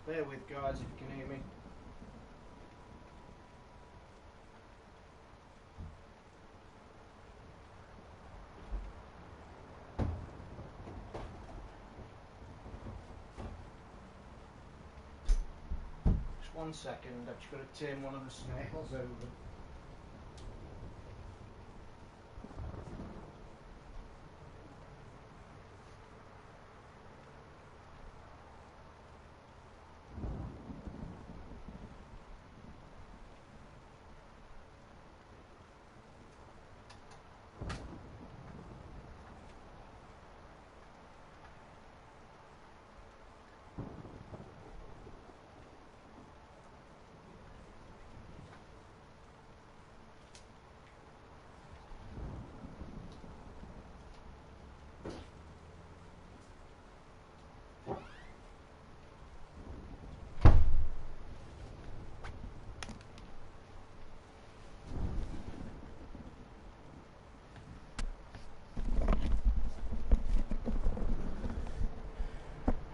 Bear with, guys, if you can hear me. Just 1 second, I've just got to turn one of the snails over.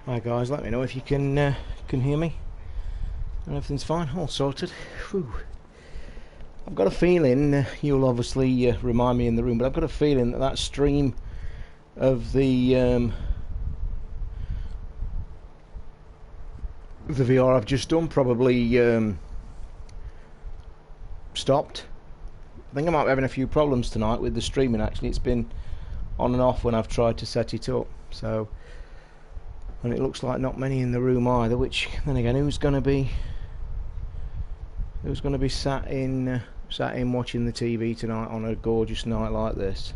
Hi guys, let me know if you can hear me and everything's fine, all sorted. Whew. I've got a feeling, you'll obviously remind me in the room, but I've got a feeling that stream of the VR I've just done probably stopped. I think I might be having a few problems tonight with the streaming. Actually, it's been on and off when I've tried to set it up, so. And it looks like not many in the room either, which then again, who's going to be sat in watching the TV tonight on a gorgeous night like this?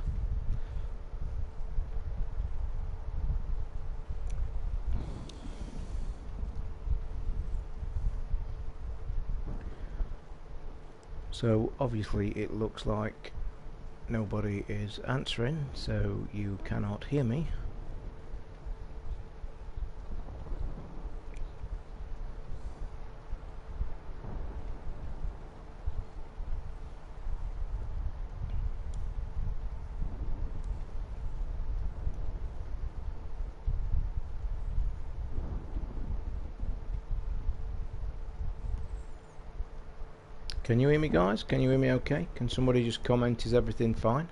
So obviously it looks like nobody is answering, so you cannot hear me. Can you hear me, guys? Can you hear me okay? Can somebody just comment, is everything fine?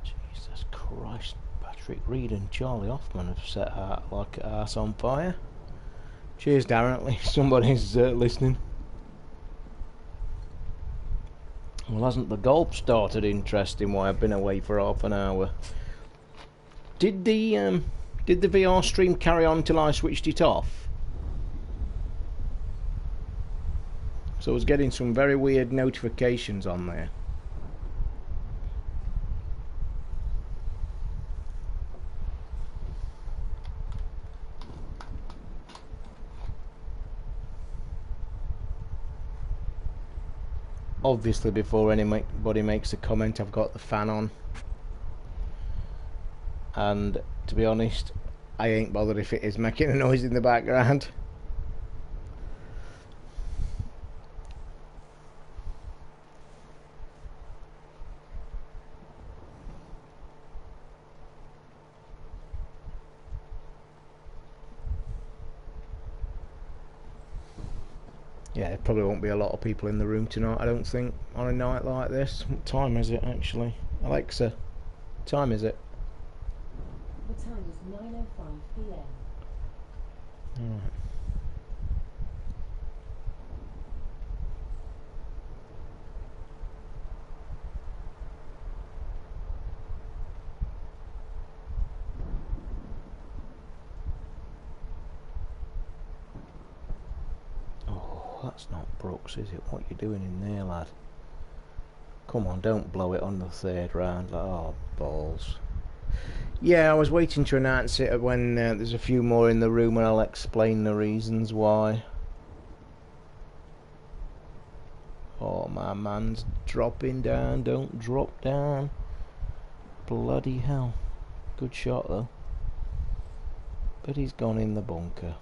Jesus Christ, Patrick Reed and Charlie Hoffman have set her like arse on fire. Cheers, Darren, at least somebody's listening. Well, hasn't the golf started interesting while I've been away for half an hour? Did the VR stream carry on till I switched it off? So I was getting some very weird notifications on there. Obviously, before anybody makes a comment, I've got the fan on, and to be honest, I ain't bothered if it is making a noise in the background. Yeah, there probably won't be a lot of people in the room tonight, I don't think, on a night like this. What time is it, actually? Alexa, what time is it? The time is 9:05 p.m. Alright. That's not Brooks, is it? What you doing in there, lad? Come on, don't blow it on the third round. Oh, balls. Yeah, I was waiting to announce it when there's a few more in the room, and I'll explain the reasons why. Oh, my man's dropping down. Don't drop down. Bloody hell. Good shot, though. But he's gone in the bunker.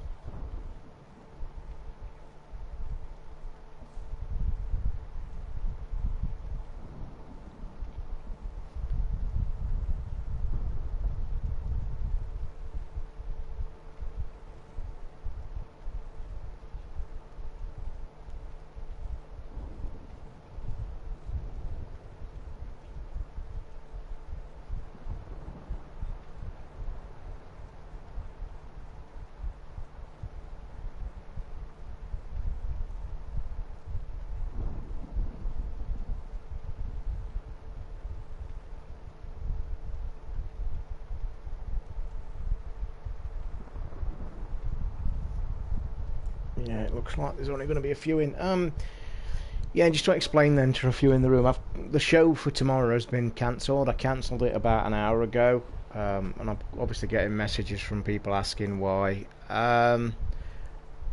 Yeah, it looks like there's only going to be a few in. Yeah, just to explain then to a few in the room, the show for tomorrow has been cancelled. I cancelled it about an hour ago, and I'm obviously getting messages from people asking why.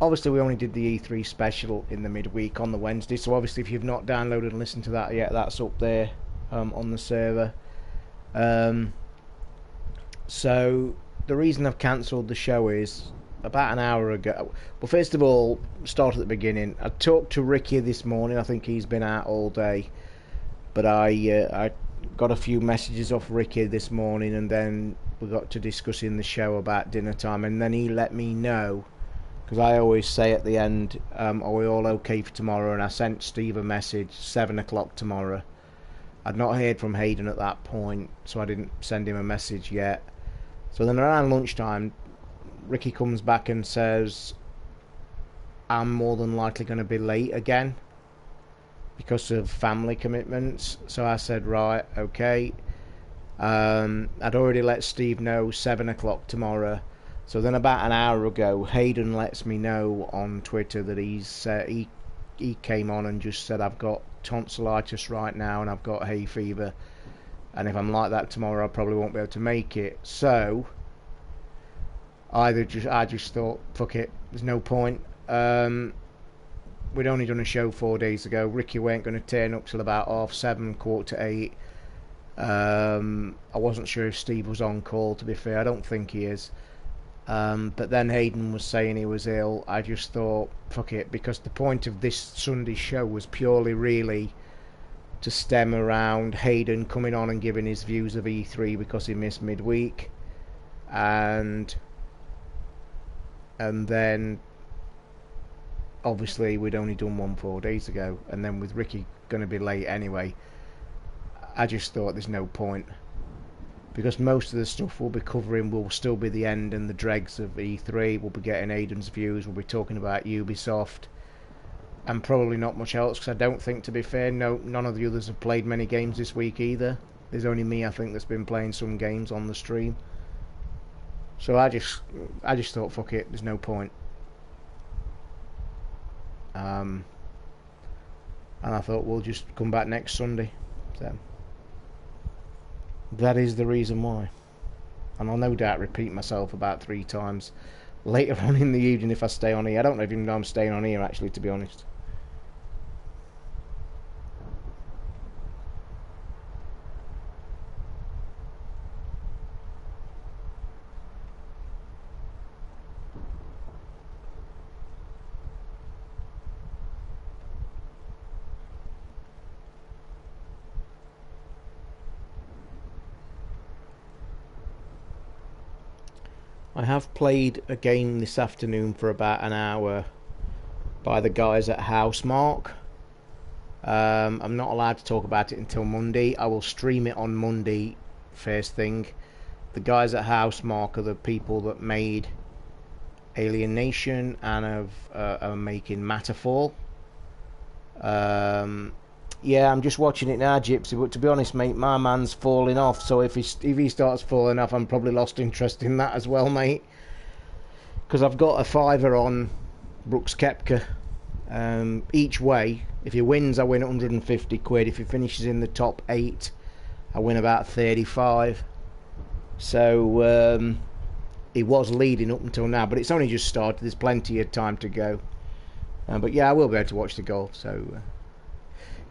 Obviously, we only did the E3 special in the midweek on the Wednesday, so obviously if you've not downloaded and listened to that yet, that's up there on the server. So the reason I've cancelled the show is about an hour ago. Well, first of all, start at the beginning. I talked to Ricky this morning. I think he's been out all day, but I got a few messages off Ricky this morning, and then we got to discussing the show about dinner time, and then he let me know, because I always say at the end, are we all okay for tomorrow? And I sent Steve a message, 7 o'clock tomorrow. I'd not heard from Hayden at that point, so I didn't send him a message yet. So then around lunchtime, Ricky comes back and says, I'm more than likely going to be late again because of family commitments. So I said, right, okay. I'd already let Steve know 7 o'clock tomorrow. So then about an hour ago, Hayden lets me know on Twitter that he came on and just said, I've got tonsillitis right now and I've got hay fever, and if I'm like that tomorrow I probably won't be able to make it. So I just thought, fuck it, there's no point. We'd only done a show 4 days ago. Ricky weren't going to turn up till about 7:30, 7:45. I wasn't sure if Steve was on call, to be fair. I don't think he is. But then Hayden was saying he was ill. I just thought, fuck it, because the point of this Sunday show was purely really to stem around Hayden coming on and giving his views of E3 because he missed midweek, and then obviously we'd only done one 4 days ago, and then with Ricky going to be late anyway, I just thought there's no point, because most of the stuff we'll be covering will still be the end and the dregs of E3. We'll be getting Aiden's views, we'll be talking about Ubisoft, and probably not much else, because I don't think, to be fair, none of the others have played many games this week either. There's only me, I think, that's been playing some games on the stream. So I just thought, fuck it, there's no point. And I thought we'll just come back next Sunday. So that is the reason why. And I'll no doubt repeat myself about 3 times later on in the evening if I stay on here. I don't even know I'm staying on here, actually, to be honest. I have played a game this afternoon for about an hour by the guys at Housemark. I'm not allowed to talk about it until Monday. I will stream it on Monday first thing. The guys at Housemark are the people that made Alien Nation and are making Matterfall. Yeah, I'm just watching it now, Gypsy, but to be honest, mate, my man's falling off, so if he starts falling off, I'm probably lost interest in that as well, mate. Because I've got a fiver on Brooks Koepka. Each way, if he wins, I win 150 quid. If he finishes in the top 8, I win about 35. So, he was leading up until now, but it's only just started. There's plenty of time to go. But yeah, I will be able to watch the golf, so...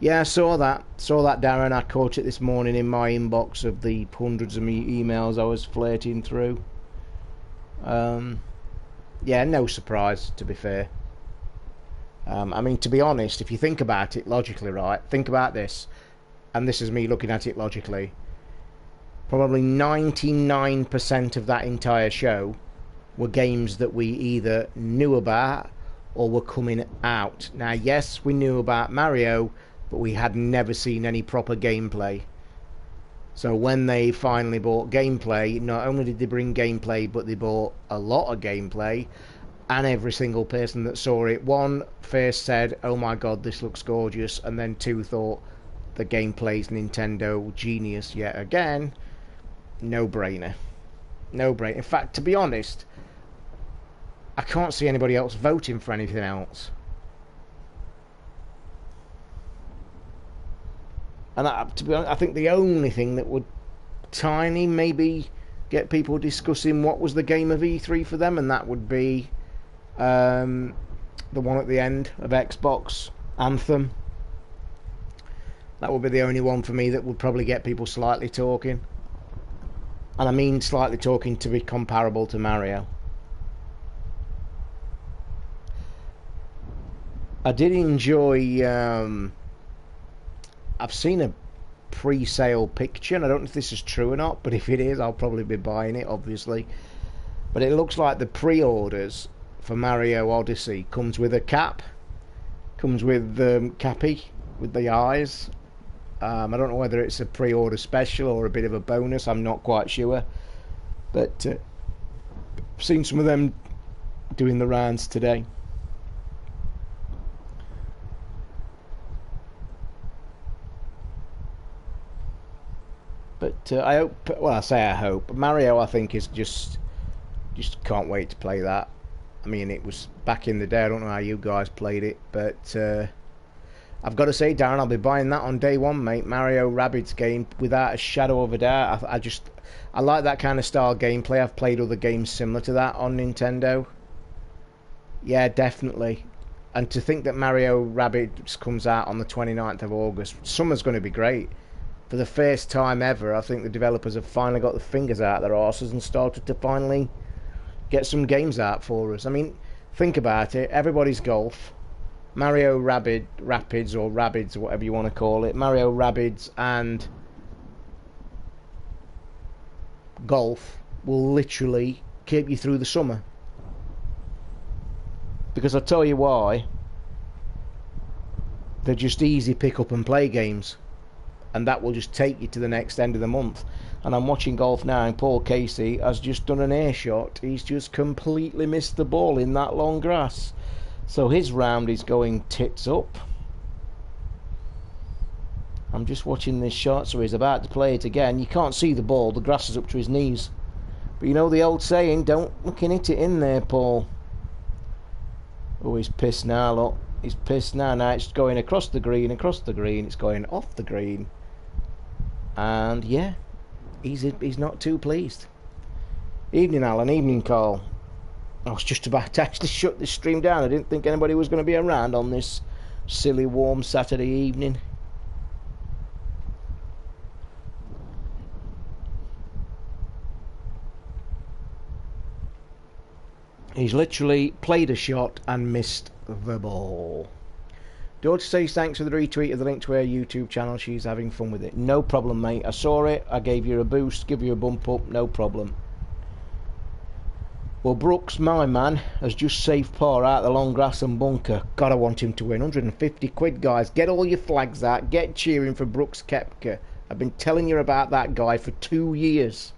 yeah, I saw that, Darren. I caught it this morning in my inbox of the hundreds of emails I was flirting through. Yeah, no surprise, to be fair. I mean, to be honest, if you think about it logically, right? Think about this, and this is me looking at it logically. Probably 99% of that entire show were games that we either knew about or were coming out. Now, yes, we knew about Mario, but we had never seen any proper gameplay. So when they finally bought gameplay, not only did they bring gameplay, but they bought a lot of gameplay, and every single person that saw it, one, first said, oh my god, this looks gorgeous, and then two, thought, the gameplay's Nintendo genius yet again. No-brainer. No-brainer. In fact, to be honest, I can't see anybody else voting for anything else. And to be honest, I think the only thing that would tiny maybe get people discussing what was the game of E3 for them, and that would be the one at the end of Xbox, Anthem. That would be the only one for me that would probably get people slightly talking. And I mean slightly talking to be comparable to Mario. I did enjoy... I've seen a pre-sale picture, and I don't know if this is true or not, but if it is, I'll probably be buying it, obviously. But it looks like the pre-orders for Mario Odyssey comes with a cap. Comes with Cappy, with the eyes. I don't know whether it's a pre-order special or a bit of a bonus, I'm not quite sure. But I've seen some of them doing the rounds today. But I hope, well, I say I hope. Mario, I think, is just can't wait to play that. I mean, it was back in the day, I don't know how you guys played it, but I've got to say, Darren, I'll be buying that on day one, mate. Mario Rabbids game, without a shadow of a doubt. I like that kind of style gameplay. I've played other games similar to that on Nintendo. Yeah, definitely. And to think that Mario Rabbids comes out on the 29th of August, summer's going to be great. For the first time ever, I think the developers have finally got their fingers out their arses and started to finally get some games out for us. I mean, think about it. Everybody's golf. Mario Rapids, or Rabbids, or whatever you want to call it. Mario Rabbids and golf will literally keep you through the summer. Because I'll tell you why. They're just easy pick up and play games. And that will just take you to the next end of the month. And I'm watching golf now, and Paul Casey has just done an air shot. He's just completely missed the ball in that long grass. So his round is going tits up. I'm just watching this shot, so he's about to play it again. You can't see the ball, the grass is up to his knees. But you know the old saying, don't look and hit it in there, Paul. Oh, he's pissed now, look. He's pissed now. Now it's going across the green, it's going off the green. And yeah, he's not too pleased. Evening, Alan. Evening, Carl. I was just about to actually shut this stream down. I didn't think anybody was going to be around on this silly warm Saturday evening. He's literally played a shot and missed the ball. George says thanks for the retweet of the link to her YouTube channel. She's having fun with it. No problem, mate. I saw it. I gave you a boost. Give you a bump up. No problem. Well, Brooks, my man, has just saved par out the long grass and bunker. God, I want him to win. 150 quid, guys. Get all your flags out. Get cheering for Brooks Koepka. I've been telling you about that guy for 2 years.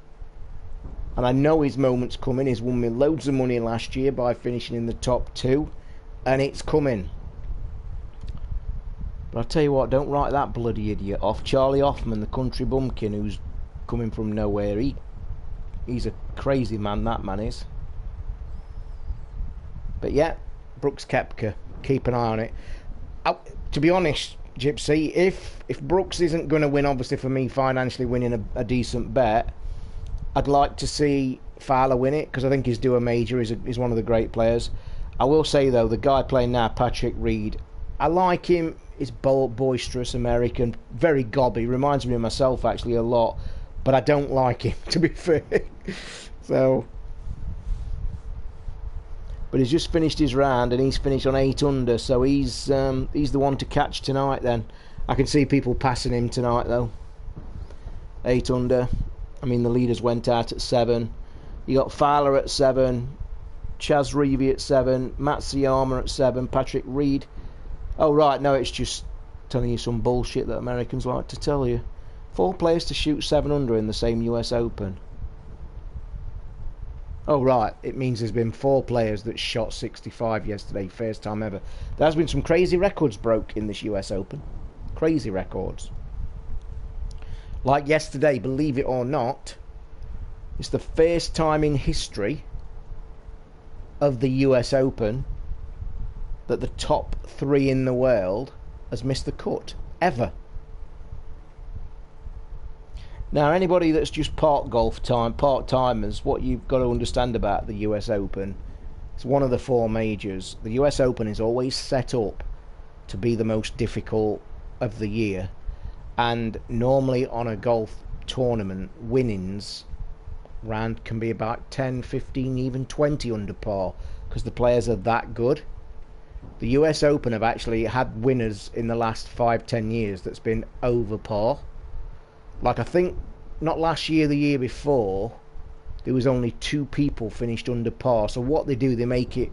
And I know his moment's coming. He's won me loads of money last year by finishing in the top 2. And it's coming. But I'll tell you what, don't write that bloody idiot off. Charlie Hoffman, the country bumpkin who's coming from nowhere. He's a crazy man, that man is. But yeah, Brooks Koepka, keep an eye on it. To be honest, Gypsy, if Brooks isn't going to win, obviously for me financially winning a decent bet, I'd like to see Fowler win it, because I think he's due a major. He's one of the great players. I will say though, the guy playing now, Patrick Reed, I like him. He's boisterous American, very gobby, reminds me of myself actually a lot, but I don't like him, to be fair. So But he's just finished his round and he's finished on 8 under, so he's the one to catch tonight then. I can see people passing him tonight though. 8 under. I mean, the leaders went out at 7. You got Fowler at 7, Chaz Reevy at 7, Matsuyama at 7, Patrick Reed. Oh right, no, it's just telling you some bullshit that Americans like to tell you. 4 players to shoot 7 under in the same US Open. Oh right, it means there's been 4 players that shot 65 yesterday, first time ever. There has been some crazy records broke in this US Open. Crazy records. Like yesterday, believe it or not, it's the first time in history of the US Open that the top 3 in the world has missed the cut, ever. Now, anybody that's just part-timers, what you've got to understand about the US Open, it's one of the 4 majors. The US Open is always set up to be the most difficult of the year, and normally on a golf tournament, winnings round can be about 10, 15, even 20 under par, because the players are that good. The US Open have actually had winners in the last 5-10 years that's been over par. Like, I think, not last year, the year before, there was only 2 people finished under par. So what they do, they make it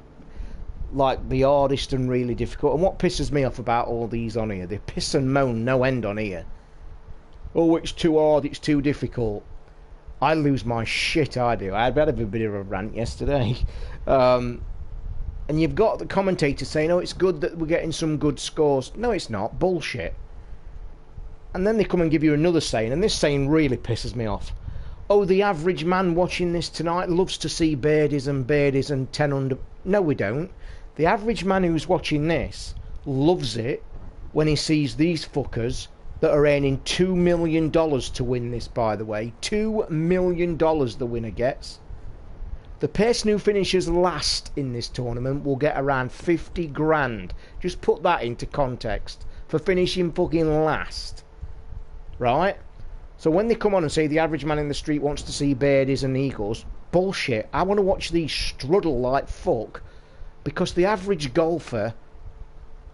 like the hardest and really difficult. And what pisses me off about all these on here, they piss and moan no end on here. Oh, it's too hard, it's too difficult. I lose my shit, I do. I had a bit of a rant yesterday. And you've got the commentators saying, oh, it's good that we're getting some good scores. No, it's not. Bullshit. And then they come and give you another saying, and this saying really pisses me off. Oh, the average man watching this tonight loves to see birdies and 10 under. No, we don't. The average man who's watching this loves it when he sees these fuckers that are earning $2 million to win this, by the way. $2 million the winner gets. The person who finishes last in this tournament will get around 50 grand. Just put that into context. For finishing fucking last. Right? So when they come on and say the average man in the street wants to see birdies and eagles, bullshit. I want to watch these struggle like fuck, because the average golfer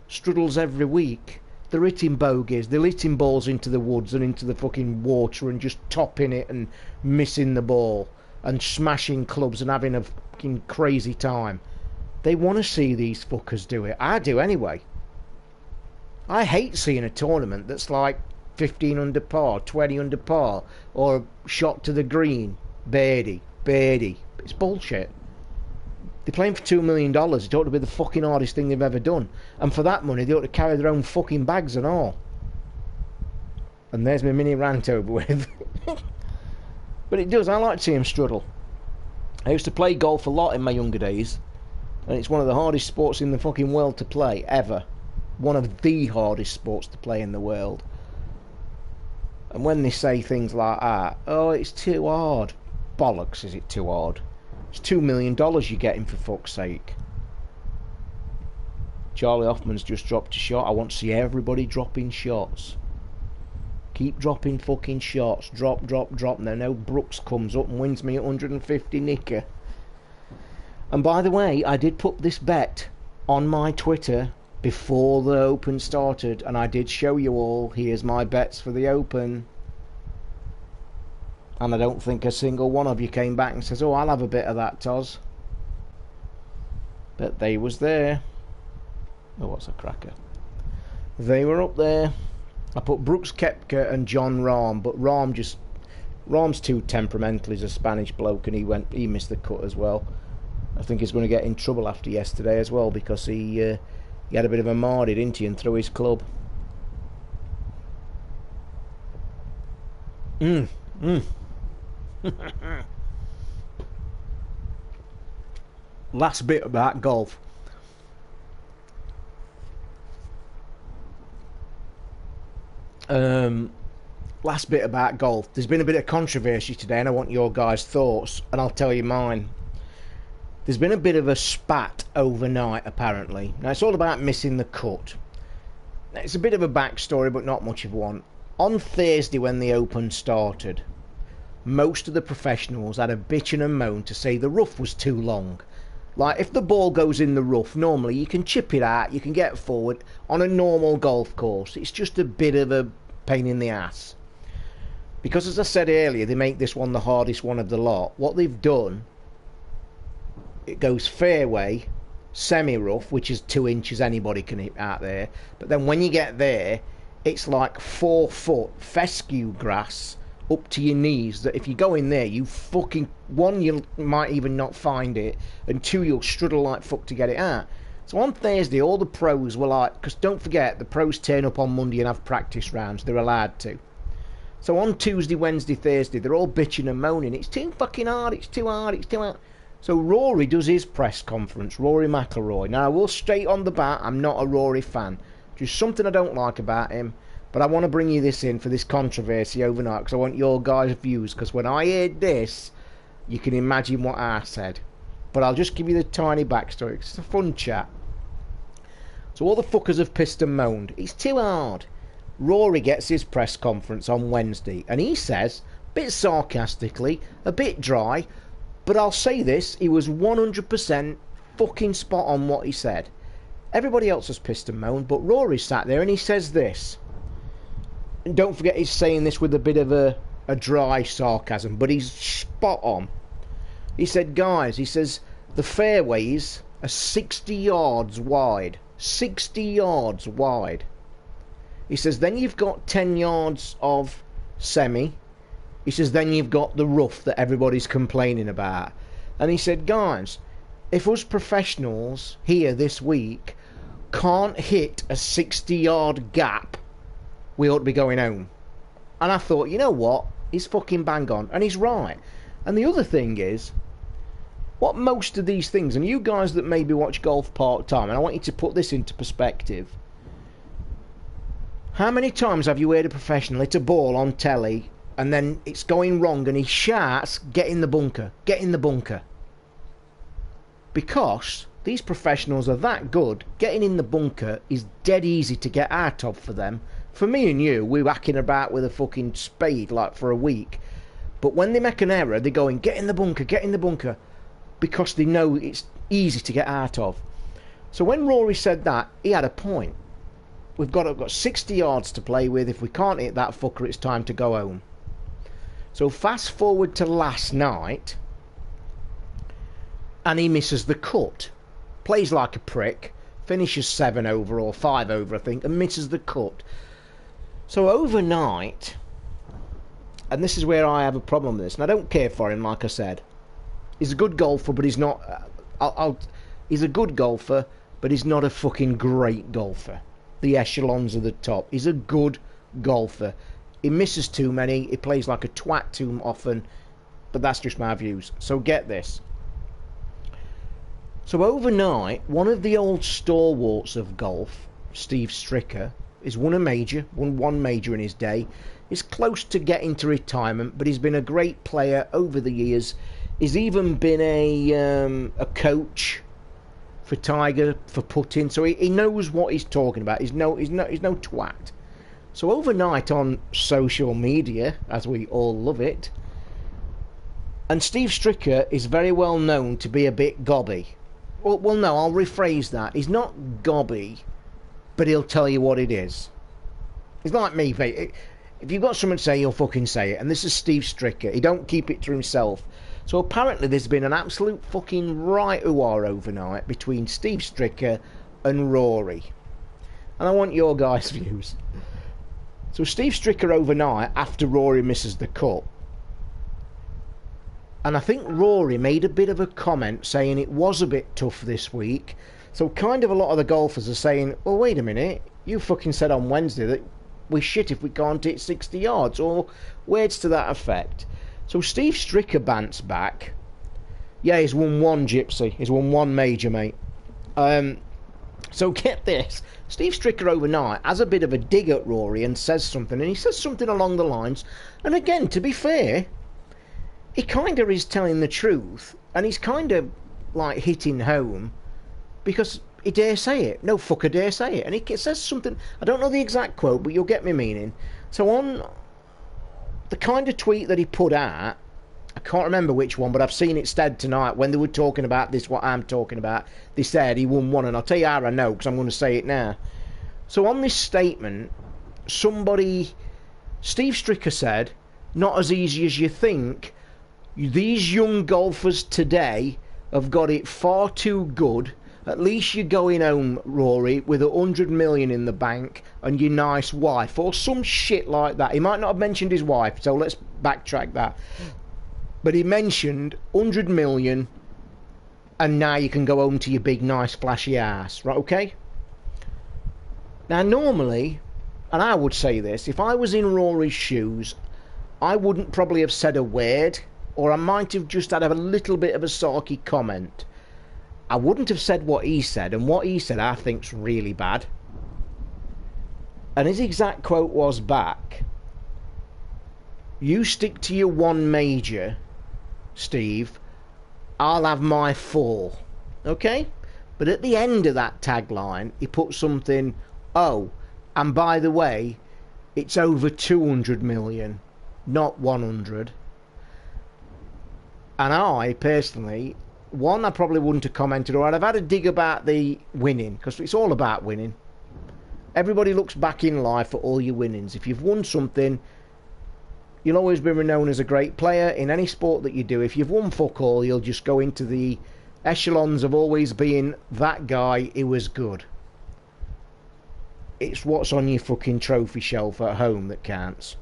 struggles every week. They're hitting bogeys, they're hitting balls into the woods and into the fucking water and just topping it and missing the ball and smashing clubs and having a fucking crazy time. They want to see these fuckers do it. I do anyway. I hate seeing a tournament that's like 15 under par, 20 under par, or shot to the green, birdie. It's bullshit. They're playing for $2 million. It ought to be the fucking hardest thing they've ever done. And for that money, they ought to carry their own fucking bags and all. And there's my mini rant over with. But it does. I like to see them struggle. I used to play golf a lot in my younger days, and it's one of the hardest sports in the fucking world to play, ever. One of the hardest sports to play in the world. And when they say things like that, oh, it's too hard. Bollocks, is it too hard? It's $2 million you're getting, for fuck's sake. Charlie Hoffman's just dropped a shot. I want to see everybody dropping shots. Keep dropping fucking shots. Drop. Now Brooks comes up and wins me 150 nicker. And by the way, I did put this bet on my Twitter before the Open started, and I did show you all, here's my bets for the Open. And I don't think a single one of you came back and says, oh, I'll have a bit of that, Toz. But they was there. Oh, what's a cracker? They were up there. I put Brooks Koepka and John Rahm, but Rahm's too temperamental. He's a Spanish bloke, and he missed the cut as well. I think he's going to get in trouble after yesterday as well, because he had a bit of a mardy, didn't he, and threw his club. Last bit about golf. Last bit about golf. There's been a bit of controversy today, and I want your guys' thoughts, and I'll tell you mine. There's been a bit of a spat overnight, apparently. Now, it's all about missing the cut. Now, it's a bit of a backstory, but not much of one. On Thursday, when the Open started, most of the professionals had a bitch and a moan to say the rough was too long. Like, if the ball goes in the rough, normally you can chip it out, you can get forward on a normal golf course. It's just a bit of a pain in the ass. Because, as I said earlier, they make this one the hardest one of the lot. What they've done, it goes fairway, semi-rough, which is 2 inches, anybody can hit out there. But then when you get there, it's like 4 foot fescue grass up to your knees, that if you go in there, you fucking, one, you might even not find it, and two, you'll struggle like fuck to get it out. So on Thursday, all the pros were like, because don't forget, the pros turn up on Monday and have practice rounds, they're allowed to. So on Tuesday, Wednesday, Thursday, they're all bitching and moaning, it's too fucking hard, it's too hard, it's too hard. So Rory does his press conference, Rory McIlroy. Now, I will straight on the bat, I'm not a Rory fan. Just something I don't like about him. But I want to bring you this in for this controversy overnight, because I want your guys' views, because when I heard this, you can imagine what I said. But I'll just give you the tiny backstory, it's a fun chat. So all the fuckers have pissed and moaned, it's too hard. Rory gets his press conference on Wednesday, and he says, a bit sarcastically, a bit dry, but I'll say this, he was 100% fucking spot on what he said. Everybody else has pissed and moaned, but Rory sat there and he says this. And don't forget he's saying this with a bit of a dry sarcasm, but he's spot on. He said, guys, he says, the fairways are 60 yards wide. 60 yards wide. He says, then you've got 10 yards of semi. He says, then you've got the rough that everybody's complaining about. And he said, guys, if us professionals here this week can't hit a 60-yard gap, we ought to be going home. And I thought, you know what? He's fucking bang on. And he's right. And the other thing is, what most of these things, and you guys that maybe watch golf part-time, and I want you to put this into perspective. How many times have you heard a professional hit a ball on telly, and then it's going wrong, and he shouts, get in the bunker, get in the bunker? Because these professionals are that good, getting in the bunker is dead easy to get out of for them. For me and you, we're whacking about with a fucking spade like for a week. But when they make an error, they're going, get in the bunker, get in the bunker. Because they know it's easy to get out of. So when Rory said that, he had a point. We've got 60 yards to play with. If we can't hit that fucker, it's time to go home. So fast forward to last night, and he misses the cut. Plays like a prick, finishes 7 over or 5 over, I think, and misses the cut. So overnight, and this is where I have a problem with this, and I don't care for him, like I said. He's a good golfer, but he's not... he's a good golfer, but he's not a fucking great golfer. The echelons are the top. He's a good golfer. He misses too many, he plays like a twat too often, but that's just my views. So get this. So overnight, one of the old stalwarts of golf, Steve Stricker, he's won one major in his day. He's close to getting to retirement, but he's been a great player over the years. He's even been a coach for Tiger, for putting, so he knows what he's talking about. He's no twat. So overnight on social media, as we all love it, and Steve Stricker is very well known to be a bit gobby. Well, no, I'll rephrase that. He's not gobby, but he'll tell you what it is. He's like me, mate. If you've got something to say, he'll fucking say it. And this is Steve Stricker. He don't keep it to himself. So apparently there's been an absolute fucking right-oo-ah overnight between Steve Stricker and Rory. And I want your guys' views. So Steve Stricker overnight, after Rory misses the cut, and I think Rory made a bit of a comment saying it was a bit tough this week. So kind of a lot of the golfers are saying, well, wait a minute, you fucking said on Wednesday that we're shit if we can't hit 60 yards, or words to that effect. So Steve Stricker bants back. Yeah, he's won one Gypsy. He's won one major, mate. So get this. Steve Stricker overnight has a bit of a dig at Rory and says something. And he says something along the lines. And again, to be fair, he kind of is telling the truth. And he's kind of like hitting home. Because he dare say it. No fucker dare say it. And he says something. I don't know the exact quote, but you'll get me meaning. So on the kind of tweet that he put out, I can't remember which one, but I've seen it said tonight when they were talking about this, what I'm talking about. They said he won one, and I'll tell you how I know, because I'm going to say it now. So on this statement, somebody, Steve Stricker said, not as easy as you think. These young golfers today have got it far too good. At least you're going home, Rory, with 100 million in the bank and your nice wife, or some shit like that. He might not have mentioned his wife, so let's backtrack that. But he mentioned 100 million, and now you can go home to your big, nice, flashy ass, right? Okay? Now, normally, and I would say this, if I was in Rory's shoes, I wouldn't probably have said a word, or I might have just had a little bit of a sarky comment. I wouldn't have said what he said, and what he said I think's really bad. And his exact quote was back, "You stick to your one major, Steve, I'll have my 4. Okay? But at the end of that tagline, he put something, oh, and by the way, it's over 200 million, not 100. And I, personally, one, I probably wouldn't have commented, or I'd have had a dig about the winning, because it's all about winning. Everybody looks back in life at all your winnings. If you've won something, you'll always be known as a great player in any sport that you do. If you've won fuck all, you'll just go into the echelons of always being that guy who was good. It's what's on your fucking trophy shelf at home that counts.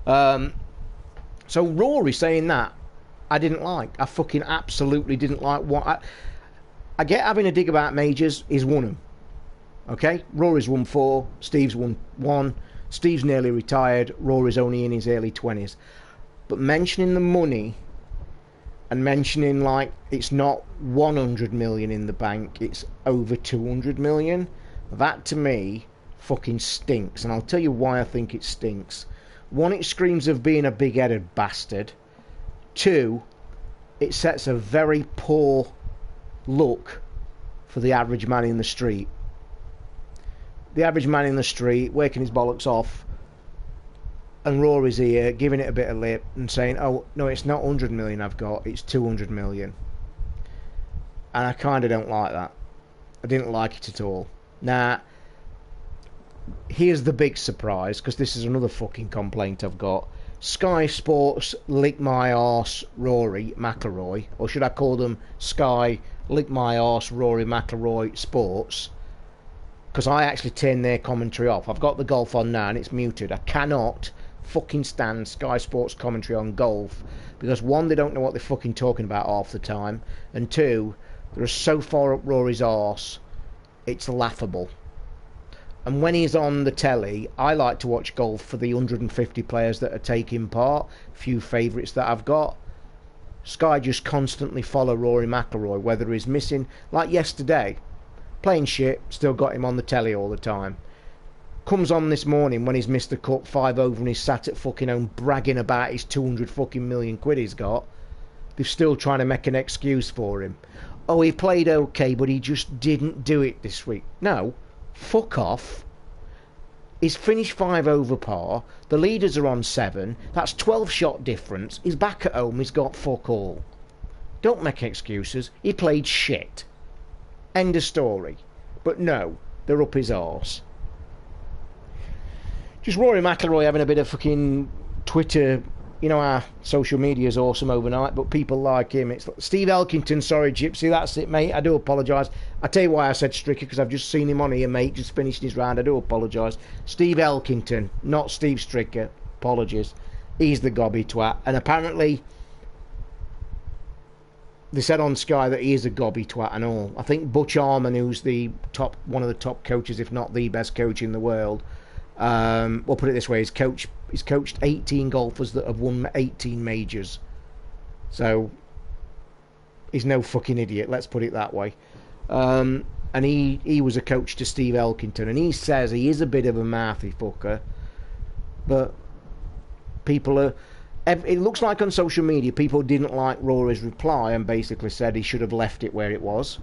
So Rory saying that, I didn't like. I fucking absolutely didn't like what... I get having a dig about majors. He's won them. Okay? Rory's won 4. Steve's won 1. Steve's nearly retired. Rory's only in his early 20s. But mentioning the money and mentioning, like, it's not 100 million in the bank, it's over 200 million, that, to me, fucking stinks. And I'll tell you why I think it stinks. 1, it screams of being a big-headed bastard. 2, it sets a very poor look for the average man in the street. The average man in the street waking his bollocks off, and Rory's here giving it a bit of lip and saying, oh no, it's not 100 million I've got, it's 200 million. And I kind of don't like that. I didn't like it at all. Now, here's the big surprise, because this is another fucking complaint I've got. Sky Sports lick my arse Rory McIlroy, or should I call them Sky lick my arse Rory McIlroy Sports, because I actually turned their commentary off. I've got the golf on now and it's muted. I cannot fucking stand Sky Sports commentary on golf, because 1, they don't know what they're fucking talking about half the time, and 2, they're so far up Rory's arse, it's laughable. And when he's on the telly, I like to watch golf for the 150 players that are taking part. Few favourites that I've got. Sky just constantly follow Rory McIlroy, whether he's missing, like yesterday. Playing shit, still got him on the telly all the time. Comes on this morning when he's missed the cut 5 over and he's sat at fucking home bragging about his 200 fucking million quid he's got. They're still trying to make an excuse for him. Oh, he played okay, but he just didn't do it this week. No. Fuck off. He's finished 5 over par. The leaders are on 7. That's 12 shot difference. He's back at home. He's got fuck all. Don't make excuses. He played shit. End of story. But no, they're up his arse. Just Rory McIlroy having a bit of fucking Twitter. You know, our social media is awesome overnight, but people like him. It's Steve Elkington, sorry, Gypsy, that's it, mate. I do apologise. I tell you why I said Stricker, because I've just seen him on here, mate, just finishing his round. I do apologise. Steve Elkington, not Steve Stricker. Apologies. He's the gobby twat. And apparently, they said on Sky that he is a gobby twat and all. I think Butch Harmon, who's the top, one of the top coaches, if not the best coach in the world, we'll put it this way, he's coached 18 golfers that have won 18 majors. So he's no fucking idiot, let's put it that way. And he was a coach to Steve Elkington, and he says he is a bit of a mouthy fucker, but people are... It looks like on social media people didn't like Rory's reply and basically said he should have left it where it was.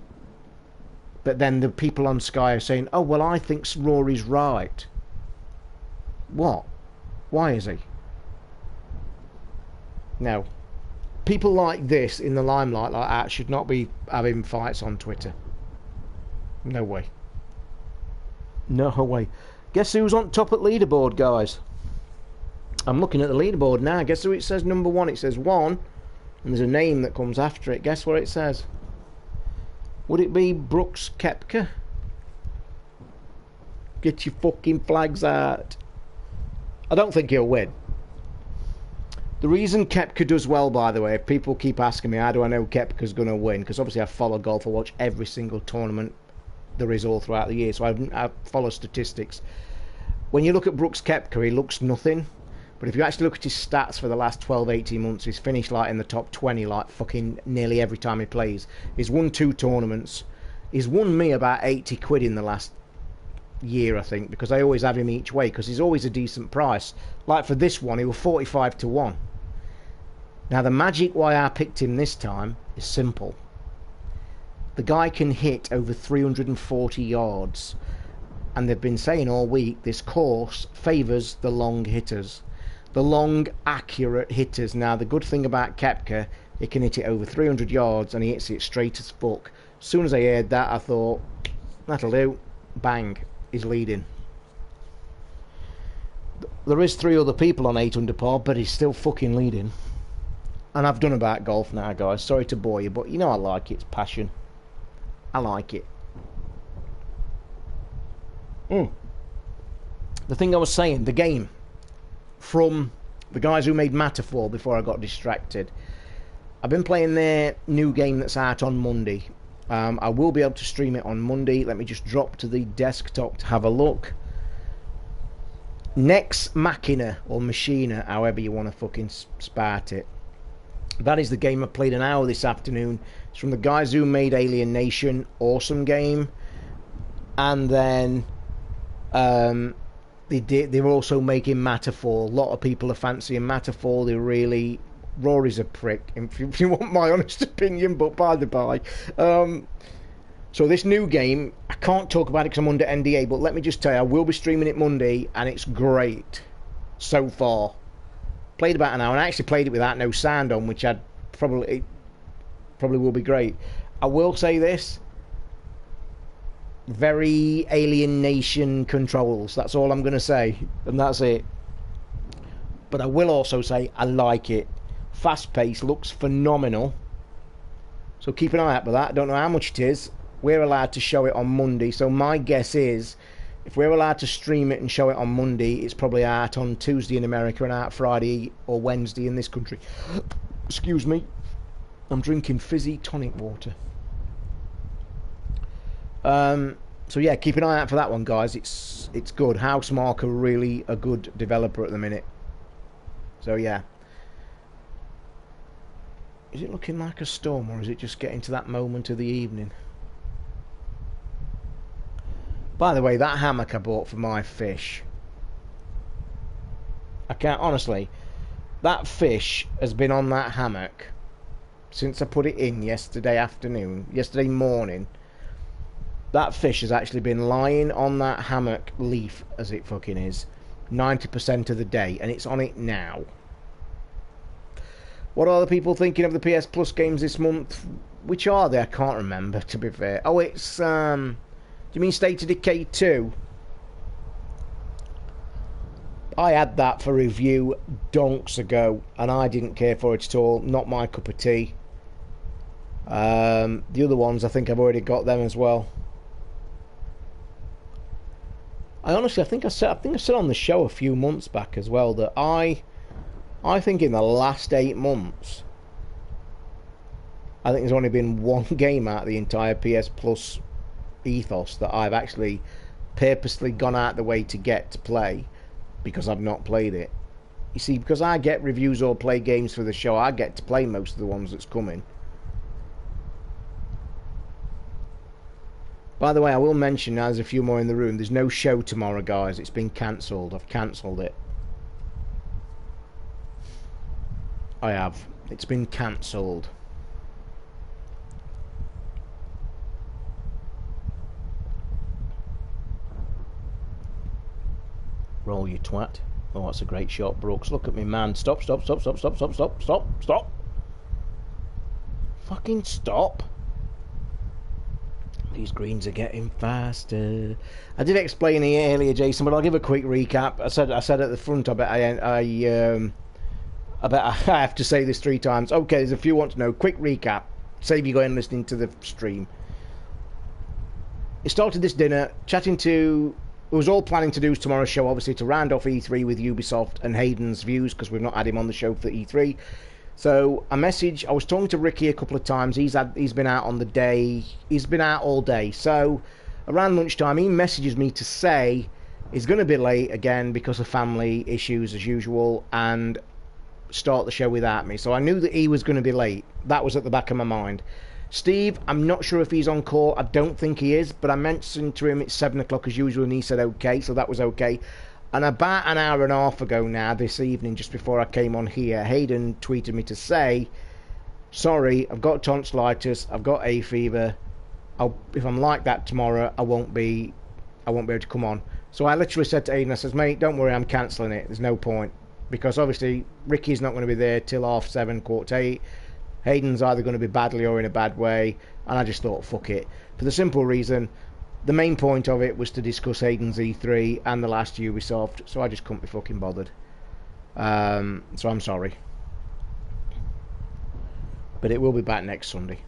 But then the people on Sky are saying, oh, well, I think Rory's right. What? Why is he? No. people like this in the limelight like that should not be having fights on Twitter. No way. No way. Guess who's on top at leaderboard, guys? I'm looking at the leaderboard now. Guess who it says number one? It says 1, and there's a name that comes after it. Guess what it says? Would it be Brooks Koepka? Get your fucking flags out. I don't think he'll win. The reason Koepka does well, by the way, if people keep asking me how do I know Koepka's going to win, because obviously I follow golf, I watch every single tournament there is all throughout the year, so I follow statistics. When you look at Brooks Koepka, he looks nothing, but if you actually look at his stats for the last 12-18 months, he's finished like in the top 20 like fucking nearly every time he plays. He's won 2 tournaments. He's won me about 80 quid in the last year, I think, because I always have him each way, because he's always a decent price. Like for this one, he was 45 to 1. Now the magic why I picked him this time is simple. The guy can hit over 340 yards, and they've been saying all week this course favours the long hitters, the long accurate hitters. Now the good thing about Koepka, he can hit it over 300 yards and he hits it straight as fuck. As soon as I heard that, I thought, that'll do. Bang, he's leading. There is 3 other people on 8 under par, but he's still fucking leading. And I've done about golf now, guys. Sorry to bore you, but you know I like it. It's passion. I like it. The thing I was saying, the game from the guys who made Metaphor before I got distracted. I've been playing their new game that's out on Monday. I will be able to stream it on Monday. Let me just drop to the desktop to have a look. Nex Machina, or Machina, however you want to fucking spout it. That is the game I played an hour this afternoon. It's from the guys who made Alien Nation. Awesome game. And then they were also making Metaphor. A lot of people are fancying Metaphor. They really... Rory's a prick, if you want my honest opinion, but by the by. So this new game, I can't talk about it because I'm under NDA, but let me just tell you, I will be streaming it Monday, and it's great so far. Played about an hour, and I actually played it without no sound on, which I'd probably will be great. I will say this: very Alien Nation controls. That's all I'm going to say, and that's it. But I will also say I like it. Fast pace, looks phenomenal. So keep an eye out for that. I don't know how much it is. We're allowed to show it on Monday, so my guess is if we're allowed to stream it and show it on Monday, it's probably out on Tuesday in America and out Friday or Wednesday in this country. Excuse me. I'm drinking fizzy tonic water. So yeah, keep an eye out for that one, guys. It's good. Housemarque are really a good developer at the minute. So yeah. Is it looking like a storm, or is it just getting to that moment of the evening? By the way, that hammock I bought for my fish, I can't, honestly, that fish has been on that hammock since I put it in yesterday morning. That fish has actually been lying on that hammock leaf, as it fucking is, 90% of the day, and it's on it now. What are the people thinking of the PS Plus games this month? Which are they? I can't remember, to be fair. Oh, it's, do you mean State of Decay 2? I had that for review donks ago, and I didn't care for it at all. Not my cup of tea. The other ones, I think I've already got them as well. I think I said on the show a few months back as well that I think in the last 8 months, I think there's only been one game out of the entire PS Plus ethos that I've actually purposely gone out the way to get to play because I've not played it. You see, because I get reviews or play games for the show, I get to play most of the ones that's coming. By the way, I will mention, now there's a few more in the room, there's no show tomorrow, guys. It's been cancelled. I've cancelled it. I have. It's been cancelled. Roll, you twat. Oh, that's a great shot, Brooks. Look at me, man. Stop, stop, stop, stop, stop, stop, stop, stop, stop. Fucking stop. These greens are getting faster. I did explain it earlier, Jason, but I'll give a quick recap. I said at the front. I bet I have to say this 3 times. Okay, there's a few want to know. Quick recap. Save you going listening to the stream. It started this dinner chatting to. It was all planning to do tomorrow's show, obviously, to round off E3 with Ubisoft and Hayden's views, because we've not had him on the show for E3. So I was talking to Ricky a couple of times. He's been out on the day. He's been out all day. So around lunchtime, he messages me to say he's going to be late again because of family issues as usual, and start the show without me. So I knew that he was going to be late. That was at the back of my mind. Steve, I'm not sure if he's on call. I don't think he is, but I mentioned to him it's 7 o'clock as usual, and he said okay, so that was okay. And about an hour and a half ago now, this evening, just before I came on here, Hayden tweeted me to say, sorry, I've got tonsillitis, I've got hay fever. If I'm like that tomorrow, I won't be able to come on. So I literally said to Hayden, I says, mate, don't worry, I'm cancelling it. There's no point. Because obviously, Ricky's not going to be there till 7:30, 7:45. Hayden's either going to be badly or in a bad way. And I just thought, fuck it. For the simple reason, the main point of it was to discuss Hayden's E3 and the last Ubisoft, so I just couldn't be fucking bothered. So I'm sorry. But it will be back next Sunday.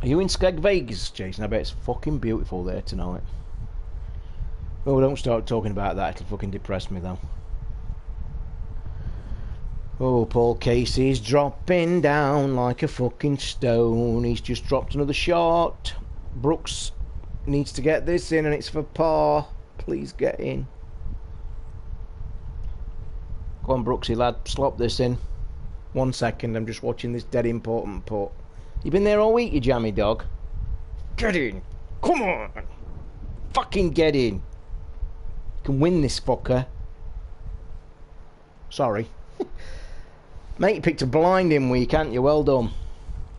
Are you in Skeg Vegas, Jason? I bet it's fucking beautiful there tonight. Oh, don't start talking about that. It'll fucking depress me, though. Oh, Paul Casey's dropping down like a fucking stone. He's just dropped another shot. Brooks needs to get this in, and it's for par. Please get in. Go on, Brooksy, lad. Slop this in. 1 second. I'm just watching this dead important putt. You been there all week, you jammy dog? Get in. Come on. Fucking get in. Can win this fucker. Sorry. Mate, you picked a blinding week, haven't you? Well done.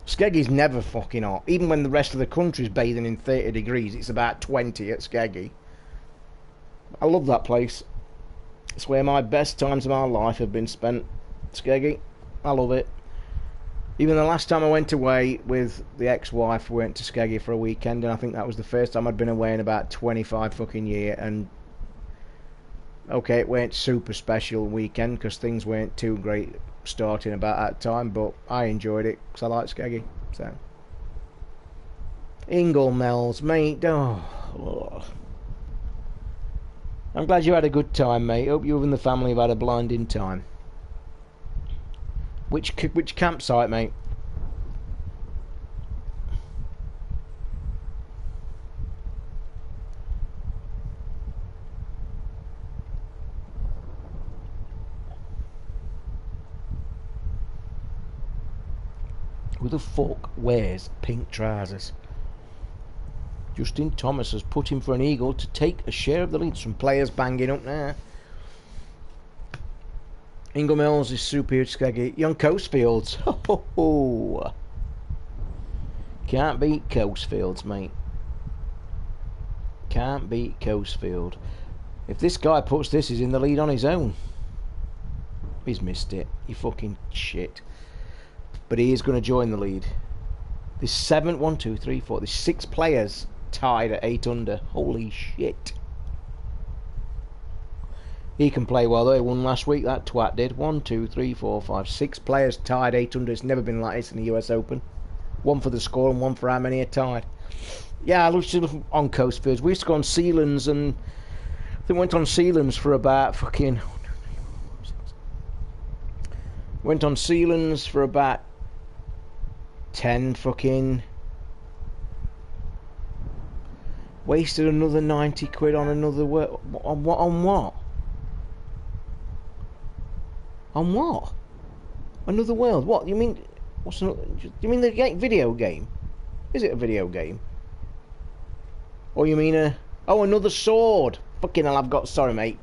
Skeggy's never fucking hot. Even when the rest of the country's bathing in 30 degrees, it's about 20 at Skeggy. I love that place. It's where my best times of my life have been spent. Skeggy. I love it. Even the last time I went away with the ex-wife, we went to Skeggy for a weekend, and I think that was the first time I'd been away in about 25 fucking years, and okay, it weren't super special weekend because things weren't too great starting about that time, but I enjoyed it because I like Skeggy. So Inglemells, mate. Oh, I'm glad you had a good time, mate. Hope you and the family have had a blinding time. Which campsite, mate? Who the fuck wears pink trousers? Justin Thomas has put him for an eagle to take a share of the lead. Some players banging up there. Inglemells is superior to Skeggy. Young Coastfields. Oh, can't beat Coastfields, mate. Can't beat Coastfield. If this guy puts this, he's in the lead on his own. He's missed it. You fucking shit. But he is going to join the lead. There's 7, 1, 2, 3, 4. There's 6 players tied at 8 under. Holy shit. He can play well though. He won last week, that twat did. 1, 2, 3, 4, 5, 6 players tied 8 under. It's never been like this in the US Open. 1 for the score and 1 for how many are tied. Yeah, I looked on Coastfields. We used to go on Sealands, and I think we went on Sealands for about fucking... Went on Sealands for about 10 fucking... Wasted another 90 quid on another... On what? On what? On what? Another world? What? You mean... What's another... You mean the video game? Is it a video game? Or you mean a... Oh, another sword! Fucking hell, I've got... Sorry, mate.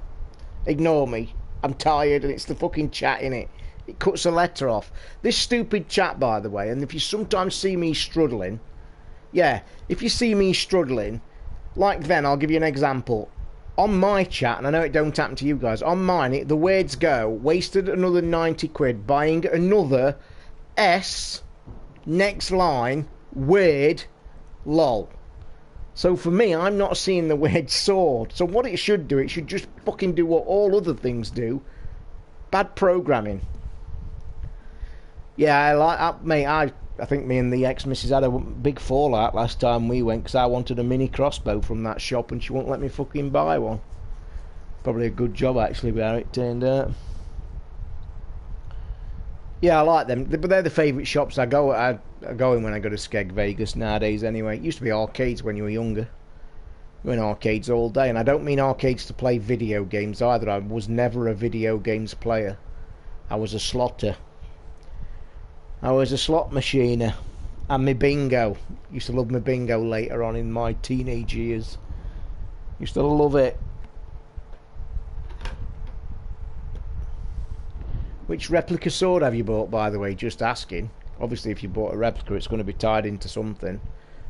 Ignore me. I'm tired and it's the fucking chat, innit? It cuts a letter off. This stupid chat, by the way, and if you sometimes see me struggling, Yeah, if you see me struggling, like then, I'll give you an example. On my chat, and I know it don't happen to you guys, on mine, the words go, wasted another 90 quid buying another S, next line, word, lol. So for me, I'm not seeing the word sword. So what it should do, it should just fucking do what all other things do. Bad programming. Yeah, mate, I think me and the ex-missus had a big fallout last time we went because I wanted a mini crossbow from that shop and she won't let me fucking buy one. Probably a good job, actually, how it turned out. Yeah, I like them, but they're the favourite shops I go in when I go to Skeg Vegas nowadays anyway. It used to be arcades when you were younger. You were in arcades all day, and I don't mean arcades to play video games either. I was never a video games player. I was a slotter. I was a slot machiner. And my bingo. Used to love my bingo later on in my teenage years. Used to love it. Which replica sword have you bought, by the way? Just asking. Obviously, if you bought a replica, it's going to be tied into something.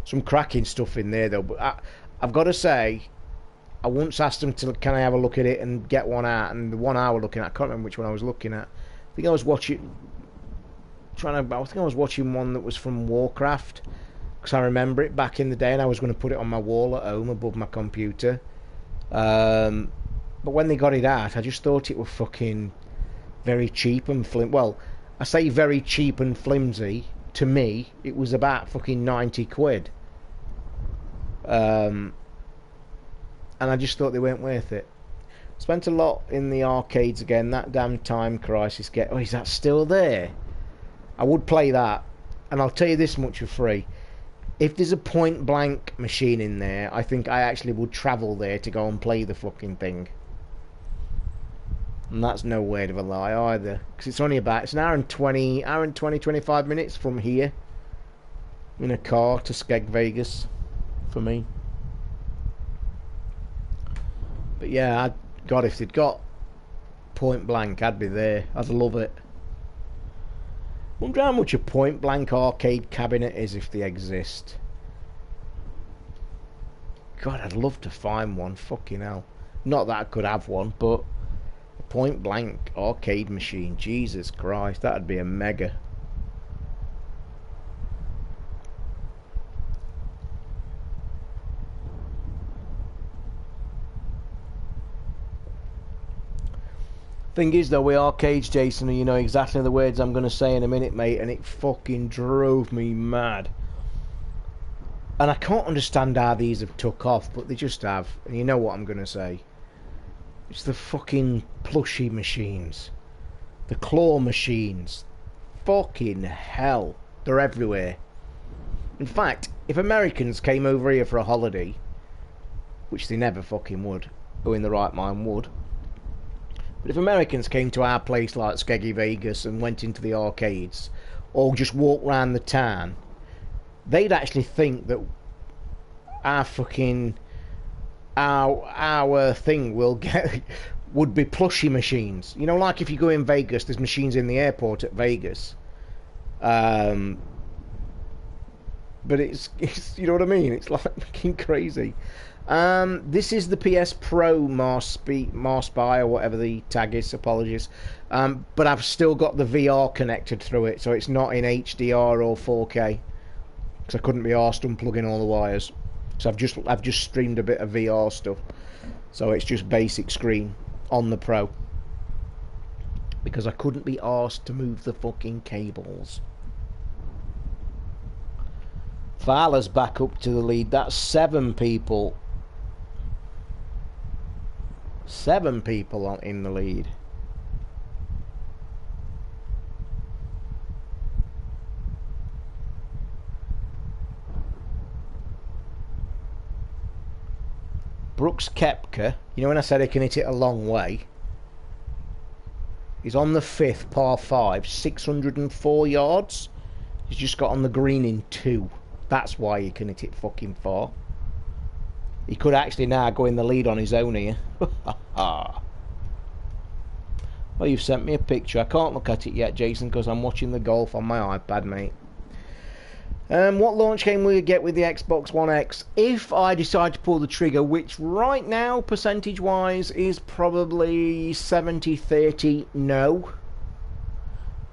Some cracking stuff in there, though. But I've got to say, I once asked them to, can I have a look at it and get one out? And the one I was looking at, I can't remember which one I was looking at. I think I was watching one that was from Warcraft, because I remember it back in the day, and I was going to put it on my wall at home above my computer. But when they got it out, I just thought it was fucking very cheap and well, I say very cheap and flimsy. To me, it was about fucking 90 quid. And I just thought they weren't worth it. Spent a lot in the arcades again. That damn Time Crisis oh, is that still there? I would play that. And I'll tell you this much for free. If there's a point blank machine in there, I think I actually would travel there to go and play the fucking thing. And that's no word of a lie either, because it's only it's an hour and 25 minutes from here in a car to Skeg Vegas for me. But yeah, God, if they'd got point blank, I'd be there. I'd love it. Wonder how much a point blank arcade cabinet is if they exist. God, I'd love to find one. Fucking hell. Not that I could have one, but point blank arcade machine, Jesus Christ, that'd be a mega. Thing is though, with arcades, Jason, you know exactly the words I'm going to say in a minute, mate, and it fucking drove me mad. And I can't understand how these have took off, but they just have, and you know what I'm going to say. It's the fucking plushie machines. The claw machines. Fucking hell. They're everywhere. In fact, if Americans came over here for a holiday, which they never fucking would, who in the right mind would, but if Americans came to our place like Skeggy Vegas and went into the arcades, or just walked around the town, they'd actually think that our fucking our thing would be plushie machines. You know, like if you go in Vegas, there's machines in the airport at Vegas. But it's you know what I mean? It's like fucking crazy. This is the PS Pro Mars Spy or whatever the tag is. Apologies. But I've still got the VR connected through it, so it's not in HDR or 4K. Because I couldn't be arsed unplugging all the wires. So I've just streamed a bit of VR stuff, so it's just basic screen on the Pro because I couldn't be asked to move the fucking cables. Fowler's back up to the lead. That's 7 people. 7 people in the lead. Brooks Koepka, you know when I said he can hit it a long way? He's on the 5th par 5, 604 yards. He's just got on the green in 2. That's why he can hit it fucking far. He could actually now go in the lead on his own here. Well, you've sent me a picture. I can't look at it yet, Jason, because I'm watching the golf on my iPad, mate. What launch game will you get with the Xbox One X? If I decide to pull the trigger, which right now, percentage-wise, is probably 70-30 no.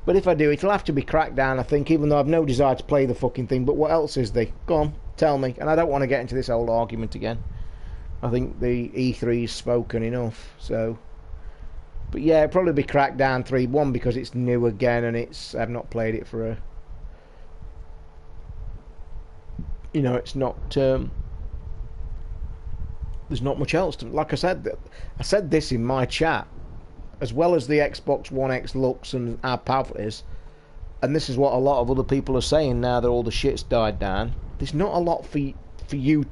But if I do, it'll have to be Crackdown, I think, even though I've no desire to play the fucking thing. But what else is there? Go on, tell me. And I don't want to get into this old argument again. I think the E3's spoken enough, so... But yeah, it'll probably be Crackdown 3. One, because it's new again, and I've not played it for a... You know, it's not... there's not much else to... Like I said this in my chat. As well as the Xbox One X looks and how powerful it is, and this is what a lot of other people are saying now that all the shit's died down, there's not a lot for you...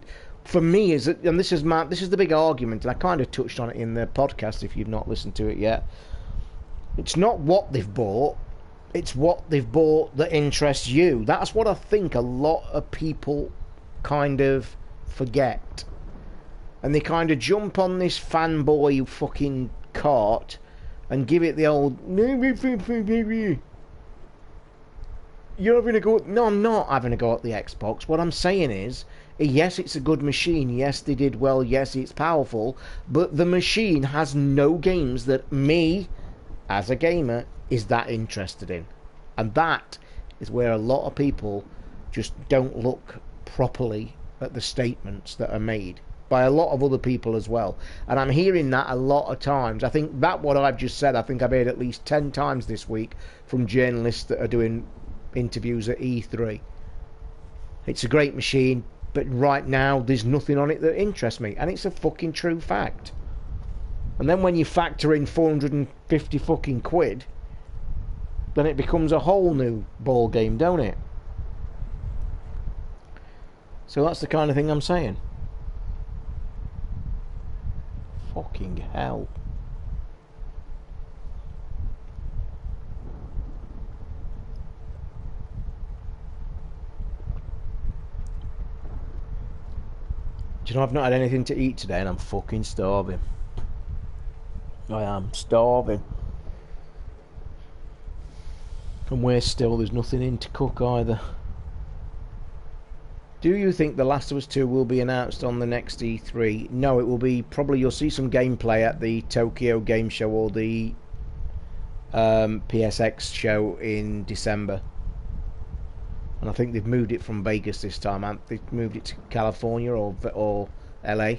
For me, and this is the big argument, and I kind of touched on it in the podcast if you've not listened to it yet. It's not what they've bought, it's what they've bought that interests you. That's what I think a lot of people kind of forget. And they kind of jump on this fanboy fucking cart and give it the old... You're having a go... No, I'm not having a go at the Xbox. What I'm saying is, yes, it's a good machine. Yes, they did well. Yes, it's powerful. But the machine has no games that me, as a gamer, is that interested in. And that is where a lot of people just don't look properly at the statements that are made by a lot of other people as well. And I'm hearing that a lot of times. I think that what I've just said, I think I've heard at least 10 times this week from journalists that are doing interviews at E3. It's a great machine, but right now there's nothing on it that interests me. And it's a fucking true fact. And then when you factor in 450 fucking quid, then it becomes a whole new ball game, don't it? So that's the kind of thing I'm saying. Fucking hell. Do you know, I've not had anything to eat today and I'm fucking starving. I am starving. And we're still, there's nothing in to cook either. Do you think The Last of Us 2 will be announced on the next E3? No, it will be probably, you'll see some gameplay at the Tokyo Game Show or the PSX show in December. And I think they've moved it from Vegas this time. They've moved it to California or LA.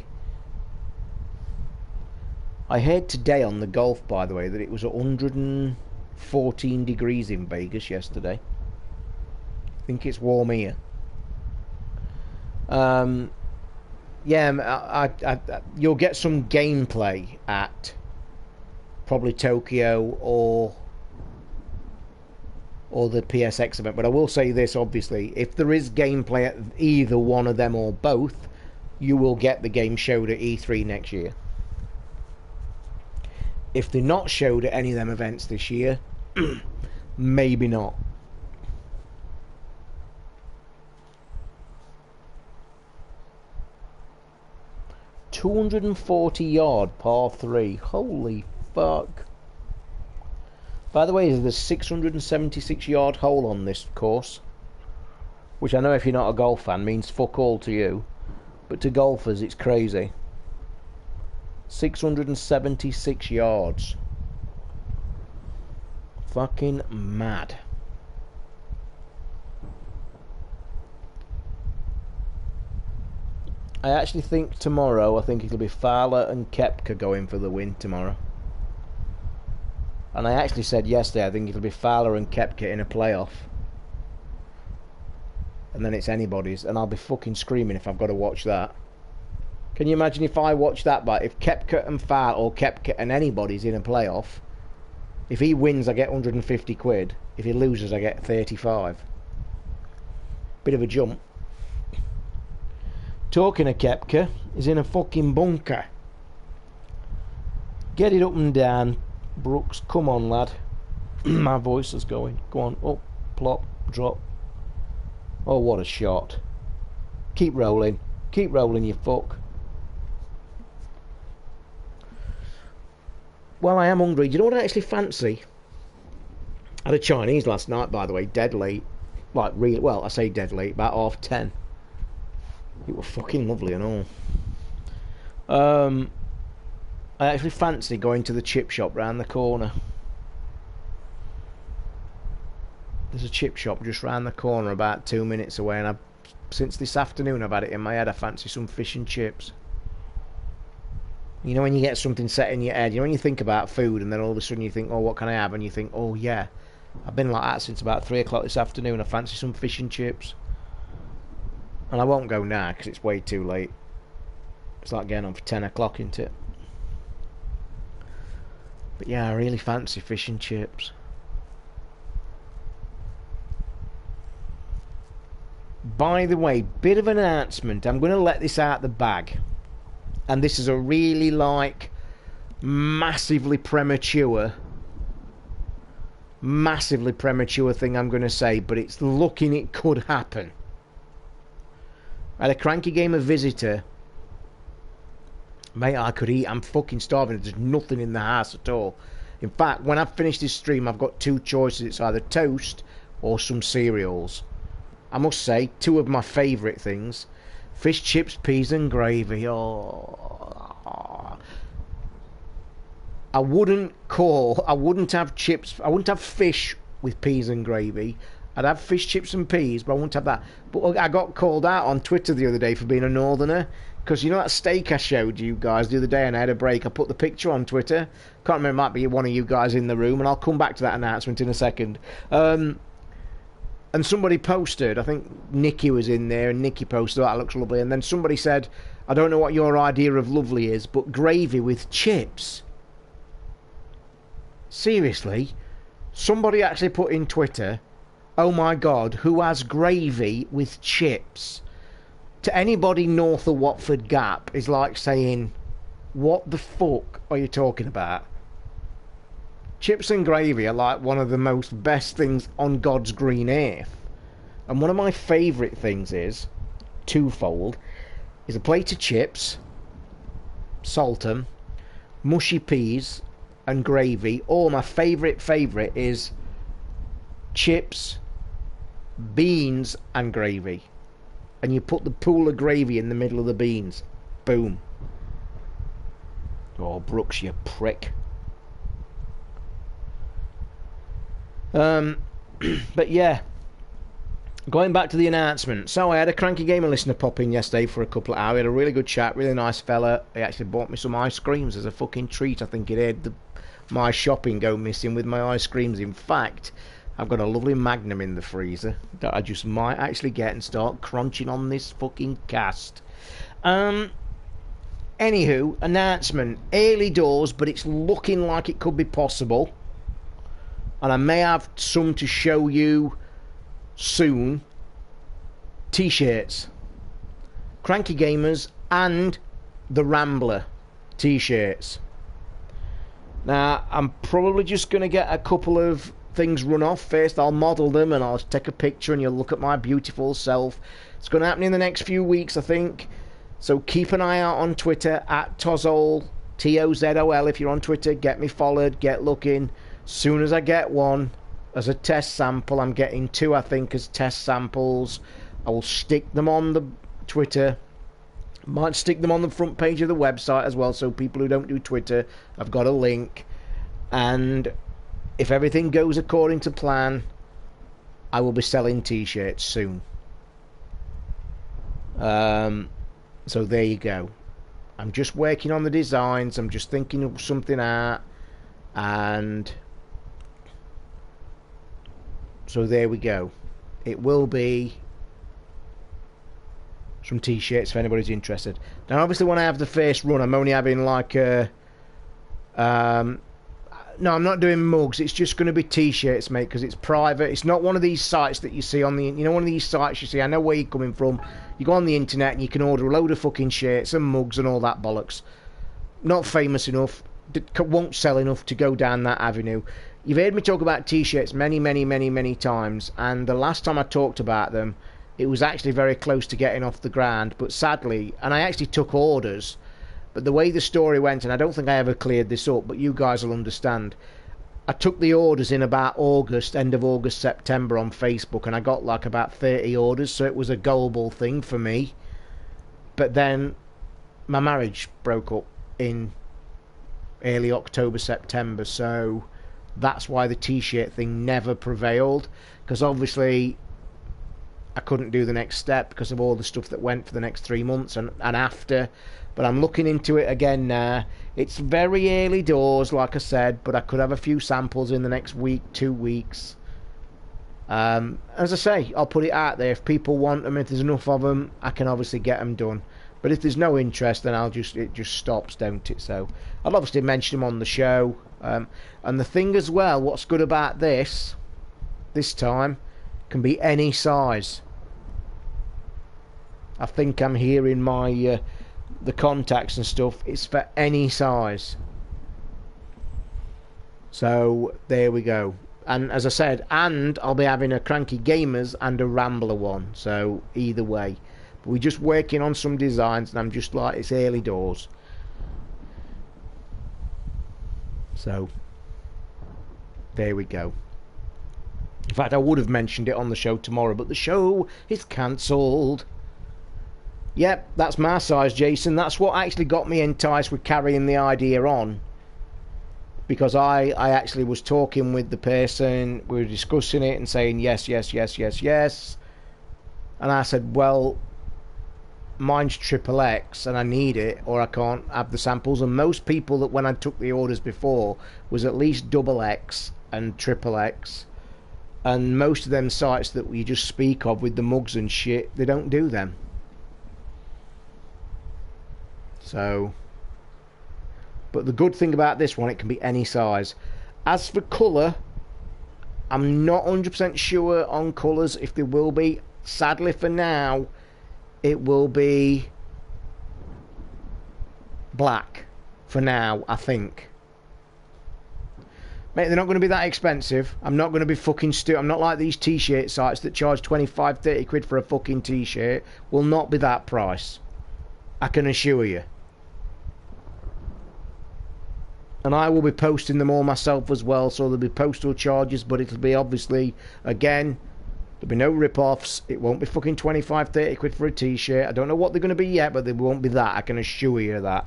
I heard today on the golf, by the way, that it was 114 degrees in Vegas yesterday. I think it's warm here. Yeah, you'll get some gameplay at probably Tokyo or the PSX event. But I will say this, obviously, if there is gameplay at either one of them or both, you will get the game showed at E3 next year. If they're not showed at any of them events this year, maybe not. .240-yard par 3. Holy fuck. By the way, there's a 676-yard hole on this course, which I know if you're not a golf fan means fuck all to you, but to golfers it's crazy. 676 yards. Fucking mad. I actually think tomorrow, I think it'll be Fowler and Koepka going for the win tomorrow. And I actually said yesterday I think it'll be Fowler and Koepka in a playoff. And then it's anybody's, and I'll be fucking screaming if I've got to watch that. Can you imagine if I watch that? But if Koepka and Fowler, or Koepka and anybody's in a playoff, if he wins I get 150 quid, if he loses I get 35. Bit of a jump. Talking of Koepka, he's in a fucking bunker. Get it up and down, Brooks. Come on, lad. My voice is going. Go on, up, plop, drop. Oh, what a shot. Keep rolling. Keep rolling, you fuck. Well, I am hungry. Do you know what I actually fancy? I had a Chinese last night, by the way, dead late. Like, really, well, I say dead late, about 10:30. It was fucking lovely and all. I actually fancy going to the chip shop round the corner. There's a chip shop just round the corner about 2 minutes away, and since this afternoon I've had it in my head, I fancy some fish and chips. You know when you get something set in your head, you know when you think about food and then all of a sudden you think, oh, what can I have? And you think, oh yeah, I've been like that since about 3 o'clock this afternoon, I fancy some fish and chips. And I won't go now because it's way too late. It's like getting on for 10 o'clock, isn't it? But yeah, I really fancy fish and chips. By the way, bit of an announcement. I'm going to let this out the bag. And this is a really, like, massively premature thing I'm going to say, but it's looking it could happen. I had a Cranky Gamer visitor. Mate, I could eat. I'm fucking starving. There's nothing in the house at all. In fact, when I finish this stream, I've got 2 choices. It's either toast or some cereals. I must say, 2 of my favourite things. Fish, chips, peas and gravy. Oh. I wouldn't have chips. I wouldn't have fish with peas and gravy. I'd have fish, chips and peas, but I wouldn't have that. But I got called out on Twitter the other day for being a northerner. Because you know that steak I showed you guys the other day and I had a break? I put the picture on Twitter. Can't remember, it might be one of you guys in the room, and I'll come back to that announcement in a second. And somebody posted, I think Nikki was in there, and Nikki posted, that looks lovely. And then somebody said, I don't know what your idea of lovely is, but gravy with chips. Seriously? Somebody actually put in Twitter, oh my god, who has gravy with chips? To anybody north of Watford Gap is like saying, what the fuck are you talking about? Chips and gravy are like one of the most best things on God's green earth. And one of my favourite things is, twofold, is a plate of chips, salt 'em, mushy peas and gravy. Or my favourite is chips, beans and gravy. And you put the pool of gravy in the middle of the beans. Boom. Oh, Brooks, you prick. But yeah, going back to the announcement. So I had a Cranky Gamer listener pop in yesterday for a couple of hours. We had a really good chat, really nice fella. He actually bought me some ice creams as a fucking treat. I think it had my shopping go missing with my ice creams. In fact, I've got a lovely Magnum in the freezer that I just might actually get and start crunching on this fucking cast. Anywho, announcement. Early doors, but it's looking like it could be possible. And I may have some to show you soon. T-shirts. Cranky Gamers and the Rambler T-shirts. Now, I'm probably just going to get a couple of things run off. First, I'll model them and I'll take a picture and you'll look at my beautiful self. It's going to happen in the next few weeks, I think. So keep an eye out on Twitter, at Tozol, T-O-Z-O-L. If you're on Twitter, get me followed, get looking. Soon as I get one as a test sample, I'm getting 2, I think, as test samples. I will stick them on the Twitter. Might stick them on the front page of the website as well, so people who don't do Twitter, I've got a link. And if everything goes according to plan, I will be selling T-shirts soon. So there you go. I'm just working on the designs. I'm just thinking of something out. And so there we go. It will be some T-shirts for anybody's interested. Now obviously when I have the first run, I'm only having like a no, I'm not doing mugs. It's just going to be T-shirts, mate, because it's private. It's not one of these sites that you see on the, you know, one of these sites you see. I know where you're coming from. You go on the internet and you can order a load of fucking shirts and mugs and all that bollocks. Not famous enough. Won't sell enough to go down that avenue. You've heard me talk about T-shirts many times, and the last time I talked about them, it was actually very close to getting off the ground, but sadly, and I actually took orders, but the way the story went, and I don't think I ever cleared this up, but you guys will understand, I took the orders in about August, end of August, September on Facebook, and I got like about 30 orders, so it was a goalable thing for me. But then my marriage broke up in early October, September, so that's why the t-shirt thing never prevailed, because obviously I couldn't do the next step because of all the stuff that went for the next 3 months and after. But I'm looking into it again now. It's very early doors, like I said, but I could have a few samples in the next week, 2 weeks. As I say, I'll put it out there. If people want them, if there's enough of them, I can obviously get them done. But if there's no interest, then it just stops, don't it? So I'll obviously mention them on the show. And the thing as well, what's good about this time, can be any size. I think I'm hearing my the contacts and stuff. It's for any size. So there we go. And as I said, and I'll be having a Cranky Gamers and a Rambler one. So either way, but we're just working on some designs, and I'm just like, it's early doors. So there we go. In fact, I would have mentioned it on the show tomorrow, but the show is cancelled. Yep, that's my size, Jason. That's what actually got me enticed with carrying the idea on. Because I actually was talking with the person, we were discussing it and saying yes, yes, yes, yes, yes. And I said, well, mine's triple X and I need it or I can't have the samples. And most people that when I took the orders before was at least double X and triple X. And most of them sites that we just speak of with the mugs and shit, they don't do them. So, but the good thing about this one, it can be any size. As for colour, I'm not 100% sure on colours if there will be. Sadly for now, it will be black for now, I think. Mate, they're not going to be that expensive. I'm not going to be fucking I'm not like these t-shirt sites that charge 25, 30 quid for a fucking t-shirt. Will not be that price, I can assure you. And I will be posting them all myself as well, so there'll be postal charges, but it'll be obviously, again, there'll be no rip-offs. It won't be fucking 25, 30 quid for a t-shirt. I don't know what they're going to be yet, but they won't be that, I can assure you that.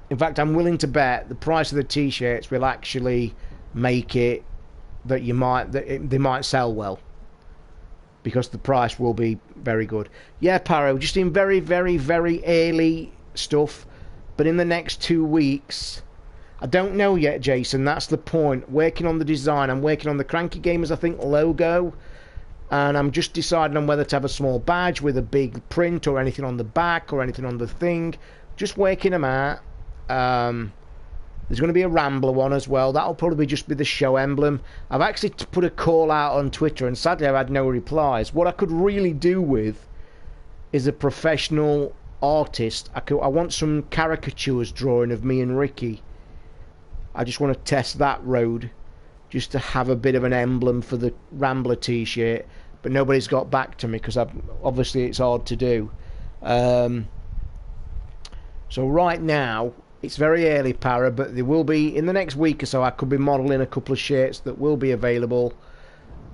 In fact, I'm willing to bet the price of the t-shirts will actually make it that they might sell well, because the price will be very good. Yeah, Paro, just in very, very, very early stuff. But in the next 2 weeks, I don't know yet, Jason. That's the point. Working on the design. I'm working on the Cranky Gamers, I think, logo. And I'm just deciding on whether to have a small badge with a big print or anything on the back or anything on the thing. Just working them out. There's going to be a Rambler one as well. That'll probably just be the show emblem. I've actually put a call out on Twitter, and sadly I've had no replies. What I could really do with is a professional artist. I want some caricatures drawing of me and Ricky. I just want to test that road, just to have a bit of an emblem for the Rambler t-shirt, but nobody's got back to me because obviously it's hard to do. So right now it's very early, Para, but there will be, in the next week or so, I could be modelling a couple of shirts that will be available.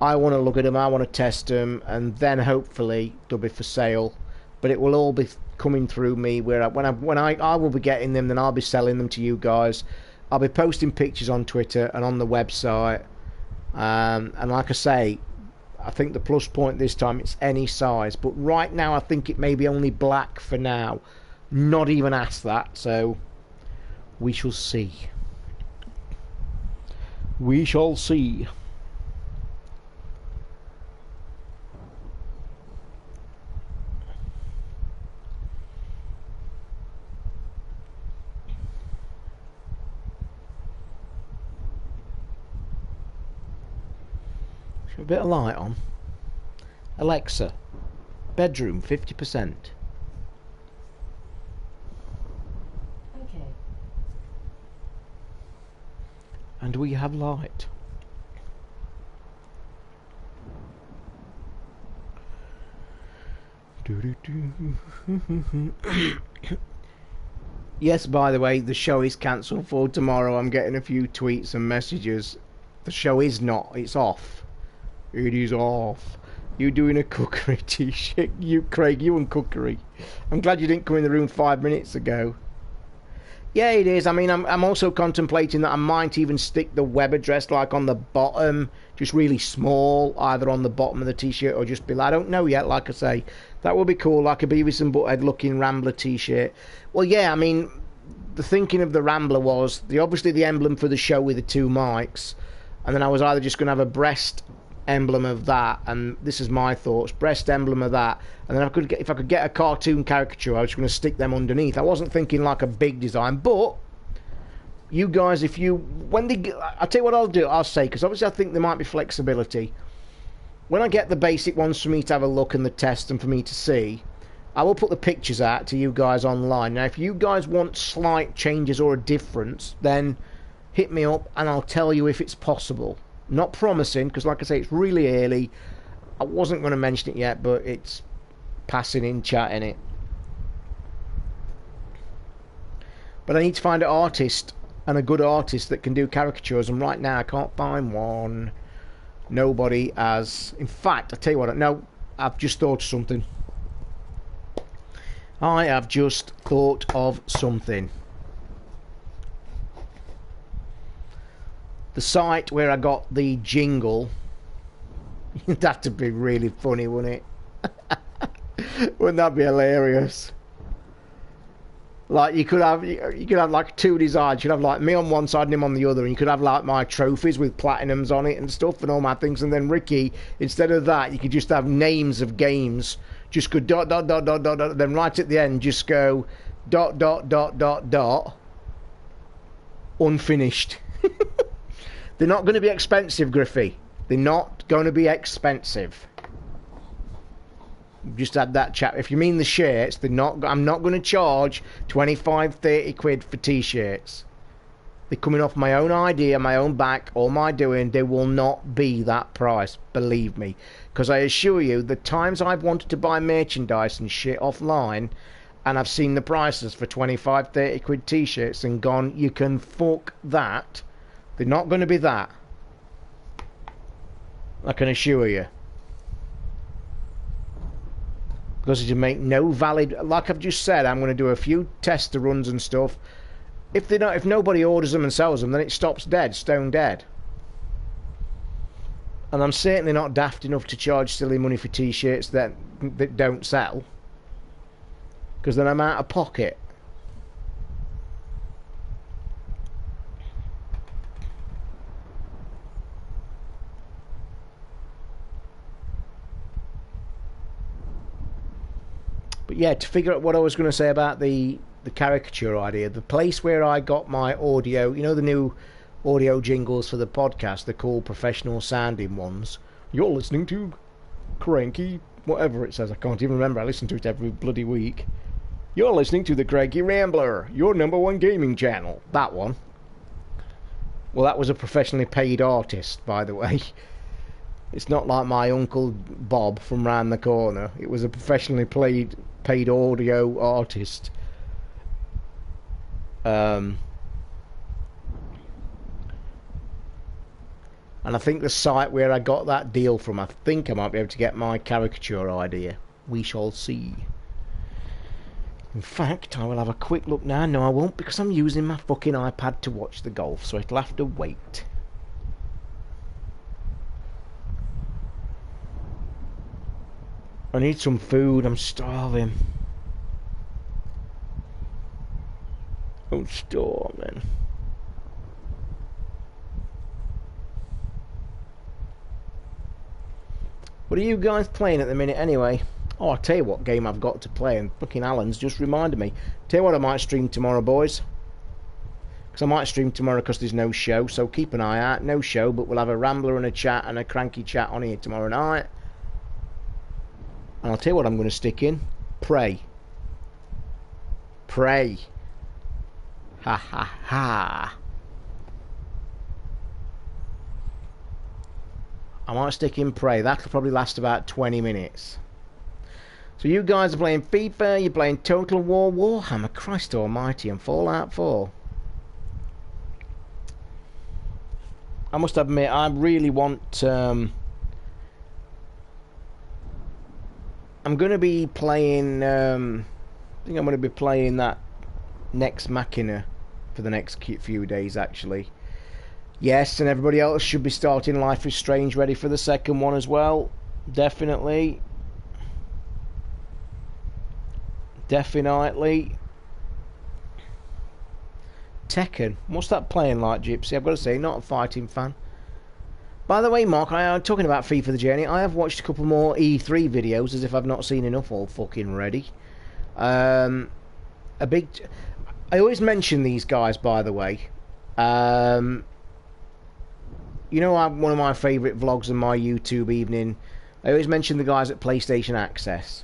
I want to look at them, I want to test them, and then hopefully they'll be for sale. But it will all be coming through me, where when I will be getting them, then I'll be selling them to you guys. I'll be posting pictures on Twitter and on the website, and like I say, I think the plus point this time, it's any size, but right now I think it may be only black for now. Not even asked that, so we shall see. We shall see. A bit of light on. Alexa, bedroom 50%. Okay. And we have light. Yes, by the way, the show is cancelled for tomorrow. I'm getting a few tweets and messages. The show is not. It's off. It is off. You doing a cookery t-shirt? You, Craig, you and cookery. I'm glad you didn't come in the room 5 minutes ago. Yeah, it is. I mean, I'm also contemplating that I might even stick the web address like on the bottom, just really small, either on the bottom of the t-shirt or just below. I don't know yet, like I say. That would be cool, like a Beavis and Butthead looking Rambler t-shirt. Well, yeah, I mean, the thinking of the Rambler was obviously the emblem for the show with the two mics, and then I was either just going to have a breast emblem of that, and this is my thoughts, breast emblem of that, and then if I could get a cartoon caricature, I was going to stick them underneath. I wasn't thinking like a big design, but you guys, I'll tell you what I'll say, because obviously I think there might be flexibility. When I get the basic ones for me to have a look and the test and for me to see, I will put the pictures out to you guys online. Now, if you guys want slight changes or a difference, then hit me up and I'll tell you if it's possible. Not promising, because like I say, it's really early. I wasn't going to mention it yet, but it's passing in chat, innit? But I need to find an artist, and a good artist that can do caricatures, and right now I can't find one. Nobody has. In fact, I tell you what, no, I've just thought of something. I have just thought of something. The site where I got the jingle, that'd be really funny, wouldn't it? Wouldn't that be hilarious? Like you could have like two designs. You could have like me on one side and him on the other, and you could have like my trophies with platinums on it and stuff and all my things. And then Ricky, instead of that, you could just have names of games. Just go dot dot dot dot dot dot. Then right at the end, just go dot dot dot dot dot. Unfinished. They're not going to be expensive, Griffey. They're not going to be expensive. Just had that chat. If you mean the shirts, I'm not going to charge 25, 30 quid for t-shirts. They're coming off my own idea, my own back, all my doing. They will not be that price, believe me. Because I assure you, the times I've wanted to buy merchandise and shit offline, and I've seen the prices for 25, 30 quid t-shirts and gone, you can fuck that. They're not going to be that. I can assure you. Because you make no valid, like I've just said, I'm going to do a few tester runs and stuff. If nobody orders them and sells them, then it stops dead, stone dead. And I'm certainly not daft enough to charge silly money for t-shirts that don't sell. Because then I'm out of pocket. But yeah, to figure out what I was going to say about the caricature idea, the place where I got my audio, you know, the new audio jingles for the podcast, they're called professional sounding ones. You're listening to Cranky, whatever it says, I can't even remember, I listen to it every bloody week. You're listening to the Cranky Rambler, your #1 gaming channel. That one. Well, that was a professionally paid artist, by the way. It's not like my Uncle Bob from round the corner. It was a professionally paid audio artist. And I think the site where I got that deal from, I think I might be able to get my caricature idea. We shall see. In fact, I will have a quick look now. No, I won't, because I'm using my fucking iPad to watch the golf, so it'll have to wait. I need some food, I'm starving. I'm starving. What are you guys playing at the minute anyway? Oh, I'll tell you what game I've got to play, and fucking Alan's just reminded me. Tell you what, I might stream tomorrow, boys. Because I might stream tomorrow because there's no show, so keep an eye out. No show, but we'll have a Rambler and a chat and a Cranky chat on here tomorrow night. And I'll tell you what I'm going to stick in. Pray. Pray. Ha ha ha. I might stick in Pray. That'll probably last about 20 minutes. So you guys are playing FIFA, you're playing Total War, Warhammer, Christ Almighty, and Fallout 4. I must admit, I really want... I'm going to be playing... I think I'm going to be playing that Next Machina for the next few days, actually. Yes, and everybody else should be starting Life is Strange ready for the second one as well. Definitely. Definitely. Tekken. What's that playing like, Gypsy? I've got to say, not a fighting fan. By the way, Mark, I am talking about FIFA The Journey. I have watched a couple more E3 videos, as if I've not seen enough all fucking ready. I always mention these guys, by the way. You know, one of my favourite vlogs on my YouTube evening, I always mention the guys at PlayStation Access.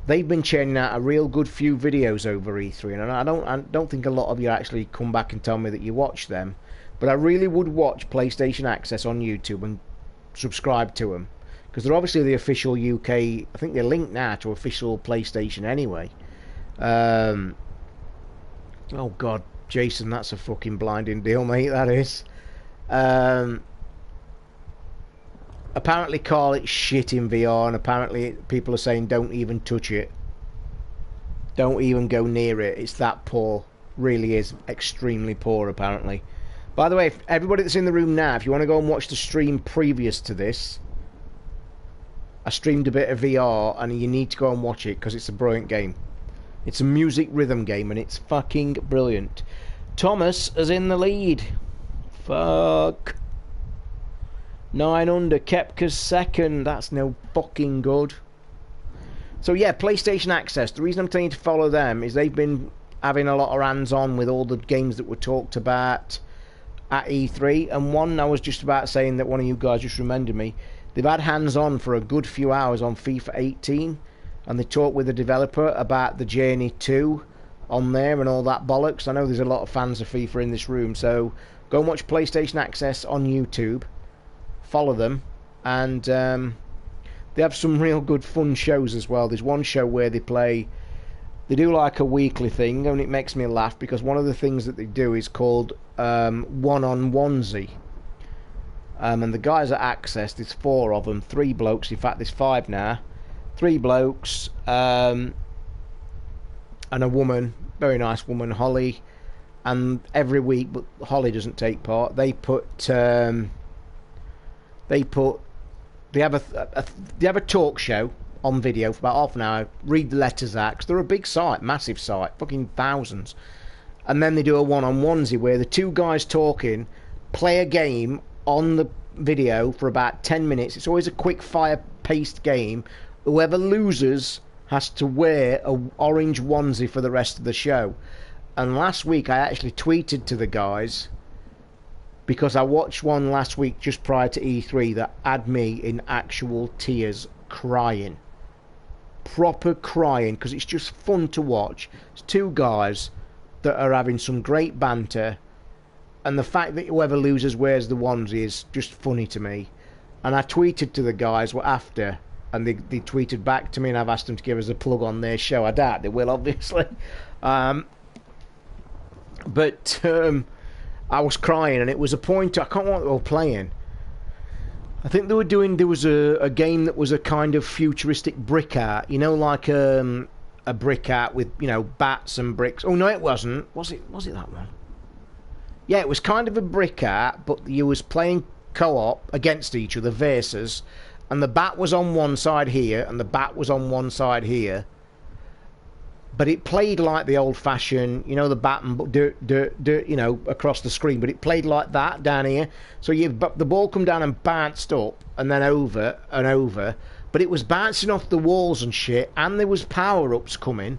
They've been churning out a real good few videos over E3, and I don't think a lot of you actually come back and tell me that you watch them, but I really would watch PlayStation Access on YouTube and subscribe to them, because they're obviously the official UK. I think they're linked now to official PlayStation anyway. Oh God, Jason, that's a fucking blinding deal, mate. That is. Apparently call it shit in VR, and apparently people are saying don't even touch it. Don't even go near it. It's that poor. Really is extremely poor, apparently. By the way, if everybody that's in the room now, if you want to go and watch the stream previous to this, I streamed a bit of VR, and you need to go and watch it, because it's a brilliant game. It's a music rhythm game, and it's fucking brilliant. Thomas is in the lead. Fuck. 9 under, Kepka's second. That's no fucking good. So yeah, PlayStation Access. The reason I'm telling you to follow them is they've been having a lot of hands-on with all the games that were talked about at E3. And one, I was just about saying that one of you guys just reminded me, they've had hands-on for a good few hours on FIFA 18. And they talked with the developer about the Journey 2 on there and all that bollocks. I know there's a lot of fans of FIFA in this room, so go and watch PlayStation Access on YouTube. Follow them, and they have some real good fun shows as well. There's one show where they do like a weekly thing, and it makes me laugh because one of the things that they do is called one on onesie. And the guys at Access, there's 4 of them, 3 blokes, in fact there's 5 now, 3 blokes and a woman, very nice woman, Holly, and every week, but Holly doesn't take part, they have a talk show on video for about half an hour, read the letters out, 'cause they're a big site, massive site, fucking thousands, and then they do a one-on-onesie where the 2 guys talking play a game on the video for about 10 minutes. It's always a quick fire paced game. Whoever loses has to wear a orange onesie for the rest of the show. And last week I actually tweeted to the guys, because I watched one last week just prior to E3 that had me in actual tears, crying. Proper crying, because it's just fun to watch. It's 2 guys that are having some great banter, and the fact that whoever loses wears the onesie is just funny to me. And I tweeted to the guys after, and they tweeted back to me, and I've asked them to give us a plug on their show. I doubt they will, obviously. But I was crying, and it was a point, I can't remember what they were playing. I think they were doing, there was a game that was a kind of futuristic brick art, you know, like a brick art with, you know, bats and bricks. Oh no, it wasn't. Was it that one? Yeah, it was kind of a brick art, but you was playing co-op against each other, versus, and the bat was on one side here, and the bat was on one side here. But it played like the old-fashioned, you know, the bat and you know, across the screen. But it played like that down here. So the ball come down and bounced up and then over and over. But it was bouncing off the walls and shit. And there was power-ups coming.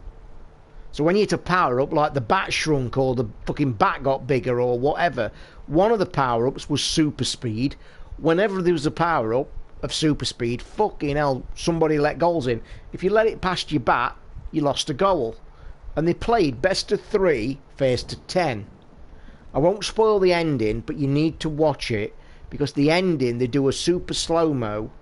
So when you hit a power-up, like the bat shrunk or the fucking bat got bigger or whatever, one of the power-ups was super speed. Whenever there was a power-up of super speed, fucking hell, somebody let goals in. If you let it past your bat, you lost a goal. And they played best of 3 first to 10. I won't spoil the ending, but you need to watch it, because the ending, they do a super slow-mo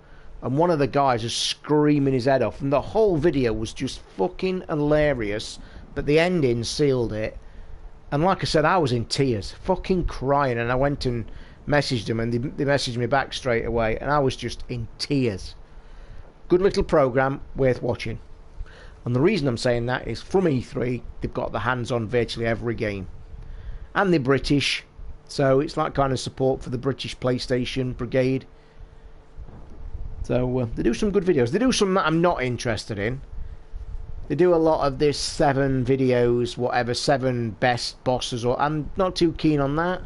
and one of the guys is screaming his head off, and the whole video was just fucking hilarious, but the ending sealed it. And like I said, I was in tears, fucking crying, and I went and messaged them, and they messaged me back straight away, and I was just in tears. Good little program, worth watching. And the reason I'm saying that is from E3, they've got the hands on virtually every game. And they're British, so it's like kind of support for the British PlayStation Brigade. So they do some good videos. They do some that I'm not interested in. They do a lot of this 7 videos, whatever, 7 best bosses, or I'm not too keen on that.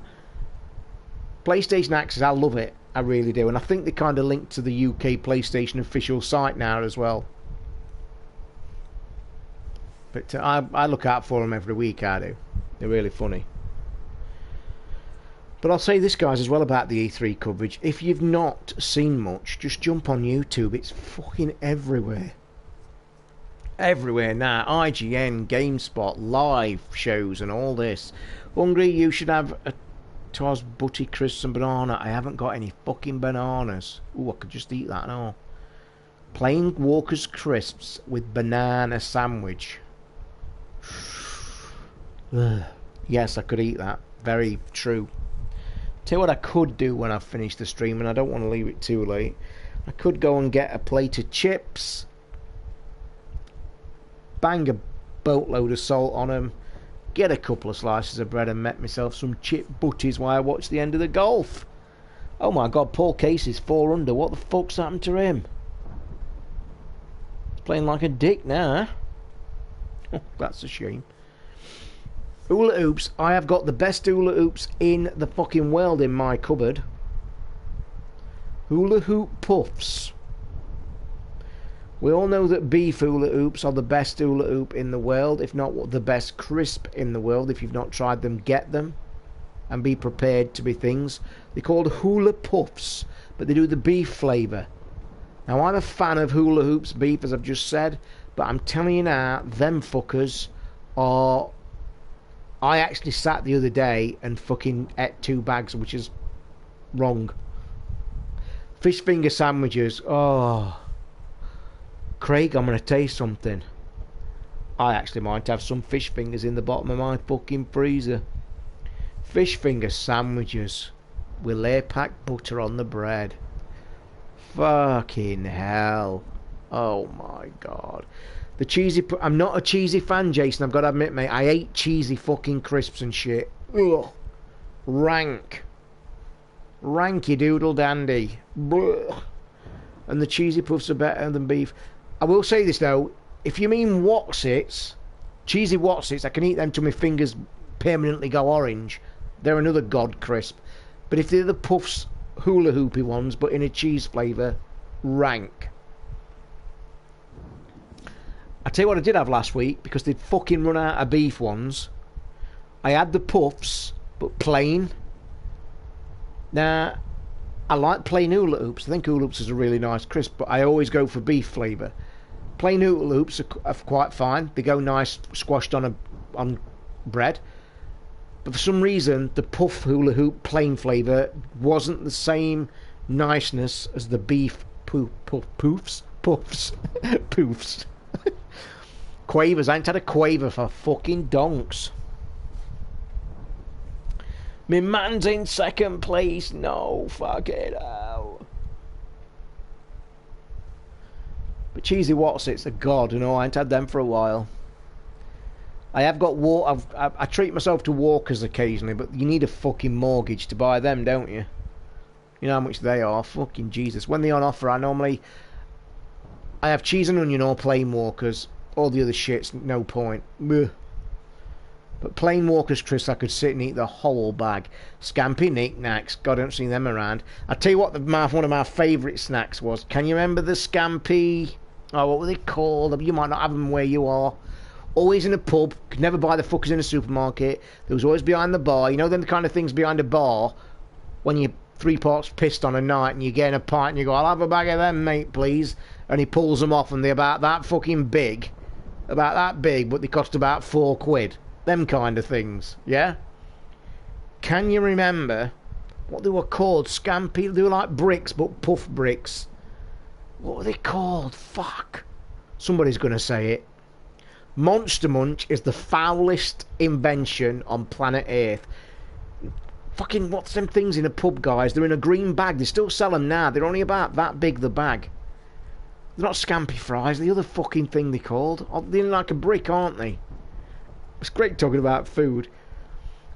PlayStation Access, I love it. I really do. And I think they kind of link to the UK PlayStation official site now as well. But I look out for them every week, I do. They're really funny. But I'll say this, guys, as well about the E3 coverage. If you've not seen much, just jump on YouTube. It's fucking everywhere. Everywhere now. IGN, GameSpot, live shows and all this. Hungry, you should have a Toz Butty Crisps and banana. I haven't got any fucking bananas. Ooh, I could just eat that now. Plain Walker's Crisps with banana sandwich. Yes, I could eat that. Very true. Tell you what I could do when I finish the stream, and I don't want to leave it too late. I could go and get a plate of chips, bang a boatload of salt on them, get a couple of slices of bread, and make myself some chip butties while I watch the end of the golf. Oh my god, Paul Casey's 4 under. What the fuck's happened to him? He's playing like a dick now. Oh, that's a shame. Hula hoops. I have got the best hula hoops in the fucking world in my cupboard. Hula hoop puffs. We all know that beef hula hoops are the best hula hoop in the world, if not the best crisp in the world. If you've not tried them, get them and be prepared to be things. They're called hula puffs, but they do the beef flavour. Now, I'm a fan of hula hoops beef, as I've just said, but I'm telling you now, them fuckers are... I actually sat the other day and fucking ate 2 bags, which is wrong. Fish finger sandwiches. Oh, Craig, I'm going to taste something. I actually might have some fish fingers in the bottom of my fucking freezer. Fish finger sandwiches with layer packed butter on the bread. Fucking hell. Oh my god. The cheesy... I'm not a cheesy fan, Jason, I've got to admit, mate. I hate cheesy fucking crisps and shit. Ugh. Rank. Ranky doodle dandy. Blech. And the cheesy puffs are better than beef. I will say this, though. If you mean Wotsits, cheesy Wotsits, I can eat them till my fingers permanently go orange. They're another god crisp. But if they're the puffs, hula hoopy ones, but in a cheese flavour, rank. I tell you what I did have last week, because they'd fucking run out of beef ones. I had the puffs, but plain. Now, I like plain hula hoops. I think hula hoops is a really nice crisp, but I always go for beef flavour. Plain hula hoops are quite fine. They go nice squashed on bread. But for some reason, the puff hula hoop plain flavour wasn't the same niceness as the beef puffs. Poofs. Quavers. I ain't had a quaver for fucking donks. Me man's in second place. No, fuck it out. But cheesy Wotsits are god, you know. I ain't had them for a while. I have got I treat myself to Walkers occasionally, but you need a fucking mortgage to buy them, don't you? You know how much they are. Fucking Jesus. When they're on offer, I have cheese and onion or plain Walkers. All the other shit's no point. Blech. But plain Walker's crisps, I could sit and eat the whole bag. Scampi knickknacks. God, I don't see them around. I'll tell you what one of my favourite snacks was. Can you remember the Scampi? Oh, what were they called? You might not have them where you are. Always in a pub. Could never buy the fuckers in a supermarket. There was always behind the bar. You know them kind of things behind a bar? When you're 3 parts pissed on a night and you get in a pint and you go, I'll have a bag of them, mate, please. And he pulls them off and they're about that fucking big. About that big, but they cost about £4. Them kind of things, yeah? Can you remember what they were called? Scampi? They were like bricks, but puff bricks. What are they called? Fuck. Somebody's going to say it. Monster Munch is the foulest invention on planet Earth. Fucking, what's them things in a pub, guys? They're in a green bag. They still sell them now. They're only about that big, the bag. They're not scampi fries. The other fucking thing they're called. They're like a brick, aren't they? It's great talking about food.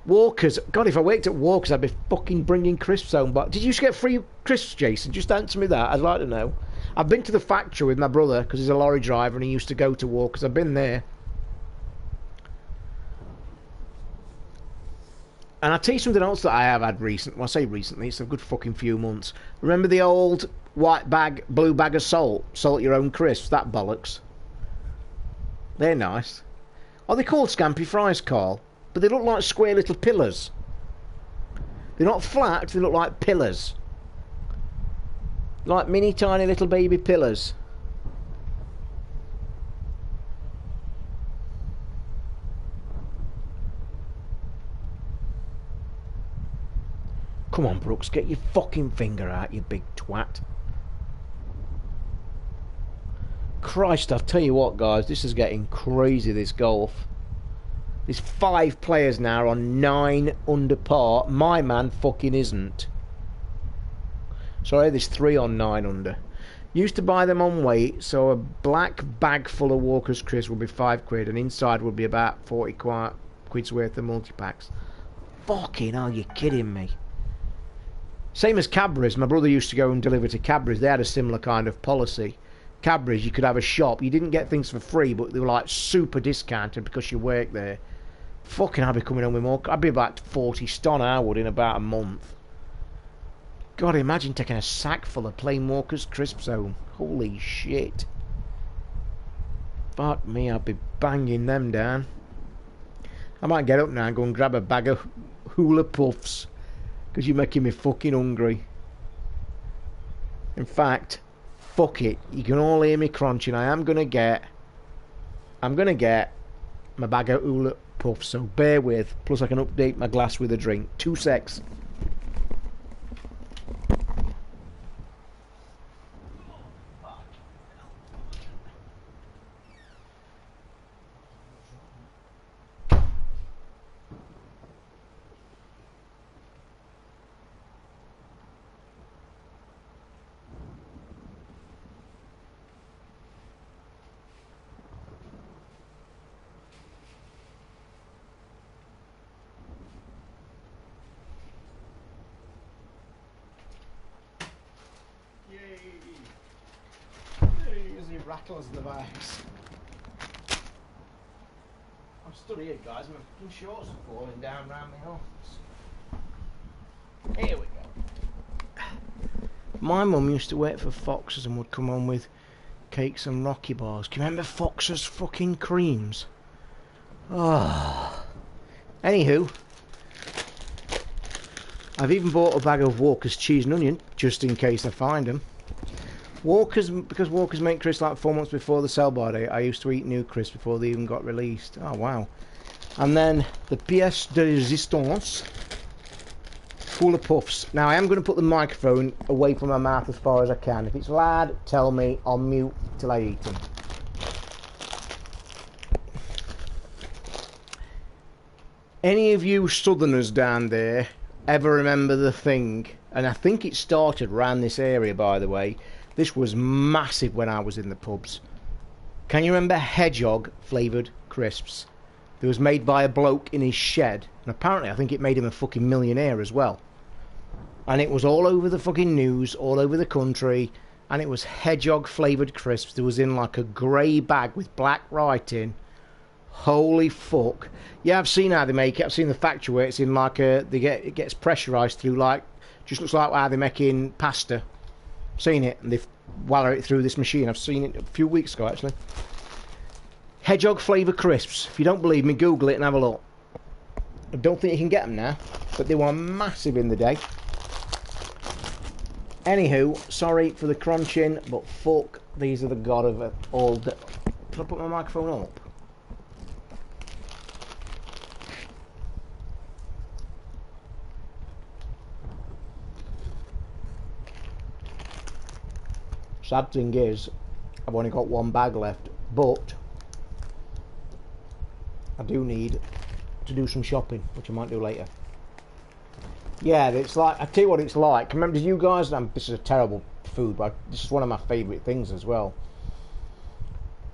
Walkers. God, if I worked at Walkers, I'd be fucking bringing crisps home. But did you get free crisps, Jason? Just answer me that. I'd like to know. I've been to the factory with my brother because he's a lorry driver and he used to go to Walkers. I've been there. And I'll tell you something else that I have had recently. Well, I say recently, it's a good fucking few months. Remember the old white bag, blue bag of salt? Salt your own crisps, that bollocks. They're nice. Are they called scampi fries, Carl? But they look like square little pillars. They're not flat, they look like pillars. Like mini tiny little baby pillars. Come on, Brooks, get your fucking finger out, you big twat. Christ, I'll tell you what, guys, this is getting crazy, this golf. There's 5 players now on 9 under par. My man fucking isn't. Sorry, there's 3 on 9 under. Used to buy them on weight, so a black bag full of Walker's crisps would be £5 and inside would be about 40 quid's worth of multi-packs. Fucking hell, you're kidding me. Same as Cadbury's. My brother used to go and deliver to Cadbury's. They had a similar kind of policy. Cadbury's, you could have a shop. You didn't get things for free, but they were like super discounted because you worked there. Fucking, I'd be coming home with more. I'd be about 40 stone, I would, in about a month. God, imagine taking a sack full of plain Walker's crisps home. Holy shit. Fuck me, I'd be banging them down. I might get up now and go and grab a bag of hula puffs. Because you're making me fucking hungry. In fact, fuck it. You can all hear me crunching. I'm gonna get my bag of hula puffs, so bear with. Plus I can update my glass with a drink. 2 secs. Rattles in the bags. I'm stood here, guys. My fucking shorts are falling down round my arms. Here we go. My mum used to work for Fox's and would come home with cakes and Rocky bars. Do you remember Fox's fucking creams? Oh. Anywho, I've even bought a bag of Walker's cheese and onion just in case I find them. Walkers, because Walkers make crisps like 4 months before the sell-by date, I used to eat new crisps before they even got released. Oh, wow. And then the pièce de résistance, full of puffs. Now, I am going to put the microphone away from my mouth as far as I can. If it's loud, tell me. I'll mute till I eat them. Any of you southerners down there ever remember the thing? And I think it started around this area, by the way. This was massive when I was in the pubs. Can you remember hedgehog flavoured crisps? They was made by a bloke in his shed. And apparently I think it made him a fucking millionaire as well. And it was all over the fucking news, all over the country. And it was hedgehog flavoured crisps. There was in like a grey bag with black writing. Holy fuck. Yeah, I've seen how they make it. I've seen the factory where it's in like a... it gets pressurised through like... Just looks like how they're making pasta. Seen it, and they've wallow it through this machine. I've seen it a few weeks ago, actually. Hedgehog flavour crisps. If you don't believe me, Google it and have a look. I don't think you can get them now, but they were massive in the day. Anywho, sorry for the crunching, but fuck, these are the god of it all. Should I put my microphone up? Sad thing is, I've only got one bag left, but I do need to do some shopping, which I might do later. Yeah, it's like, I tell you what it's like. Remember, you guys, this is a terrible food, but this is one of my favourite things as well.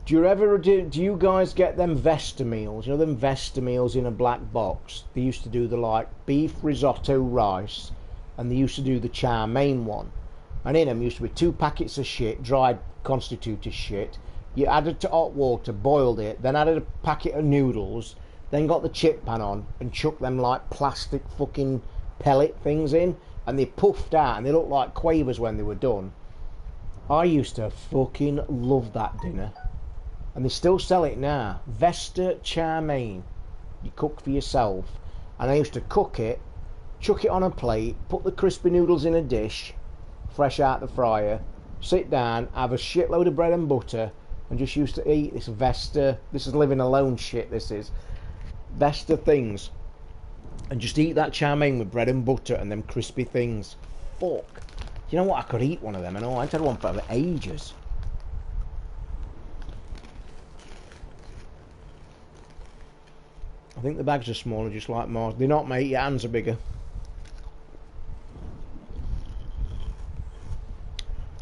Do you guys get them Vesta meals? You know them Vesta meals in a black box? They used to do the like beef risotto rice, and they used to do the chow mein one. And in them used to be 2 packets of shit, dried constituted shit. You added to hot water, boiled it, then added a packet of noodles, then got the chip pan on and chucked them like plastic fucking pellet things in, and they puffed out and they looked like quavers when they were done. I used to fucking love that dinner. And they still sell it now. Vesta chow mein. You cook for yourself. And I used to cook it, chuck it on a plate, put the crispy noodles in a dish, fresh out the fryer, sit down, have a shitload of bread and butter, and just used to eat this Vesta. This is living alone shit, this is. Vesta things. And just eat that chow mein with bread and butter and them crispy things. Fuck. You know what? I could eat one of them and all. I ain't had one for ages. I think the bags are smaller, just like Mars. They're not, mate. Your hands are bigger.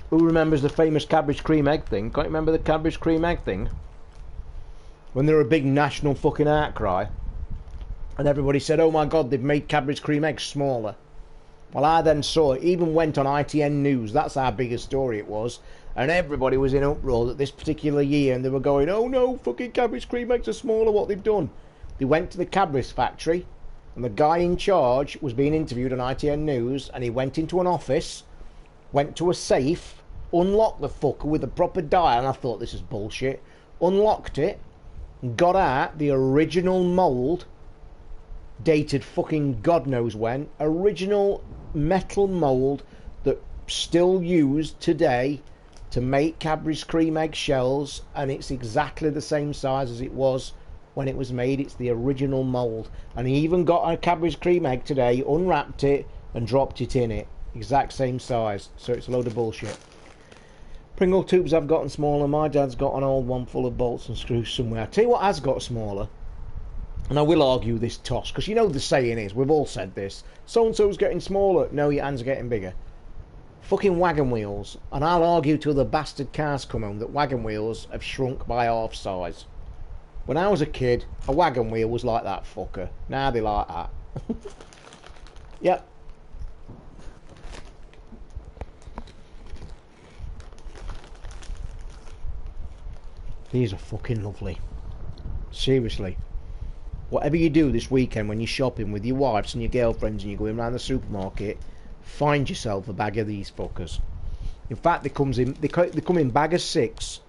Who remembers the famous Cadbury's cream egg thing? Can't you remember the Cadbury's cream egg thing? When there were a big national fucking outcry, and everybody said, "Oh my God, they've made Cadbury's cream eggs smaller." Well, I then saw it. Even went on ITN News. That's how big a story it was, and everybody was in uproar that this particular year, and they were going, "Oh no, fucking Cadbury's cream eggs are smaller. What they've done." They went to the Cadbury's factory, and the guy in charge was being interviewed on ITN News, and he went into an office, went to a safe, unlocked the fucker with a proper dial, and I thought, this is bullshit, unlocked it, and got out the original mould, dated fucking God knows when, original metal mould that still used today to make Cadbury's cream egg shells, and it's exactly the same size as it was when it was made. It's the original mould, and he even got a Cadbury's cream egg today, unwrapped it and dropped it in it, exact same size. So it's a load of bullshit. Pringle tubes have gotten smaller. My dad's got an old one full of bolts and screws somewhere. I tell you what has got smaller, and I will argue this toss, because you know the saying is, we've all said this, so and so's getting smaller. No, your hands are getting bigger. Fucking wagon wheels. And I'll argue till the bastard cars come home that wagon wheels have shrunk by half size. When I was a kid, a wagon wheel was like that fucker. Now they like that. Yep. These are fucking lovely. Seriously. Whatever you do this weekend when you're shopping with your wives and your girlfriends and you're going around the supermarket, find yourself a bag of these fuckers. In fact, they come in bag of 6.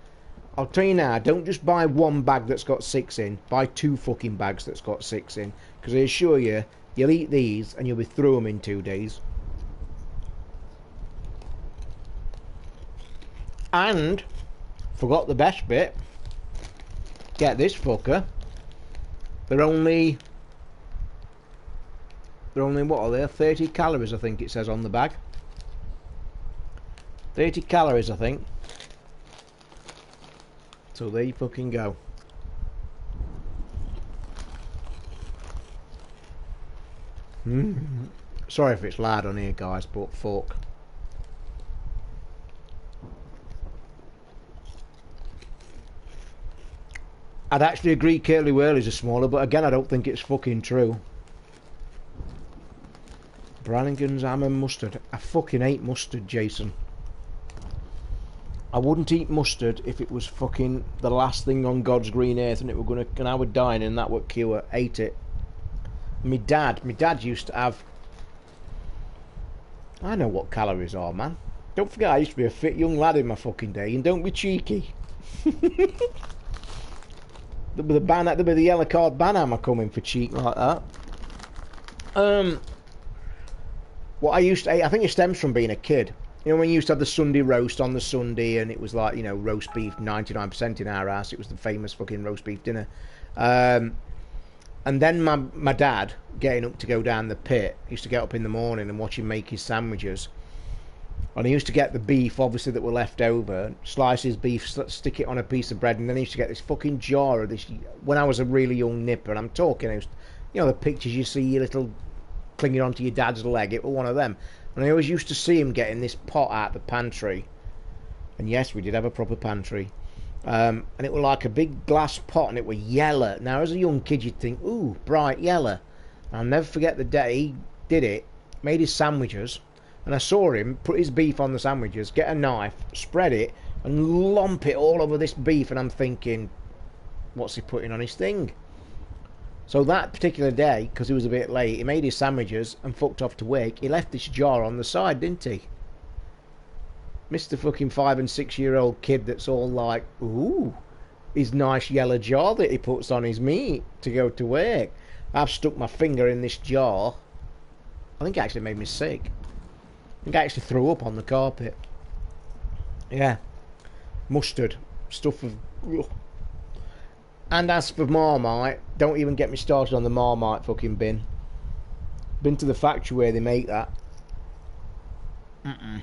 I'll tell you now, don't just buy one bag that's got 6 in. Buy 2 fucking bags that's got 6 in. Because I assure you, you'll eat these and you'll be through them in 2 days. And, forgot the best bit. Get this fucker. They're only what are they? 30 calories, I think it says on the bag. 30 calories, I think. So there you fucking go. Sorry if it's loud on here, guys, but fuck. I'd actually agree Curly Wurlies are smaller, but again, I don't think it's fucking true. Brannigan's ham and mustard. I fucking hate mustard, Jason. I wouldn't eat mustard if it was fucking the last thing on God's green earth and I would die and that would cure. Ate it. My dad used to have... I know what calories are, man. Don't forget I used to be a fit young lad in my fucking day, and don't be cheeky. There'll be the yellow card ban am I coming for cheek like that. What I used to eat, I think it stems from being a kid. You know, when you used to have the Sunday roast on the Sunday, and it was like, you know, roast beef 99% in our house. It was the famous fucking roast beef dinner. And then my dad, getting up to go down the pit, used to get up in the morning and watch him make his sandwiches. And he used to get the beef, obviously, that were left over, slice his beef, stick it on a piece of bread, and then he used to get this fucking jar of this. When I was a really young nipper, and I'm talking, you know, the pictures you see, your little clinging onto your dad's leg, it was one of them. And I always used to see him getting this pot out the pantry. And yes, we did have a proper pantry. And it was like a big glass pot, and it was yellow. Now, as a young kid, you'd think, ooh, bright yellow. And I'll never forget the day he did it, made his sandwiches, and I saw him put his beef on the sandwiches, get a knife, spread it, and lump it all over this beef, and I'm thinking, what's he putting on his thing? So that particular day, because he was a bit late, he made his sandwiches and fucked off to work. He left this jar on the side, didn't he? Mr. fucking 5 and 6 year old kid that's all like, ooh, his nice yellow jar that he puts on his meat to go to work. I've stuck my finger in this jar. I think it actually made me sick. I think I actually threw up on the carpet. Yeah. Mustard. Stuff of... Ugh. And as for Marmite, don't even get me started on the Marmite fucking bin. Been to the factory where they make that. In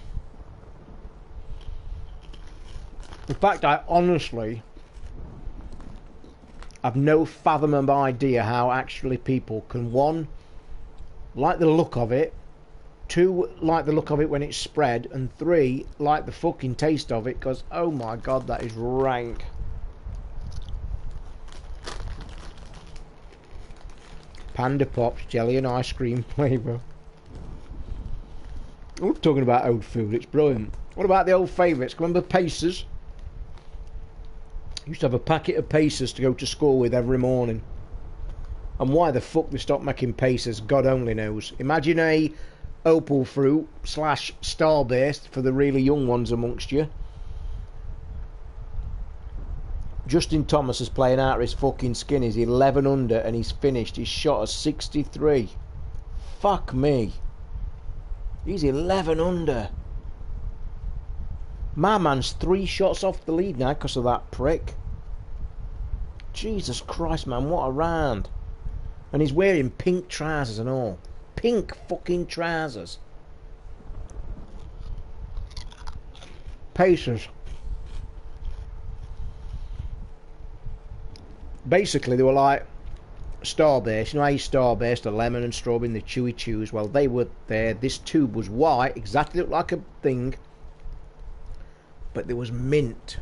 fact, I honestly have no fathom of idea how actually people can, one, like the look of it, two, like the look of it when it's spread, and three, like the fucking taste of it, because, oh my god, that is rank. Panda Pops, jelly and ice cream flavour. We're talking about old food, it's brilliant. What about the old favourites? Remember Pacers? Used to have a packet of Pacers to go to school with every morning. And why the fuck they stopped making Pacers, God only knows. Imagine a opal fruit / Starburst for the really young ones amongst you. Justin Thomas is playing out of his fucking skin. He's 11 under and he's finished. He's shot a 63. Fuck me. He's 11 under. My man's 3 shots off the lead now because of that prick. Jesus Christ, man, what a round. And he's wearing pink trousers and all. Pink fucking trousers. Pacers. Basically, they were like Starburst. You know how you Starburst, a lemon and strawberry and the chewy chews? Well, they were there. This tube was white, exactly looked like a thing. But there was mint.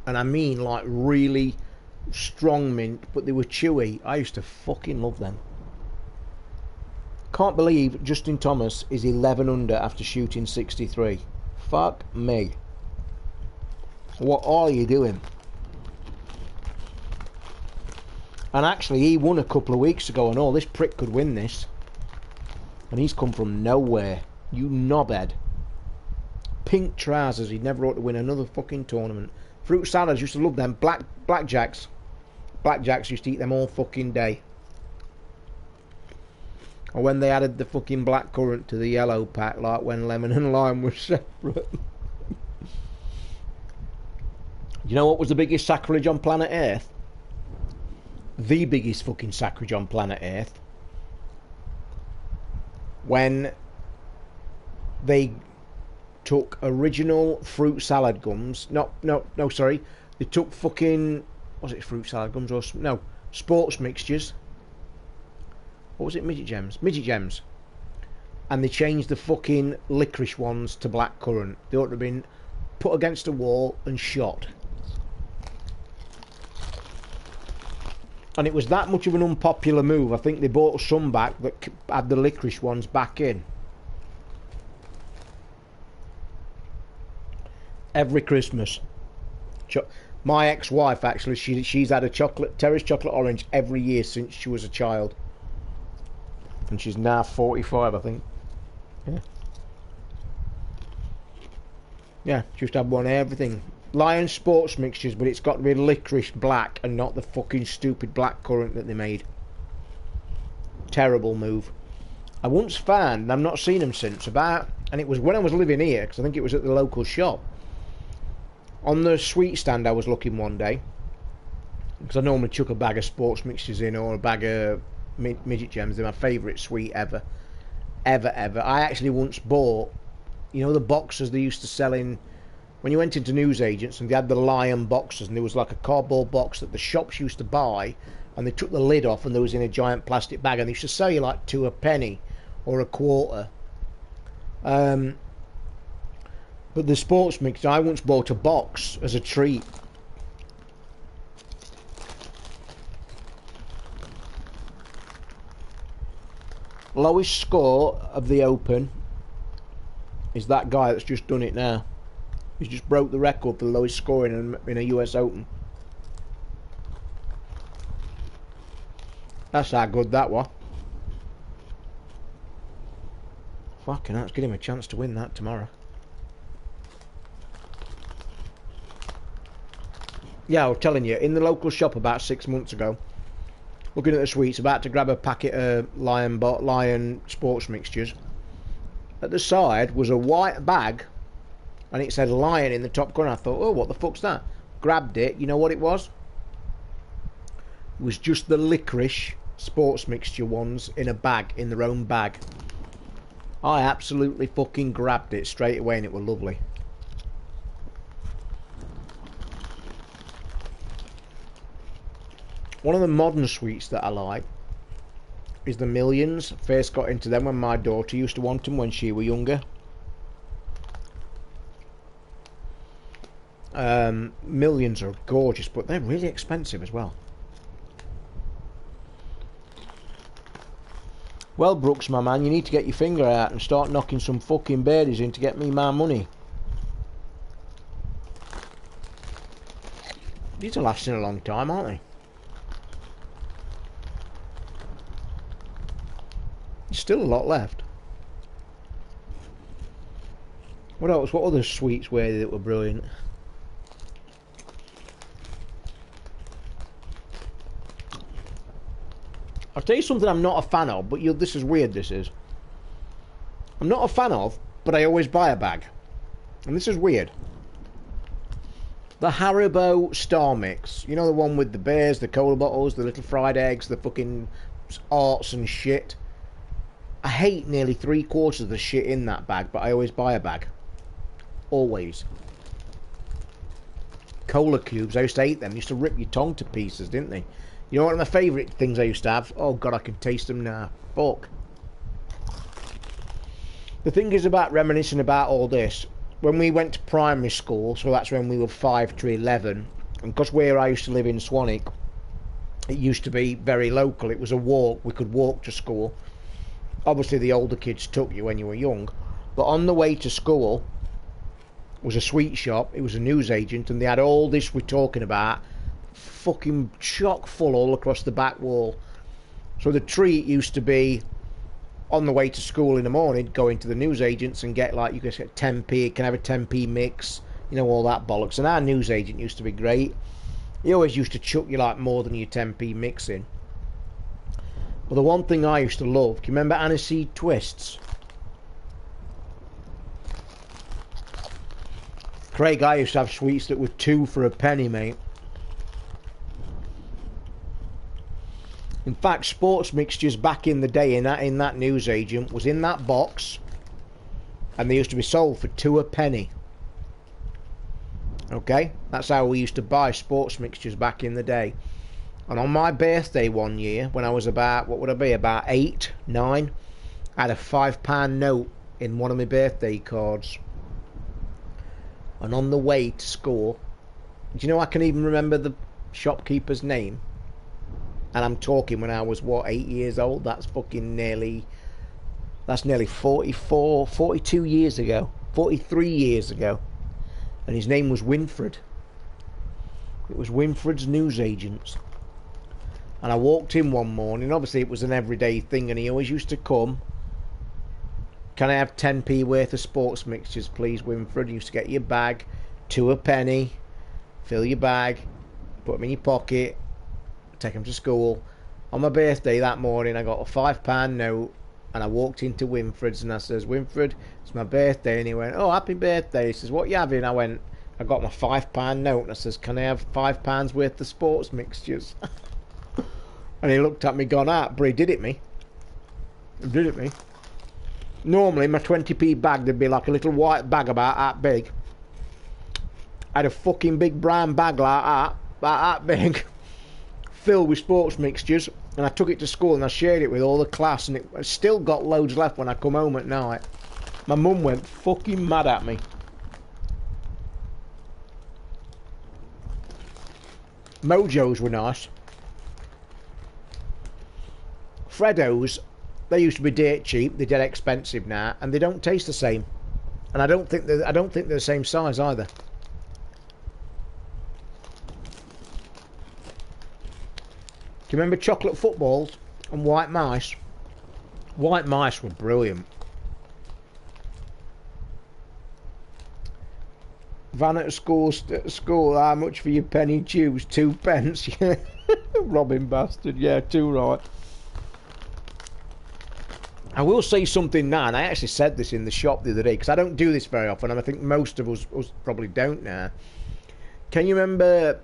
And I mean like really strong mint, but they were chewy. I used to fucking love them. Can't believe Justin Thomas is 11 under after shooting 63. Fuck me. What are you doing? And actually he won a couple of weeks ago and all. This prick could win this. And he's come from nowhere. You knobhead. Pink trousers. He'd never ought to win another fucking tournament. Fruit salads, used to love them. Blackjacks. Blackjacks, used to eat them all fucking day. Or when they added the fucking blackcurrant to the yellow pack, like when lemon and lime were separate. You know what was the biggest sacrilege on planet Earth? The biggest fucking sacrilege on planet Earth. When they took original fruit salad gums. No, sorry. They took fucking... Was it fruit salad gums or... No, sports mixtures. What was it? Midget Gems. Midget Gems. And they changed the fucking licorice ones to blackcurrant. They ought to have been put against a wall and shot. And it was that much of an unpopular move. I think they bought some back that had the licorice ones back in. Every Christmas. My ex-wife, actually, she's had a Terry's chocolate orange every year since she was a child. And she's now 45, I think. Yeah. Yeah, she used to have one of everything. Lion sports mixtures, but it's got to be licorice black and not the fucking stupid blackcurrant that they made. Terrible move. I once found, and I've not seen them since, and it was when I was living here, because I think it was at the local shop. On the sweet stand I was looking one day, because I normally chuck a bag of sports mixtures in, or a bag of midget gems. They're my favourite sweet ever. I actually once bought You know the boxes they used to sell in when you went into newsagents, and they had the Lion boxes, and there was like a cardboard box that the shops used to buy, and they took the lid off, and there was in a giant plastic bag, and they used to sell you like 2 a penny or a quarter. But the sports mix, I once bought a box as a treat. Lowest score of the Open is that guy that's just done it now. He's just broke the record for the lowest score in a US Open. That's how good that was. Fucking hell, let's give him a chance to win that tomorrow. Yeah, I was telling you, in the local shop about 6 months ago, looking at the sweets, about to grab a packet of Lion sports mixtures. At the side was a white bag, and it said Lion in the top corner. I thought, oh, what the fuck's that? Grabbed it. You know what it was? It was just the licorice sports mixture ones in a bag, in their own bag. I absolutely fucking grabbed it straight away, and it was lovely. One of the modern sweets that I like is the Millions. First got into them when my daughter used to want them when she was younger. Millions are gorgeous, but they're really expensive as well. Well, Brooks, my man, you need to get your finger out and start knocking some fucking birdies in to get me my money. These are lasting a long time, aren't they? There's still a lot left. What else? What other sweets were there that were brilliant? I'll tell you something I'm not a fan of, but this is weird, this is. I'm not a fan of, but I always buy a bag. And this is weird. The Haribo Star Mix. You know the one with the bears, the cola bottles, the little fried eggs, the fucking arts and shit. I hate nearly 3/4 of the shit in that bag, but I always buy a bag. Always. Cola cubes, I used to hate them. They used to rip your tongue to pieces, didn't they? You know one of my favourite things I used to have? Oh god, I can taste them now. Fuck. The thing is about reminiscing about all this, when we went to primary school, so that's when we were 5 to 11, and because where I used to live in Swanwick, it used to be very local. It was a walk. We could walk to school. Obviously the older kids took you when you were young, but on the way to school was a sweet shop. It was a newsagent, and they had all this we're talking about fucking chock full all across the back wall. So the treat used to be on the way to school in the morning, go into the newsagents and get, like, you can get 10p, can have a 10p mix, you know, all that bollocks. And our newsagent used to be great. He always used to chuck you like more than your 10p mix in. But the one thing I used to love, do you remember aniseed twists? Craig, I used to have sweets that were 2 for a penny, mate. In fact, sports mixtures back in the day in that newsagent was in that box, and they used to be sold for 2 a penny. Okay, that's how we used to buy sports mixtures back in the day. And on my birthday one year, when I was about, what would I be, about 8, 9, I had a £5 note in one of my birthday cards. And on the way to school, do you know I can even remember the shopkeeper's name? And I'm talking when I was, what, 8 years old? That's fucking nearly, that's nearly 44, 42 years ago. 43 years ago. And his name was Winfred. It was Winfred's Newsagents. And I walked in one morning, obviously it was an everyday thing, and he always used to come. Can I have 10p worth of sports mixtures, please, Winfred? You used to get your bag, 2 a penny, fill your bag, put them in your pocket, take them to school. On my birthday that morning, I got a £5 note, and I walked into Winfred's, and I says, Winfred, it's my birthday. And he went, oh, happy birthday. He says, what you having? I went, I got my £5 note, and I says, can I have £5 worth of sports mixtures? And he looked at me, gone, ah, but he did it me. He did it me. Normally, my 20p bag, there'd be like a little white bag about that big. I had a fucking big brown bag like that, about that big, filled with sports mixtures, and I took it to school and I shared it with all the class, and it still got loads left when I come home at night. My mum went fucking mad at me. Mojos were nice. Freddos, they used to be dirt cheap. They're dead expensive now, and they don't taste the same. And I don't think they're the same size either. Do you remember chocolate footballs and white mice? White mice were brilliant. Van at school, how much for your penny tubes? 2 pence. Robbing bastard, yeah, too right. I will say something now, and I actually said this in the shop the other day, because I don't do this very often, and I think most of us probably don't now. Can you remember,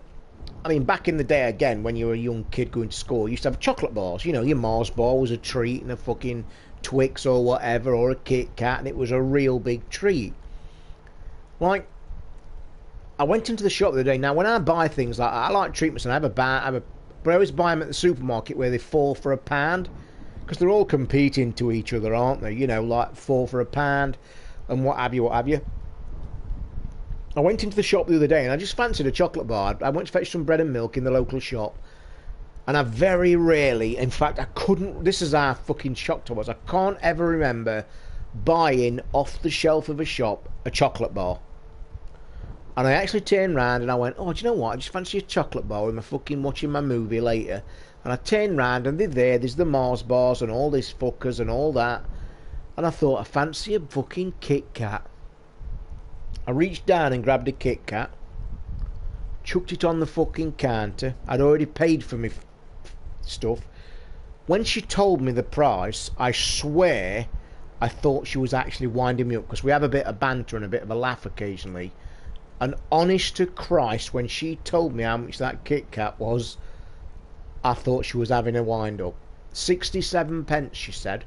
I mean, back in the day, again, when you were a young kid going to school, you used to have chocolate bars. You know, your Mars bar was a treat, and a fucking Twix or whatever, or a Kit Kat, and it was a real big treat. Like, I went into the shop the other day. Now, when I buy things like that, I like to treat myself. But I always buy them at the supermarket where they fall for £1, because they're all competing to each other, aren't they? You know, like 4 for £1 and what have you, what have you. I went into the shop the other day and I just fancied a chocolate bar. I went to fetch some bread and milk in the local shop, and I very rarely, in fact, I couldn't. This is how fucking shocked I was. I can't ever remember buying off the shelf of a shop a chocolate bar. And I actually turned round and I went, oh, do you know what? I just fancy a chocolate bar with my fucking watching my movie later. And I turned round and there's the Mars bars and all this fuckers and all that. And I thought, I fancy a fucking Kit Kat. I reached down and grabbed a Kit Kat, chucked it on the fucking counter. I'd already paid for my stuff. When she told me the price, I swear I thought she was actually winding me up, because we have a bit of banter and a bit of a laugh occasionally. And honest to Christ, when she told me how much that Kit Kat was, I thought she was having a wind up. 67 pence, she said.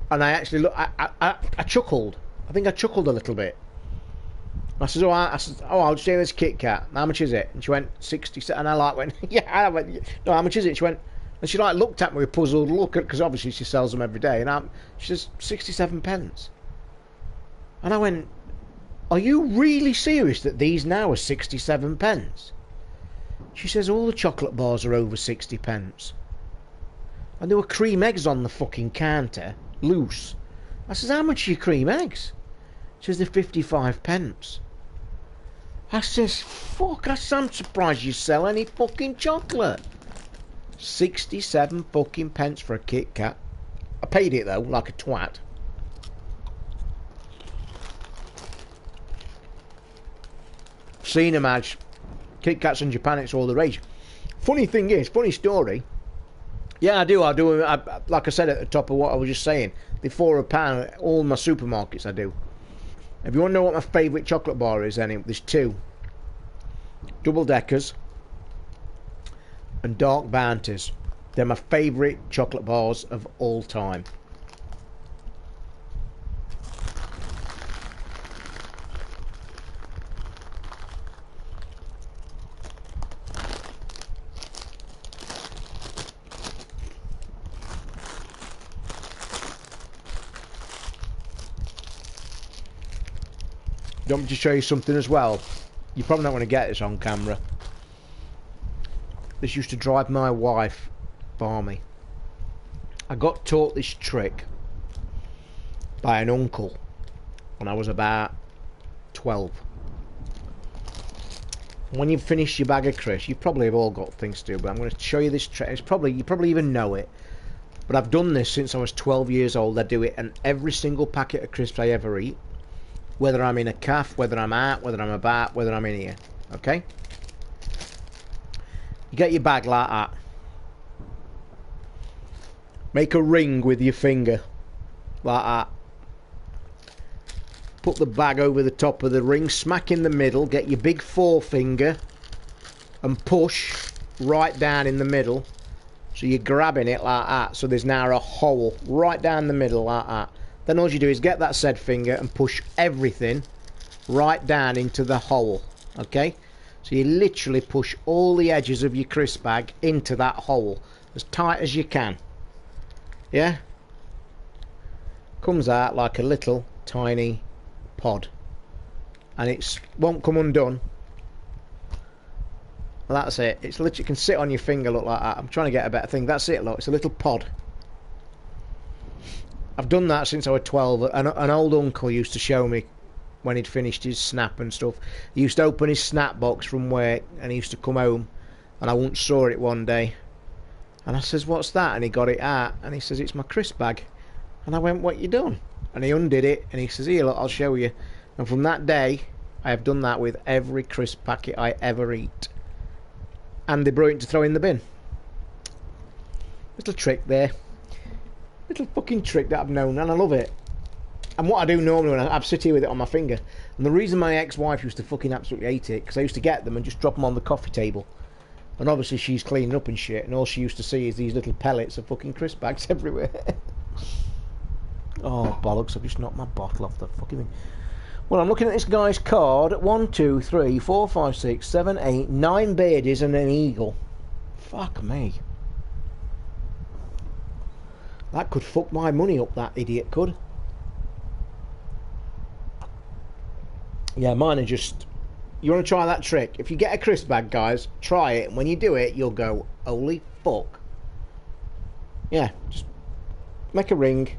And I actually looked, I chuckled. I think I chuckled a little bit. I said, I'll just take this Kit Kat. How much is it? And she went, 67. And I like went, yeah. I went, no, how much is it? She went, and she like looked at me with a puzzled look, because obviously she sells them every day. And she says, 67 pence. And I went, are you really serious that these now are 67 pence? She says, all the chocolate bars are over 60 pence. And there were cream eggs on the fucking counter, loose. I says, how much are your cream eggs? She says, they're 55 pence. I says, fuck, I'm surprised you sell any fucking chocolate. 67 fucking pence for a Kit Kat. I paid it though, like a twat. Seen them as Kit Kats in Japan, it's all the rage. Funny thing is, funny story. Yeah, I do. Like I said at the top of what I was just saying, they're £4 all my supermarkets. I do. If you want to know what my favourite chocolate bar is, then there's 2: double deckers and dark bounties. They're my favourite chocolate bars of all time. Do you want me to show you something as well? You're probably not going to get this on camera. This used to drive my wife balmy. I got taught this trick by an uncle when I was about 12. When you've finished your bag of crisps, you probably have all got things to do, but I'm going to show you this trick. You probably even know it, but I've done this since I was 12 years old. I do it in every single packet of crisps I ever eat. Whether I'm in a calf, whether I'm out, whether I'm about, whether I'm in here. Okay? You get your bag like that. Make a ring with your finger. Like that. Put the bag over the top of the ring. Smack in the middle. Get your big forefinger. And push right down in the middle. So you're grabbing it like that, so there's now a hole right down the middle like that. Then all you do is get that said finger and push everything right down into the hole, okay? So you literally push all the edges of your crisp bag into that hole as tight as you can, yeah? Comes out like a little tiny pod, and it won't come undone. Well, that's it. It's literally, can sit on your finger, look like that. I'm trying to get a better thing. That's it, look. It's a little pod. I've done that since I was 12. An old uncle used to show me when he'd finished his snap and stuff. He used to open his snap box from work, and he used to come home, and I once saw it one day. And I says, what's that? And he got it out, and he says, it's my crisp bag. And I went, what you done? And he undid it, and he says, here, look, I'll show you. And from that day, I have done that with every crisp packet I ever eat. And they're brilliant to throw in the bin. Little trick there. Little fucking trick that I've known, and I love it. And what I do normally when I sit here with it on my finger, and the reason my ex-wife used to fucking absolutely hate it, because I used to get them and just drop them on the coffee table. And obviously she's cleaning up and shit, and all she used to see is these little pellets of fucking crisp bags everywhere. Oh, bollocks, I've just knocked my bottle off the fucking thing. Well, I'm looking at this guy's card. 1, 2, 3, 4, 5, 6, 7, 8, 9 beardies and an eagle. Fuck me. That could fuck my money up, that idiot could. Yeah, mine are just... You want to try that trick? If you get a crisp bag, guys, try it. And when you do it, you'll go, holy fuck. Yeah, just make a ring.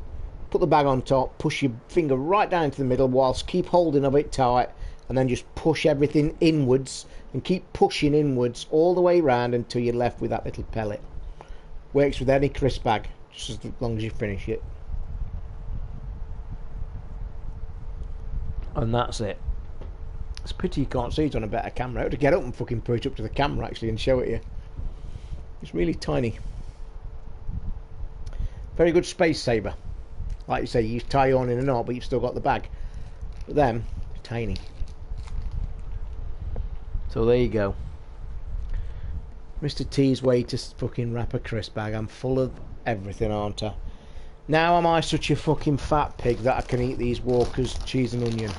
Put the bag on top, push your finger right down into the middle whilst keep holding of it tight, and then just push everything inwards and keep pushing inwards all the way round until you're left with that little pellet. Works with any crisp bag, just as long as you finish it. And that's it. It's a pity you can't see it on a better camera. I have to get up and fucking put it up to the camera actually and show it you. It's really tiny. Very good space saver. Like you say, you tie on in a knot, but you've still got the bag. But them, tiny. So there you go. Mr. T's way to fucking wrap a crisp bag. I'm full of everything, aren't I? Now am I such a fucking fat pig that I can eat these Walker's cheese and onion?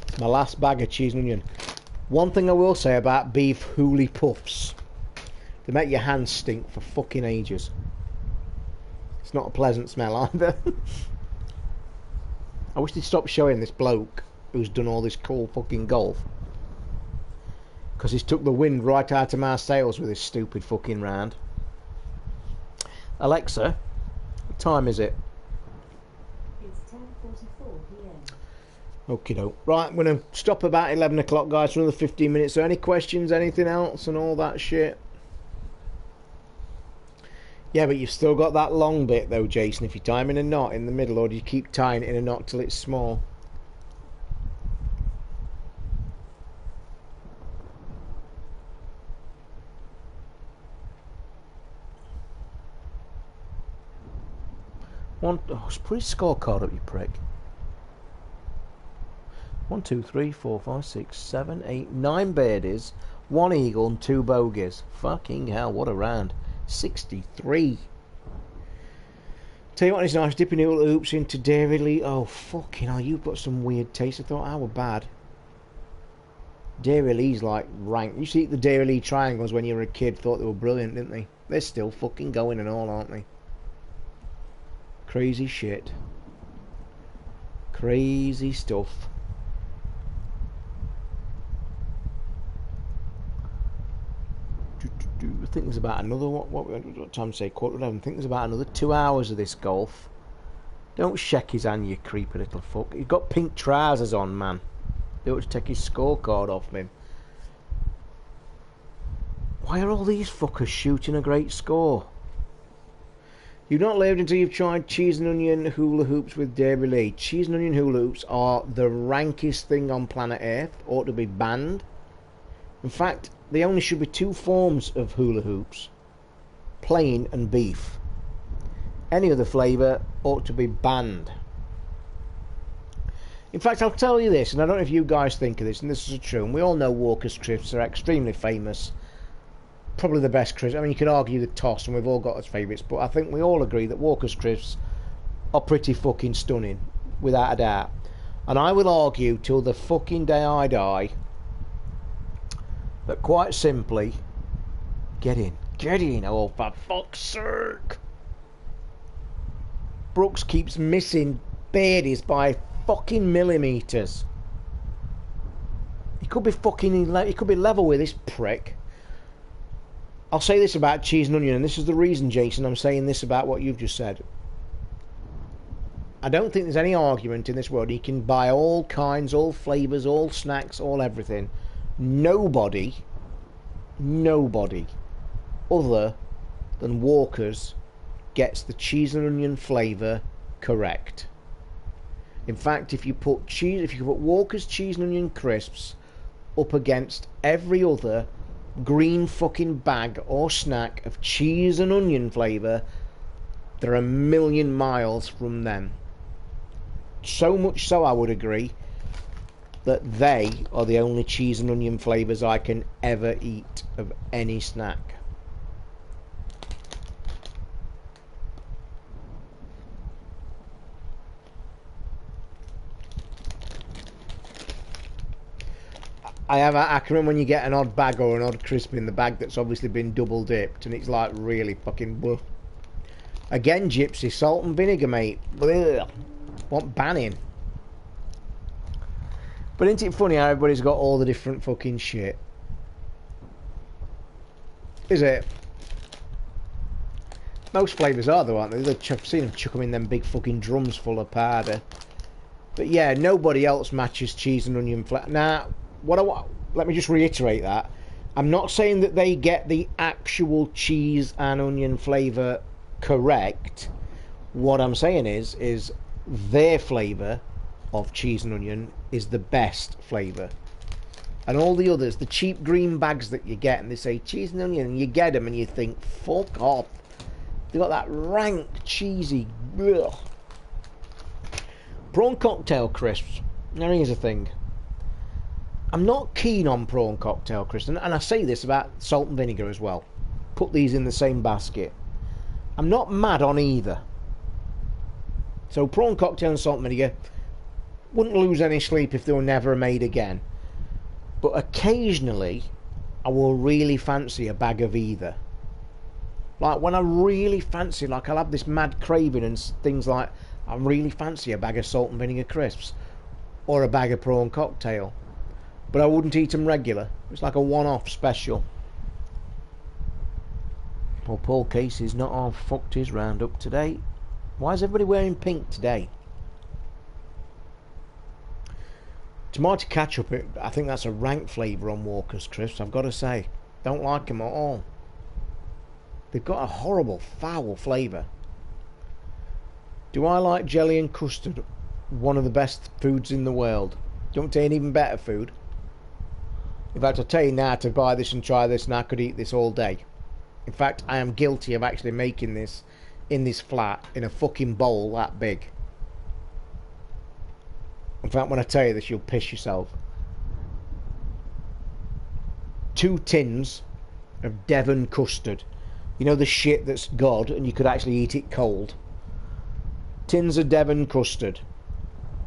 It's my last bag of cheese and onion. One thing I will say about beef hoolie puffs. They make your hands stink for fucking ages. It's not a pleasant smell either. I wish they'd stop showing this bloke who's done all this cool fucking golf. Because he's took the wind right out of my sails with this stupid fucking round. Alexa, what time is it? It's 10:44 p.m. Okie doke. Right, I'm going to stop about 11 o'clock, guys, for another 15 minutes. So any questions, anything else, and all that shit? Yeah, but you've still got that long bit though, Jason, if you tie them in a knot in the middle, or do you keep tying it in a knot till it's small? Put his scorecard up, you prick. 1, 2, 3, 4, 5, 6, 7, 8, 9 birdies, 1 eagle and 2 bogeys. Fucking hell, what a round. 63. Tell you what is nice, dipping hula hoops into Dairy Lee. Oh fucking hell, you've got some weird taste. I thought I were bad. Dairy Lee's like rank. You used to eat the Dairy Lee triangles when you were a kid, thought they were brilliant, didn't they? They're still fucking going and all, aren't they? Crazy shit. Crazy stuff. I think there's about another, what time to say, 11:15. I think there's about another 2 hours of this golf. Don't shake his hand, you creepy little fuck. He's got pink trousers on, man. They ought to take his scorecard off him. Why are all these fuckers shooting a great score? You've not lived until you've tried cheese and onion hula hoops with Dairy Lee. Cheese and onion hula hoops are the rankest thing on planet Earth. Ought to be banned. In fact, there only should be 2 forms of hula hoops. Plain and beef. Any other flavour ought to be banned. In fact, I'll tell you this, and I don't know if you guys think of this, and this is true, and we all know Walker's crisps are extremely famous. Probably the best crisps. I mean, you could argue the toss, and we've all got our favourites, but I think we all agree that Walker's crisps are pretty fucking stunning, without a doubt. And I will argue till the fucking day I die that quite simply, get in, oh for fuck's sake. Brooks keeps missing birdies by fucking millimetres. He could be fucking, he could be level with this prick. I'll say this about cheese and onion, and this is the reason, Jason, I'm saying this about what you've just said. I don't think there's any argument in this world. You can buy all kinds, all flavours, all snacks, all everything. Nobody other than Walker's gets the cheese and onion flavour correct. In fact, if you put Walker's cheese and onion crisps up against every other green fucking bag or snack of cheese and onion flavour, they're a million miles from them. So much so, I would agree that they are the only cheese and onion flavours I can ever eat of any snack. I can remember when you get an odd bag or an odd crisp in the bag that's obviously been double dipped, and it's like really fucking bleh. Again, Gypsy, salt and vinegar, mate. Bleh. Want banning. But isn't it funny how everybody's got all the different fucking shit? Is it? Most flavours are though, aren't they? I've seen them chuck them in them big fucking drums full of powder. But yeah, nobody else matches cheese and onion flavour. Now, let me just reiterate that. I'm not saying that they get the actual cheese and onion flavour correct. What I'm saying is their flavour of cheese and onion is the best flavour. And all the others, the cheap green bags that you get, and they say cheese and onion, and you get them and you think, fuck off. They've got that rank, cheesy, ugh. Prawn cocktail crisps. Now here's the thing. I'm not keen on prawn cocktail crisps, and I say this about salt and vinegar as well. Put these in the same basket. I'm not mad on either. So prawn cocktail and salt and vinegar, wouldn't lose any sleep if they were never made again. But occasionally, I will really fancy a bag of either. Like when I really fancy, like I'll have this mad craving and things like, I really fancy a bag of salt and vinegar crisps or a bag of prawn cocktail. But I wouldn't eat them regular. It's like a one-off special. Well, Paul Casey's not all fucked his roundup today. Why is everybody wearing pink today? Tomato ketchup, I think that's a rank flavour on Walker's crisps, I've got to say. Don't like them at all. They've got a horrible, foul flavour. Do I like jelly and custard? One of the best foods in the world. Don't take an even better food. In fact, I'll tell you now to buy this and try this, and I could eat this all day. In fact, I am guilty of actually making this in this flat in a fucking bowl that big. In fact, when I tell you this, you'll piss yourself. 2 tins of Devon custard. You know the shit that's God, and you could actually eat it cold. Tins of Devon custard.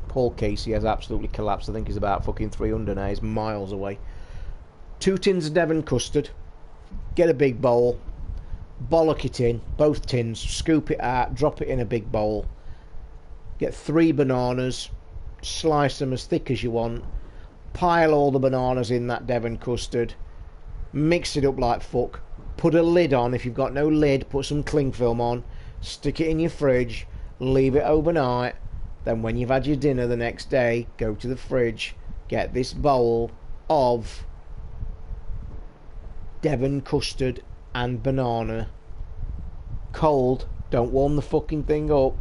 Paul Casey has absolutely collapsed. I think he's about fucking 300 now. He's miles away. 2 tins of Devon custard. Get a big bowl. Bollock it in, both tins. Scoop it out. Drop it in a big bowl. Get 3 bananas. Slice them as thick as you want. Pile all the bananas in that Devon custard. Mix it up like fuck. Put a lid on. If you've got no lid, put some cling film on. Stick it in your fridge. Leave it overnight. Then when you've had your dinner the next day, go to the fridge. Get this bowl of Devon custard and banana. Cold. Don't warm the fucking thing up.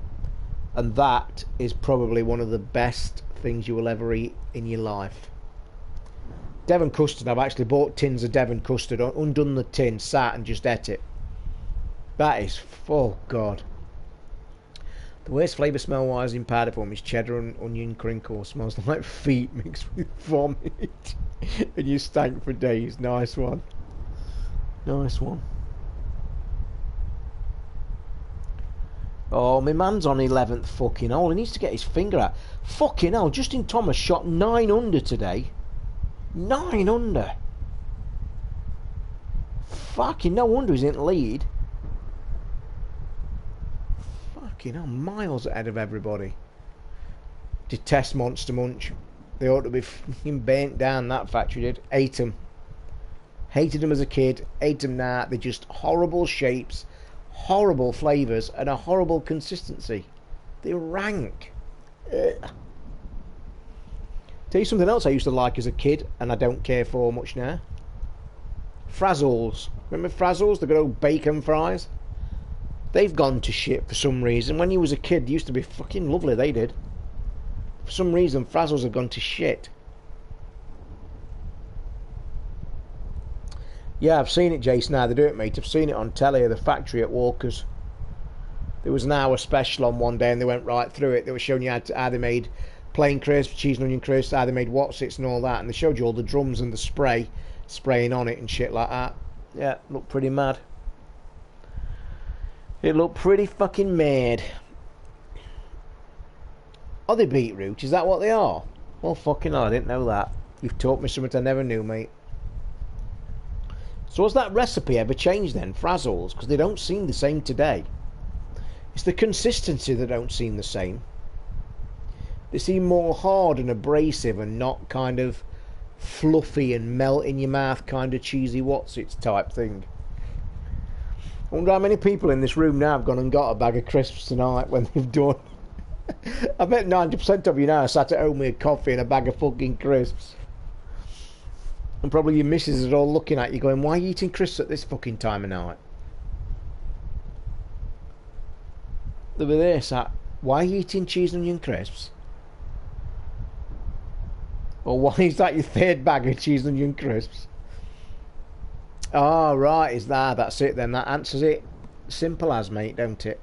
And that is probably one of the best things you will ever eat in your life. Devon custard, I've actually bought tins of Devon custard, undone the tin, sat and just ate it. That is, oh God. The worst flavour smell wise in powder form is cheddar and onion crinkle. Smells like feet mixed with vomit. And you stank for days. Nice one. Nice one. Oh, my man's on 11th fucking hole. He needs to get his finger out. Fucking hell, Justin Thomas shot 9 under today. 9 under. Fucking no wonder he's in the lead. Fucking hell, miles ahead of everybody. Detest Monster Munch. They ought to be fucking bent down, that factory did. Hate them. Hated them as a kid. Hate them now. They're just horrible shapes, horrible flavours, and a horrible consistency. They're rank. Ugh. Tell you something else I used to like as a kid, and I don't care for much now. Frazzles. Remember Frazzles? The good old bacon fries? They've gone to shit for some reason. When you was a kid, they used to be fucking lovely, they did. For some reason, Frazzles have gone to shit. Yeah, I've seen it, Jason. Now they do it, mate. I've seen it on telly at the factory at Walker's. There was an hour special on one day, and they went right through it. They were showing you how they made plain crisps, cheese and onion crisps, how they made Watsits and all that, and they showed you all the drums and the spraying on it and shit like that. Yeah, looked pretty mad. It looked pretty fucking mad. Are they beetroot? Is that what they are? Well, fucking hell, I didn't know that. You've taught me something I never knew, mate. So has that recipe ever changed then, Frazzles? Because they don't seem the same today. It's the consistency that don't seem the same. They seem more hard and abrasive and not kind of fluffy and melt in your mouth kind of cheesy Watsits type thing. I wonder how many people in this room now have gone and got a bag of crisps tonight when they've done. I bet 90% of you now sat at home with a coffee and a bag of fucking crisps. And probably your missus are all looking at you going, why are you eating crisps at this fucking time of night? They'll be there sat, why are you eating cheese and onion crisps? Or why is that your third bag of cheese and onion crisps? Oh, right, is that? That's it then. That answers it. Simple as, mate, don't it?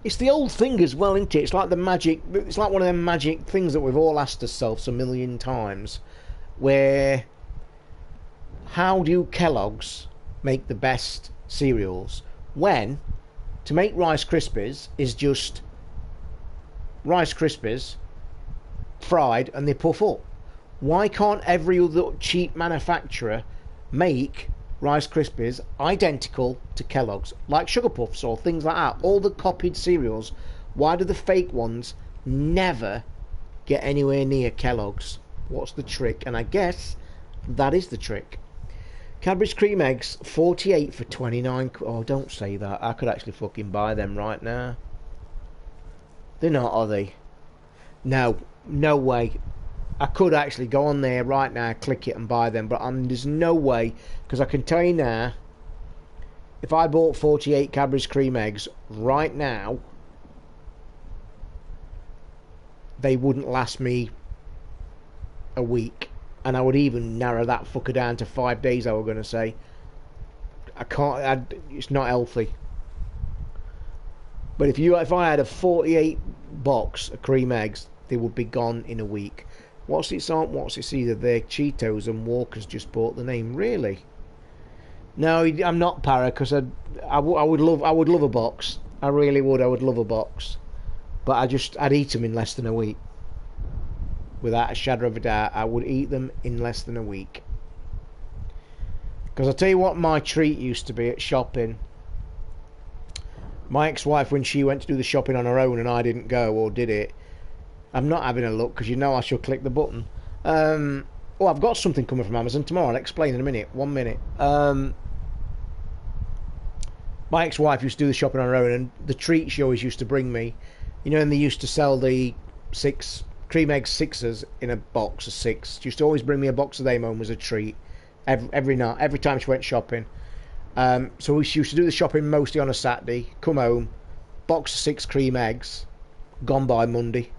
It's the old thing as well, isn't it? It's like the magic. It's like one of them magic things that we've all asked ourselves a million times. Where, how do Kellogg's make the best cereals? When, to make Rice Krispies is just Rice Krispies fried and they puff up. Why can't every other cheap manufacturer make Rice Krispies identical to Kellogg's, like Sugar Puffs or things like that? All the copied cereals, why do the fake ones never get anywhere near Kellogg's? What's the trick? And I guess that is the trick. Cadbury's cream eggs, 48 for 29. Oh, don't say that. I could actually fucking buy them right now. They're not, are they? No, no way. I could actually go on there right now, click it and buy them, but there's no way, because I can tell you now, if I bought 48 Cadbury's cream eggs right now, they wouldn't last me a week, and I would even narrow that fucker down to 5 days, I was going to say. I can't, it's not healthy. But if I had a 48 box of cream eggs, they would be gone in a week. What's it's either they're Cheetos and Walker's just bought the name. Really? No, I'm not para, because I would love a box. I really would. I would love a box, but I'd eat them in less than a week. Without a shadow of a doubt, I would eat them in less than a week. Because I'll tell you what my treat used to be at shopping. My ex-wife, when she went to do the shopping on her own and I didn't go or did it, I'm not having a look because you know I shall click the button. Oh, I've got something coming from Amazon tomorrow. I'll explain in a minute. 1 minute. My ex-wife used to do the shopping on her own, and the treat she always used to bring me, you know, and they used to sell the 6 cream egg sixers in a box of 6. She used to always bring me a box of them home as a treat every night, every time she went shopping. So she used to do the shopping mostly on a Saturday, come home, box of 6 cream eggs, gone by Monday.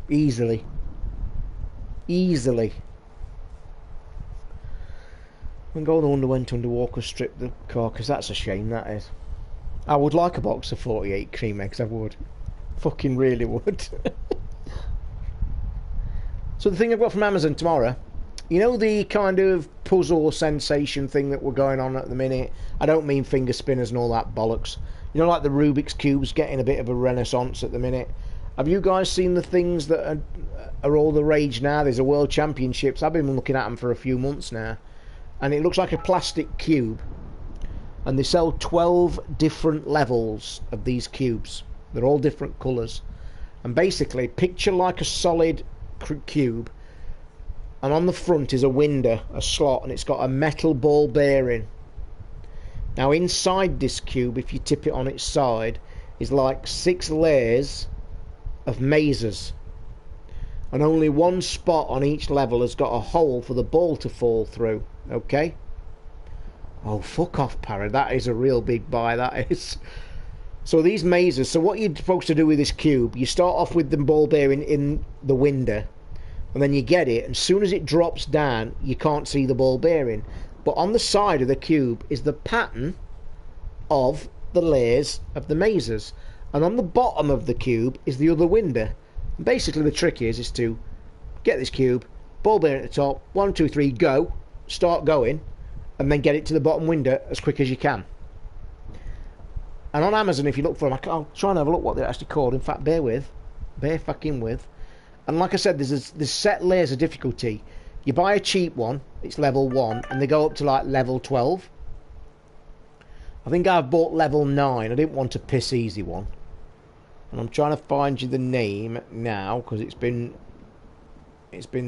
Easily. When Golden went under Walker stripped the car, because that's a shame, that is. I would like a box of 48 cream eggs, I would. Fucking really would. So the thing I've got from Amazon tomorrow, you know the kind of puzzle sensation thing that we're going on at the minute? I don't mean finger spinners and all that bollocks. You know, like the Rubik's Cube's getting a bit of a renaissance at the minute. Have you guys seen the things that are all the rage now? There's a World Championships. I've been looking at them for a few months now. And it looks like a plastic cube. And they sell 12 different levels of these cubes. They're all different colours. And basically, picture like a solid cube. And on the front is a window, a slot, and it's got a metal ball bearing. Now inside this cube, if you tip it on its side, is like 6 layers of mazes. And only one spot on each level has got a hole for the ball to fall through. Okay? Oh, fuck off, Parra. That is a real big buy, that is. So these mazes, so what you're supposed to do with this cube, you start off with the ball bearing in the window, and then you get it, and as soon as it drops down, you can't see the ball bearing. But on the side of the cube is the pattern of the layers of the mazes. And on the bottom of the cube is the other window. And basically the trick is to get this cube, ball bearing at the top, 1, 2, 3, go, start going, and then get it to the bottom window as quick as you can. And on Amazon, if you look for them, I'll try and have a look what they're actually called. In fact, bear fucking with. And like I said, there's set layers of difficulty. You buy a cheap one, it's level 1, and they go up to like level 12. I think I've bought level 9. I didn't want a piss easy one. And I'm trying to find you the name now, because it's been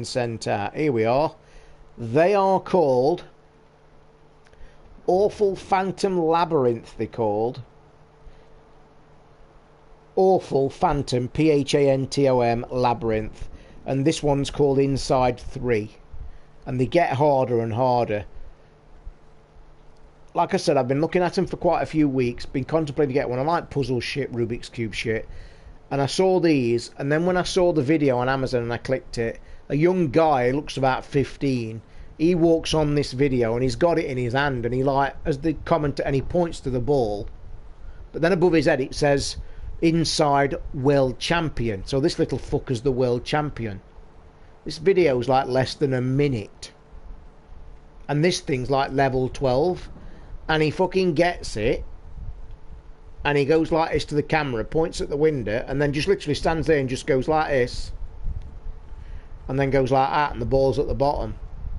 sent out. Here we are. They are called Awful Phantom Labyrinth, they're called. Awful Phantom, Phantom Labyrinth. And this one's called Inside 3. And they get harder and harder. Like I said, I've been looking at them for quite a few weeks. Been contemplating to get one. I like puzzle shit, Rubik's Cube shit. And I saw these. And then when I saw the video on Amazon and I clicked it, a young guy, looks about 15. He walks on this video and he's got it in his hand. And he like, as the commenter, and he points to the ball. But then above his head it says, Inside World Champion. So this little fucker's the world champion. This video's like less than a minute. And this thing's like level 12. And he fucking gets it. And he goes like this to the camera, points at the window, and then just literally stands there and just goes like this. And then goes like that, and the ball's at the bottom.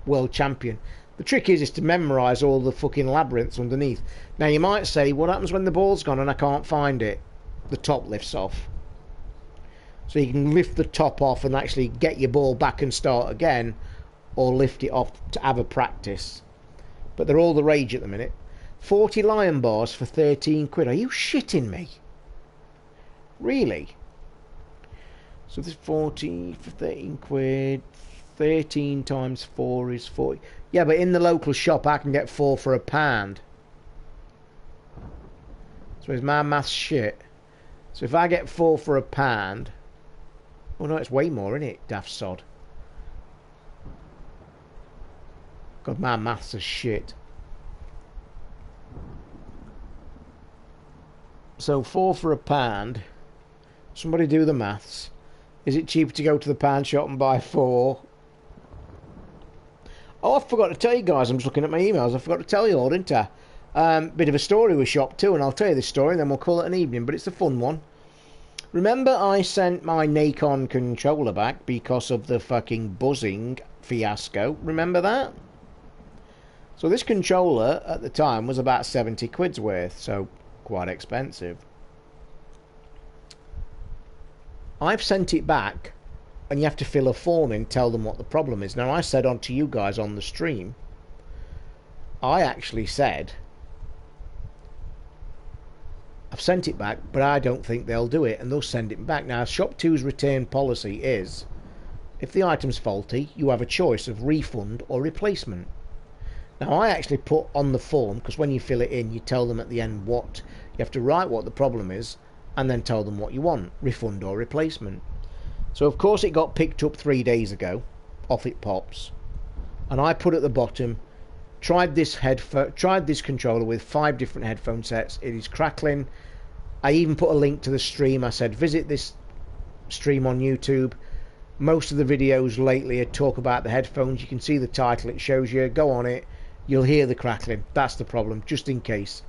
World champion. The trick is to memorise all the fucking labyrinths underneath. Now you might say, what happens when the ball's gone and I can't find it? The top lifts off. So you can lift the top off and actually get your ball back and start again, or lift it off to have a practice. But they're all the rage at the minute. 40 lion bars for 13 quid. Are you shitting me? Really? So this 40 for 13 quid. 13 times 4 is 40. Yeah, but in the local shop I can get 4 for £1. So is my maths shit? So if I get 4 for £1... Oh no, it's way more, isn't it, daft sod? God, my maths is shit. So 4 for £1. Somebody do the maths. Is it cheaper to go to the pound shop and buy 4? Oh, I forgot to tell you guys, I'm just looking at my emails. I forgot to tell you all, didn't I? Bit of a story with shop too, and I'll tell you this story and then we'll call it an evening, but it's a fun one. Remember I sent my Nikon controller back because of the fucking buzzing fiasco? Remember that? So this controller at the time was about 70 quid's worth, so quite expensive. I've sent it back and you have to fill a form in, tell them what the problem is. Now I said on to you guys on the stream, I actually said, I've sent it back, but I don't think they'll do it, and they'll send it back. Now, Shop 2's return policy is, if the item's faulty, you have a choice of refund or replacement. Now, I actually put on the form, because when you fill it in, you tell them at the end what, you have to write what the problem is, and then tell them what you want, refund or replacement. So, of course, it got picked up 3 days ago, off it pops, and I put at the bottom, Tried this controller with 5 different headphone sets. It is crackling. I even put a link to the stream. I said visit this stream on YouTube. Most of the videos lately talk about the headphones. You can see the title, it shows you. Go on it, you'll hear the crackling. That's the problem, just in case.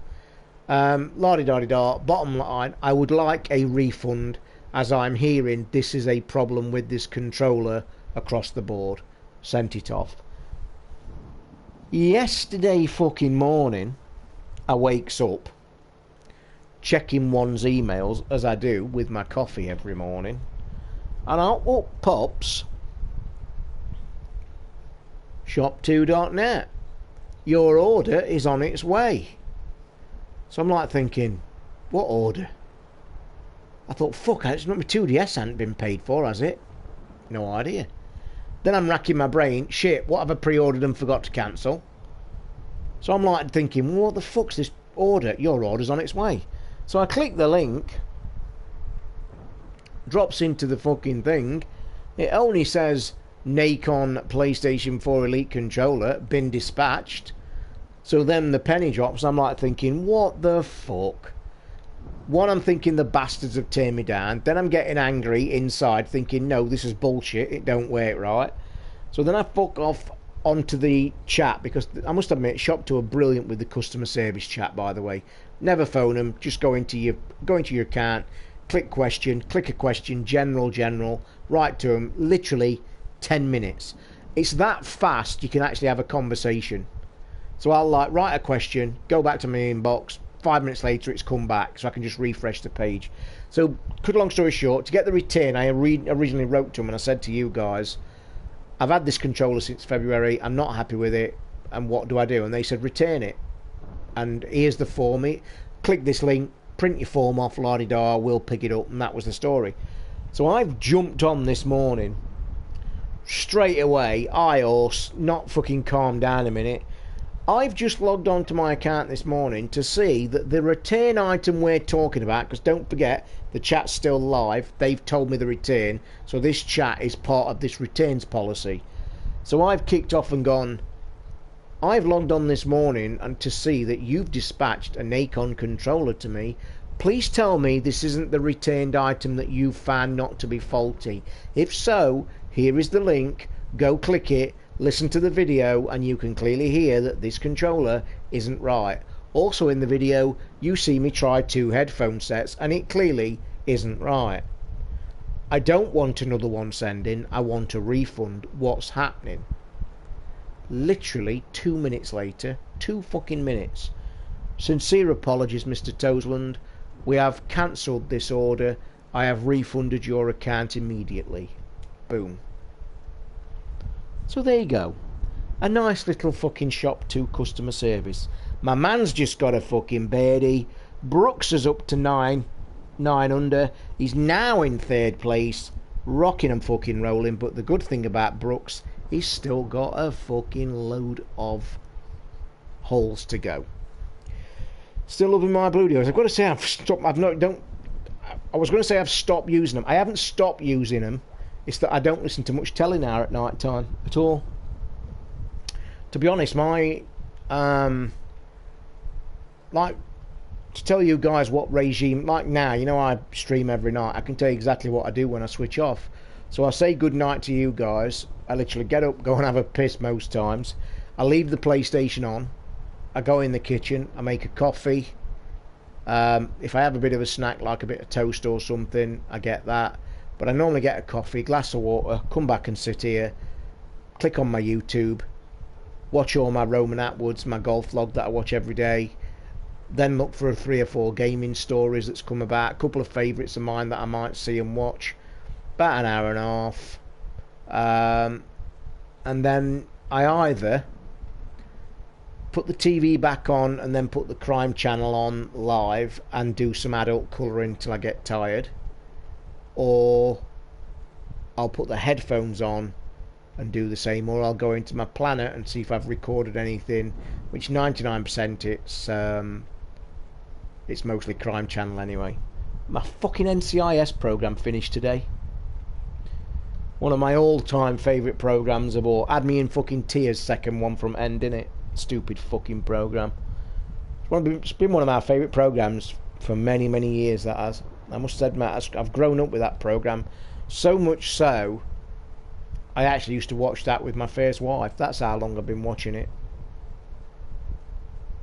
La-di-da-di-da. Bottom line, I would like a refund, as I'm hearing this is a problem with this controller across the board. Sent it off. Yesterday fucking morning, I wakes up, checking one's emails, as I do with my coffee every morning, and out pops shop2.net. Your order is on its way. So I'm like thinking, what order? I thought, fuck, it's not my 2DS hadn't been paid for, has it? No idea. Then I'm racking my brain, shit, what have I pre-ordered and forgot to cancel? So I'm like thinking, what the fuck's this order? Your order's on its way. So I click the link, drops into the fucking thing. It only says Nacon PlayStation 4 Elite controller been dispatched. So then the penny drops. I'm like thinking, what the fuck? One, I'm thinking the bastards have turned me down. Then I'm getting angry inside thinking, no, this is bullshit, it don't work right. So then I fuck off onto the chat, because I must admit Shop2 are brilliant with the customer service chat, by the way. Never phone them, just go into your account, click a question, general, write to them. Literally 10 minutes. It's that fast you can actually have a conversation. So I'll like write a question, go back to my inbox, 5 minutes later it's come back, so I can just refresh the page. So cut a long story short, to get the return, I originally wrote to them and I said to you guys, I've had this controller since February, I'm not happy with it, and what do I do? And they said return it, and here's the form. Click this link, print your form off, la-di-da, we'll pick it up, and that was the story. So I've jumped on this morning straight away, iOS, not fucking calm down a minute. I've just logged on to my account this morning to see that the return item we're talking about, because don't forget, the chat's still live, they've told me the return, so this chat is part of this returns policy. So I've kicked off and gone, I've logged on this morning and to see that you've dispatched a Nacon controller to me. Please tell me this isn't the returned item that you've found not to be faulty. If so, here is the link, go click it, listen to the video, and you can clearly hear that this controller isn't right. Also in the video, you see me try 2 headphone sets, and it clearly isn't right. I don't want another one sending, I want a refund. What's happening? Literally 2 minutes later, 2 fucking minutes. Sincere apologies, Mr. Toseland. We have cancelled this order. I have refunded your account immediately. Boom. So there you go. A nice little fucking Shop2 customer service. My man's just got a fucking birdie. Brooks is up to 9 under. He's now in 3rd place, rocking and fucking rolling. But the good thing about Brooks, he's still got a fucking load of holes to go. Still loving my blue deals. I've got to say I've stopped. I was going to say I've stopped using them. I haven't stopped using them. It's that I don't listen to much telly now at night time at all. To be honest, my like, to tell you guys what regime, like now, you know, I stream every night. I can tell you exactly what I do when I switch off. So I say good night to you guys. I literally get up, go and have a piss most times. I leave the PlayStation on. I go in the kitchen. I make a coffee. If I have a bit of a snack, like a bit of toast or something, I get that. But I normally get a coffee, glass of water, come back and sit here, click on my YouTube, watch all my Roman Atwoods, my golf vlog that I watch every day, then look for 3 or 4 gaming stories that's come about, a couple of favourites of mine that I might see and watch, about an hour and a half, and then I either put the TV back on and then put the crime channel on live and do some adult colouring till I get tired, or I'll put the headphones on and do the same, or I'll go into my planner and see if I've recorded anything, which 99% it's mostly crime channel anyway. My fucking NCIS program finished today. One of my all-time favourite programs of all. Had me in fucking tears, second one from end, innit? stupid fucking program. It's been one of my favourite programs for many, many years, that has. I must admit, I've grown up with that program. So much so, I actually used to watch that with my first wife. That's how long I've been watching it.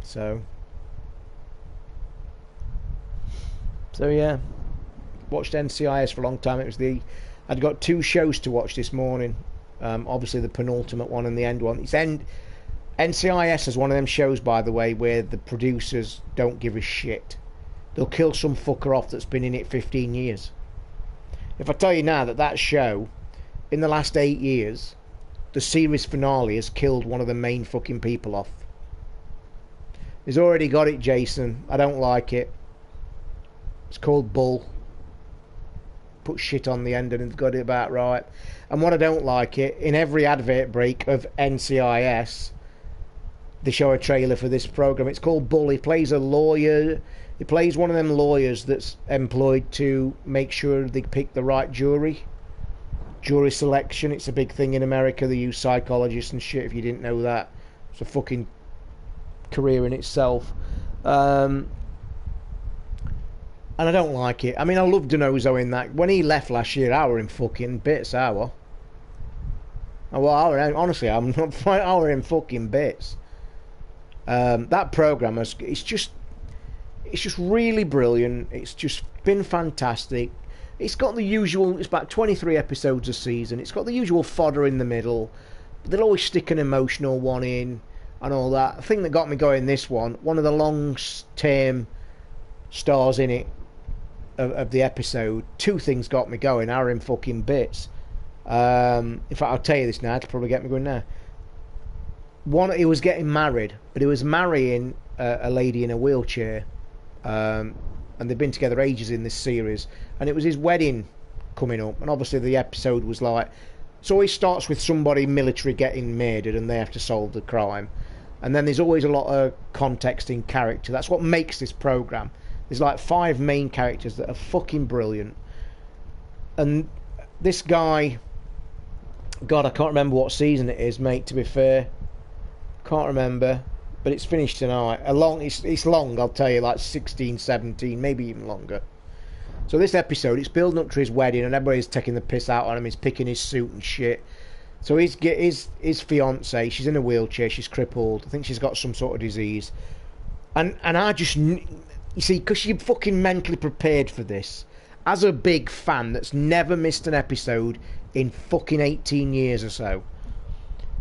So yeah. Watched NCIS for a long time. I'd got 2 shows to watch this morning. Obviously the penultimate one and the end one. NCIS is one of them shows, by the way, where the producers don't give a shit. They'll kill some fucker off that's been in it 15 years. If I tell you now that show, in the last 8 years, the series finale has killed one of the main fucking people off. He's already got it, Jason. I don't like it. It's called Bull. Put shit on the end and got it about right. And what I don't like it, in every advert break of NCIS, they show a trailer for this program. It's called Bull. He plays a lawyer. He plays one of them lawyers that's employed to make sure they pick the right jury. Jury selection. It's a big thing in America. They use psychologists and shit, if you didn't know that. It's a fucking career in itself. And I don't like it. I mean, I loved Denozo in that. When he left last year, I were in fucking bits, I were. Well, honestly, I'm not. I were in fucking bits. That program it's just really brilliant. It's just been fantastic. It's got the usual. It's about 23 episodes a season. It's got the usual fodder in the middle. They'll always stick an emotional one in and all that. The thing that got me going this one of the long-term stars in it of the episode, 2 things got me going. I were in fucking bits. In fact, I'll tell you this now. It'll probably get me going now. One, he was getting married, but he was marrying a lady in a wheelchair, and they've been together ages in this series, and it was his wedding coming up, and obviously the episode was like, it always starts with somebody military getting murdered and they have to solve the crime, and then there's always a lot of context in character. That's what makes this program. There's like 5 main characters that are fucking brilliant, and this guy, God, I can't remember what season it is, mate, to be fair. Can't remember, but it's finished tonight. It's long, I'll tell you, like 16, 17, maybe even longer. So this episode, it's building up to his wedding, and everybody's taking the piss out on him. He's picking his suit and shit. So his fiancée, she's in a wheelchair, she's crippled. I think she's got some sort of disease. And I just, you see, because you're fucking mentally prepared for this. As a big fan that's never missed an episode in fucking 18 years or so,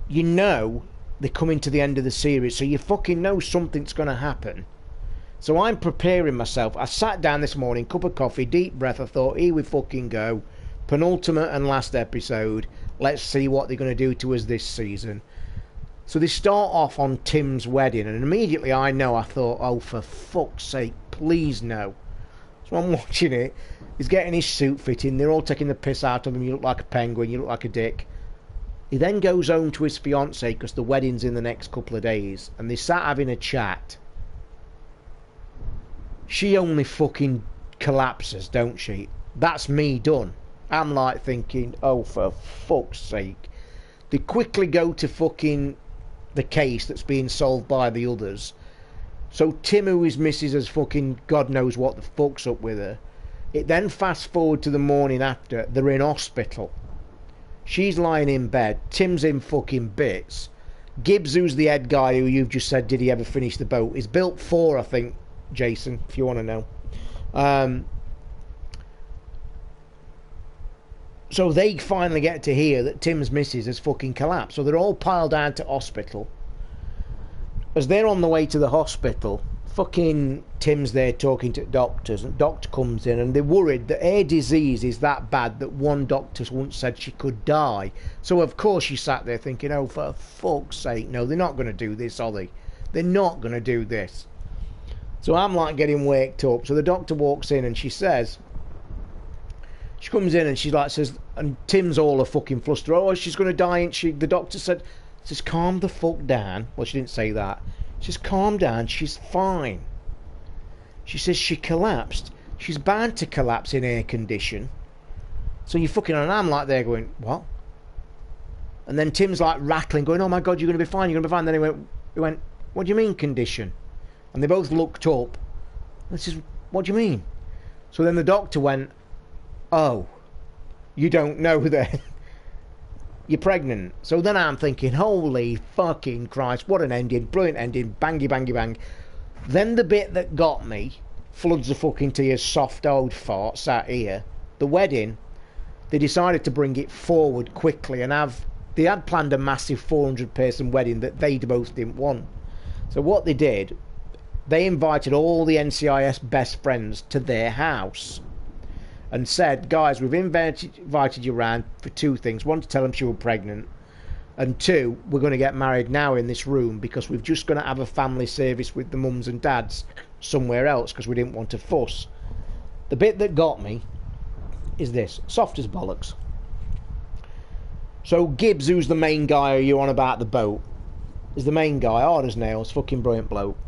you know they're coming to the end of the series, so you fucking know something's going to happen. So I'm preparing myself. I sat down this morning, cup of coffee, deep breath. I thought, here we fucking go. Penultimate and last episode. Let's see what they're going to do to us this season. So they start off on Tim's wedding, and immediately I thought, oh, for fuck's sake, please no. So I'm watching it. He's getting his suit fitting. They're all taking the piss out of him. You look like a penguin. You look like a dick. He then goes home to his fiancée because the wedding's in the next couple of days, and they sat having a chat. She only fucking collapses, don't she? That's me done. I'm like thinking, oh, for fuck's sake. They quickly go to fucking the case that's being solved by the others. So Tim, who is missus, has fucking God knows what the fuck's up with her. It then fast forward to the morning after. They're in hospital. She's lying in bed. Tim's in fucking bits. Gibbs, who's the head guy who you've just said, did he ever finish the boat? He's built 4, I think, Jason, if you want to know. So they finally get to hear that Tim's missus has fucking collapsed. So they're all piled down to hospital. As they're on the way to the hospital, fucking Tim's there talking to doctors, and doctor comes in, and they're worried that her disease is that bad that one doctor once said she could die. So of course she sat there thinking, oh, for fuck's sake, no, they're not going to do this, are they? They're not going to do this. So I'm like getting waked up. So the doctor walks in and she says, she comes in and she like says, and Tim's all a fucking fluster. Oh, she's going to die, ain't she? The doctor says, calm the fuck down. Well, she didn't say that. She says, calm down, she's fine. She says she collapsed. She's bound to collapse in air condition. So you fucking, and I'm like there going, what? And then Tim's like rattling, going, oh my God, you're going to be fine, you're going to be fine. Then he went, He went, what do you mean condition? And they both looked up. I said, what do you mean? So then the doctor went, oh, you don't know then. You're pregnant. So then I'm thinking, holy fucking Christ, what an ending, brilliant ending, bangy, bangy, bang. Then the bit that got me, floods of fucking tears, soft old fart, sat here, the wedding, they decided to bring it forward quickly and they had planned a massive 400-person wedding that they both didn't want. So what they did, they invited all the NCIS best friends to their house and said, guys, we've invited you around for two things. One, to tell them she was pregnant, and two, we're going to get married now in this room because we're just going to have a family service with the mums and dads somewhere else because we didn't want to fuss. The bit that got me is this, soft as bollocks. So Gibbs, who's the main guy you're on about the boat, is the main guy, hard as nails, fucking brilliant bloke.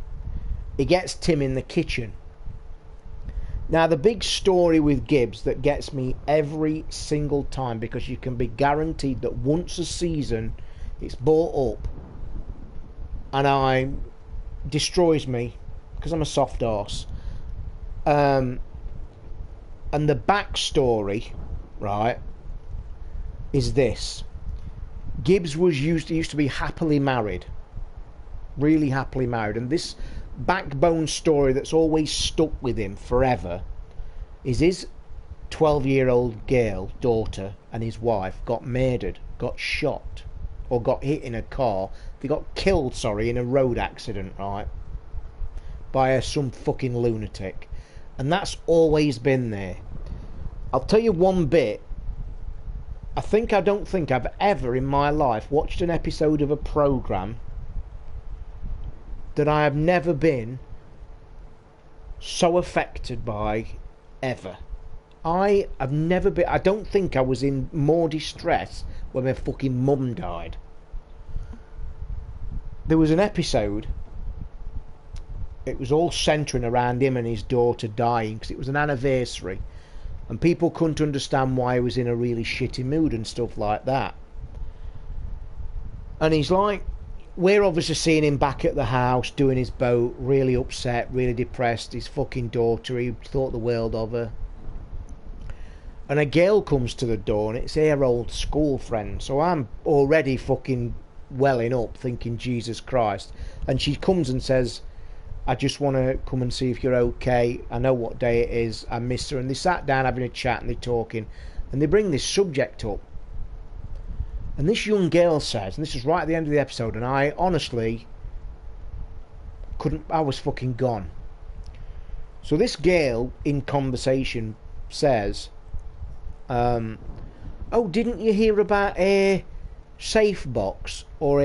He gets Tim in the kitchen. Now, the big story with Gibbs that gets me every single time, because you can be guaranteed that once a season it's bought up and destroys me because I'm a soft arse. And the backstory, right, is this. Gibbs used to be happily married, really happily married, and this backbone story that's always stuck with him forever is his 12-year-old girl, daughter, and his wife got murdered, got shot, or got hit in a car. They got killed, sorry, in a road accident, right, by some fucking lunatic. And that's always been there. I'll tell you one bit. I don't think I've ever in my life watched an episode of a programme that I have never been so affected by ever. I have never been. I don't think I was in more distress when my fucking mum died. There was an episode. It was all centering around him and his daughter dying because it was an anniversary, and people couldn't understand why he was in a really shitty mood and stuff like that. And he's like, we're obviously seeing him back at the house doing his boat, really upset, really depressed. His fucking daughter, he thought the world of her. And a girl comes to the door and it's her old school friend. So I'm already fucking welling up thinking, Jesus Christ. And she comes and says, I just want to come and see if you're okay. I know what day it is. I miss her. And they sat down having a chat and they're talking. And they bring this subject up. And this young girl says, and this is right at the end of the episode, and I honestly I was fucking gone. So this girl in conversation says, oh, didn't you hear about a safe box? Or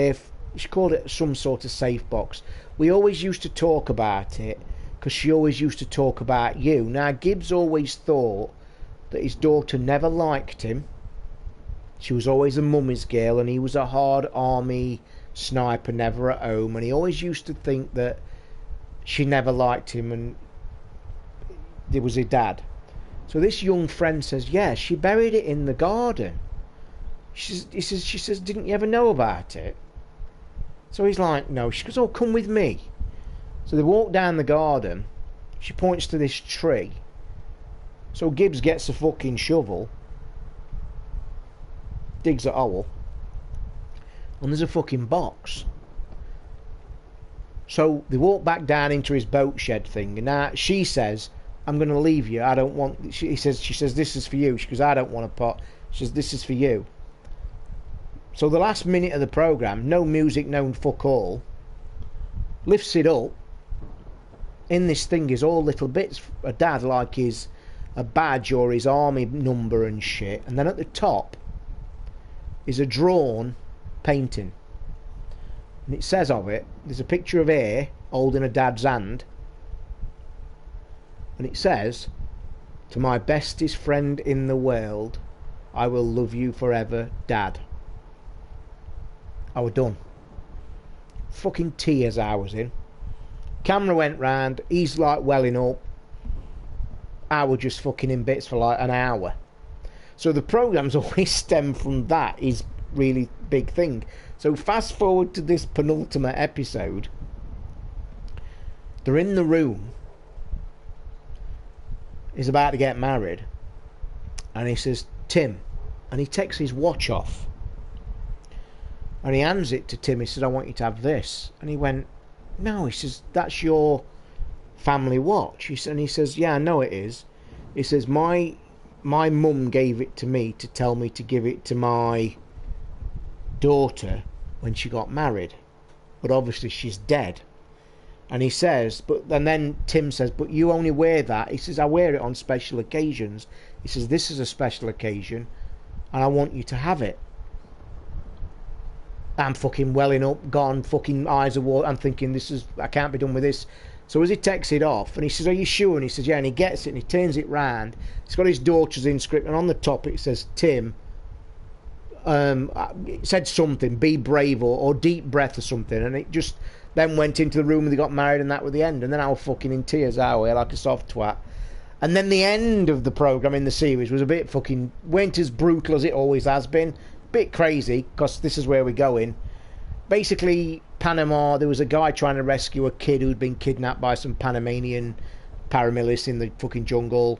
she called it some sort of safe box. We always used to talk about it because she always used to talk about you. Now, Gibbs always thought that his daughter never liked him. She was always a mummy's girl, and he was a hard army sniper, never at home, and he always used to think that she never liked him and there was her dad. So this young friend says, yeah, she buried it in the garden. She says, didn't you ever know about it? So he's like, no. She goes, oh, come with me. So they walk down the garden. She points to this tree. So Gibbs gets a fucking shovel, digs a hole, and there's a fucking box. So they walk back down into his boat shed thing, and now she says, I'm going to leave you. I don't want... She says, this is for you. She goes, I don't want a pot. She says, this is for you. So the last minute of the programme, no music, no fuck all, lifts it up. In this thing is all little bits. A dad, like a badge or his army number and shit. And then at the top is a drawn painting, and it says of it, there's a picture of her holding a dad's hand, and it says, to my bestest friend in the world, I will love you forever, Dad. I was done. Fucking tears I was in. Camera went round, he's like welling up. I was just fucking in bits for like an hour. So the programme's always stemmed from that. His really big thing. So fast forward to this penultimate episode. They're in the room. He's about to get married. And he says, Tim. And he takes his watch off. And he hands it to Tim. He says, I want you to have this. And he went, no. He says, that's your family watch. And he says, yeah, I know it is. He says, my mum gave it to me to tell me to give it to my daughter when she got married. But obviously she's dead. And he says, and then Tim says, but you only wear that. He says, I wear it on special occasions. He says, this is a special occasion and I want you to have it. I'm fucking welling up, gone, fucking eyes of water. I'm thinking, I can't be done with this. So as he takes it off, and he says, are you sure? And he says, yeah, and he gets it and he turns it round. It's got his daughter's inscription, and on the top it says, Tim, it said something, be brave or deep breath or something, and it just then went into the room and they got married, and that was the end. And then I was fucking in tears, like a soft twat. And then the end of the programme in the series was a bit fucking, went as brutal as it always has been. Bit crazy, because this is where we're going. Basically, Panama, there was a guy trying to rescue a kid who'd been kidnapped by some Panamanian paramilitaries in the fucking jungle.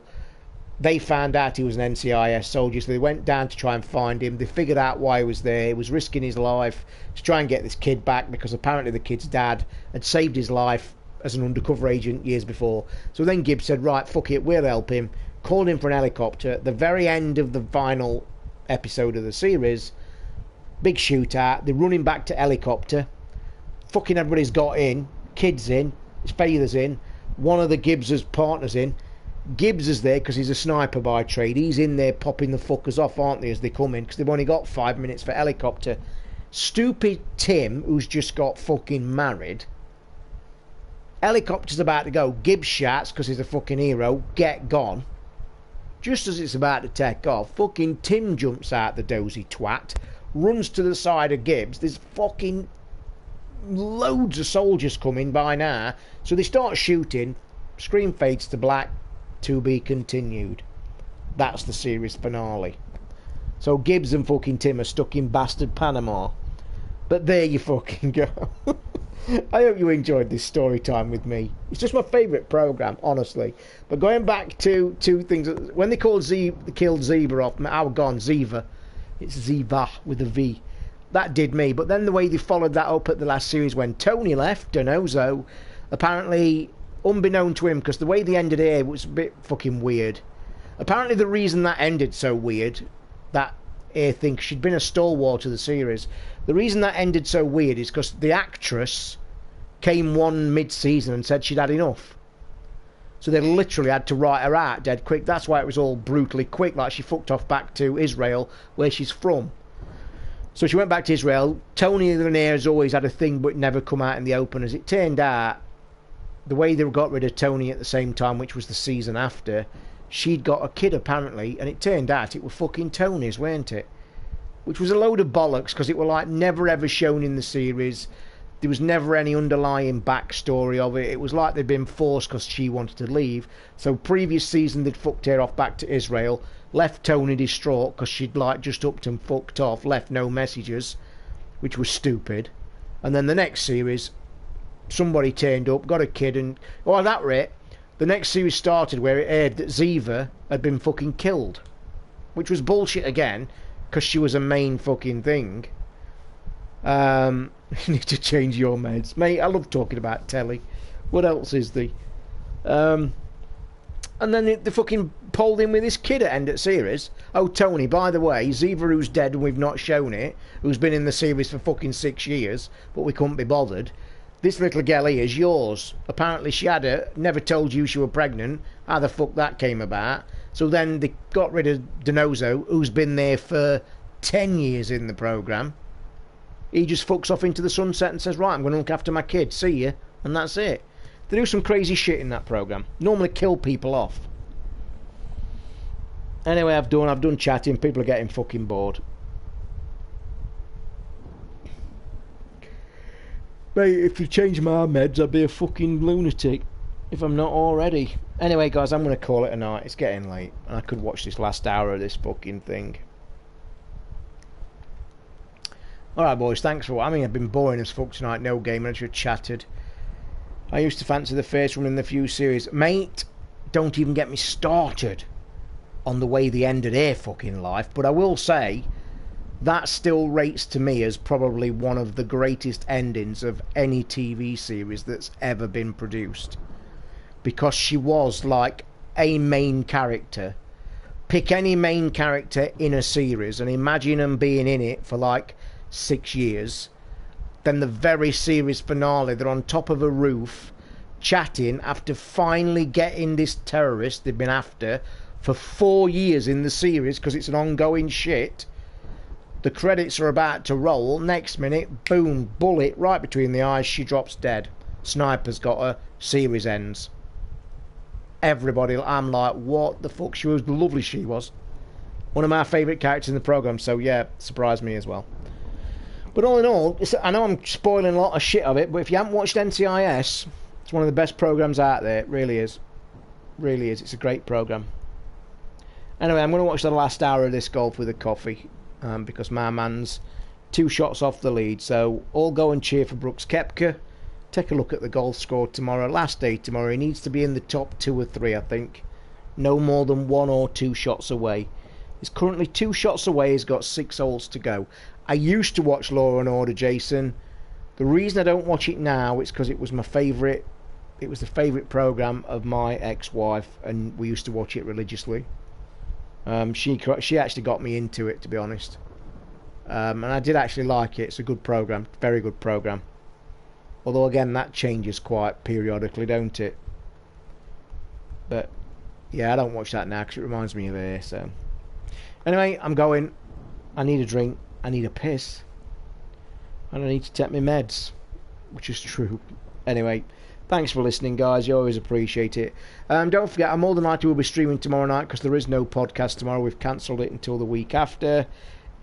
They found out he was an NCIS soldier, so they went down to try and find him. They figured out why he was there. He was risking his life to try and get this kid back, because apparently the kid's dad had saved his life as an undercover agent years before. So then Gibbs said, right, fuck it, we'll help him. Called him for an helicopter. At the very end of the final episode of the series, big shootout, they're running back to helicopter. Fucking everybody's got in. Kid's in. His father's in. One of the Gibbs' partners in. Gibbs is there because he's a sniper by trade. He's in there popping the fuckers off, aren't they, as they come in, because they've only got 5 minutes for helicopter. Stupid Tim, who's just got fucking married. Helicopter's about to go. Gibbs shouts because he's a fucking hero. Get gone. Just as it's about to take off, fucking Tim jumps out, the dozy twat, runs to the side of Gibbs. There's fucking loads of soldiers coming by now, so they start shooting. Screen fades to black. To be continued. That's the series finale. So Gibbs and fucking Tim are stuck in bastard Panama. But there you fucking go. I hope you enjoyed this story time with me. It's just my favourite programme, honestly. But going back to two things, when they killed Ziva off, I was gone, Ziva. It's Ziva with a V. That did me. But then the way they followed that up at the last series when Tony left, Donoso, apparently, unbeknown to him, because the way they ended here was a bit fucking weird. Apparently the reason that ended so weird, that I think she'd been a stalwart of the series. The reason that ended so weird is because the actress came one mid-season and said she'd had enough. So they literally had to write her out dead quick. That's why it was all brutally quick, like she fucked off back to Israel, where she's from. So she went back to Israel. Tony Lanier has always had a thing but never come out in the open. As it turned out, the way they got rid of Tony at the same time, which was the season after, she'd got a kid apparently, and it turned out it were fucking Tony's, weren't it? Which was a load of bollocks, because it were like never ever shown in the series. There was never any underlying backstory of it. It was like they'd been forced because she wanted to leave. So previous season they'd fucked her off back to Israel, left Tony distraught because she'd like just upped and fucked off, left no messages, which was stupid. And then the next series, somebody turned up, got a kid, and well, that rate, the next series started where it aired that Ziva had been fucking killed, which was bullshit again, because she was a main fucking thing. You need to change your meds, mate. I love talking about telly. What else is the? And then they fucking pulled in with this kid at end of series. Oh, Tony, by the way, Ziva, who's dead and we've not shown it, who's been in the series for fucking 6 years, but we couldn't be bothered. This little girl here is yours. Apparently she had it, never told you she was pregnant. How the fuck that came about? So then they got rid of Donoso, who's been there for 10 years in the programme. He just fucks off into the sunset and says, right, I'm going to look after my kid, see ya, and that's it. They do some crazy shit in that programme. Normally kill people off. Anyway, I've done chatting, people are getting fucking bored. Mate, if you change my meds, I'd be a fucking lunatic. If I'm not already. Anyway, guys, I'm going to call it a night. It's getting late. And I could watch this last hour of this fucking thing. Alright boys, thanks for... I mean, I've been boring as fuck tonight, no game, and I just chatted. I used to fancy the first one in the few series. Mate, don't even get me started on the way they ended their fucking life, but I will say that still rates to me as probably one of the greatest endings of any TV series that's ever been produced, because she was like a main character. Pick any main character in a series and imagine them being in it for like 6 years, then the very series finale they're on top of a roof chatting after finally getting this terrorist they've been after for 4 years in the series, because it's an ongoing shit. The credits are about to roll. Next minute, boom, bullet right between the eyes. She drops dead. Sniper's got her. Series ends. Everybody, I'm like, what the fuck? She was lovely. She was one of my favourite characters in the programme. So yeah, surprised me as well. But all in all, I know I'm spoiling a lot of shit of it, but if you haven't watched NCIS, it's one of the best programmes out there. It really is. Really is. It's a great programme. Anyway, I'm going to watch the last hour of this golf with a coffee, because my man's 2 shots off the lead. So all go and cheer for Brooks Koepka. Take a look at the golf score tomorrow. Last day tomorrow. He needs to be in the top 2 or 3, I think. No more than 1 or 2 shots away. He's currently 2 shots away. He's got 6 holes to go. I used to watch Law and Order, Jason. The reason I don't watch it now is because it was my favourite. It was the favourite programme of my ex-wife, and we used to watch it religiously. She actually got me into it, to be honest. And I did actually like it. It's a good programme. Very good programme. Although, again, that changes quite periodically, don't it? But, yeah, I don't watch that now because it reminds me of her, so... Anyway, I'm going. I need a drink. I need a piss. And I need to take my meds. Which is true. Anyway, thanks for listening, guys. You always appreciate it. Don't forget, I more than likely will be streaming tomorrow night because there is no podcast tomorrow. We've cancelled it until the week after.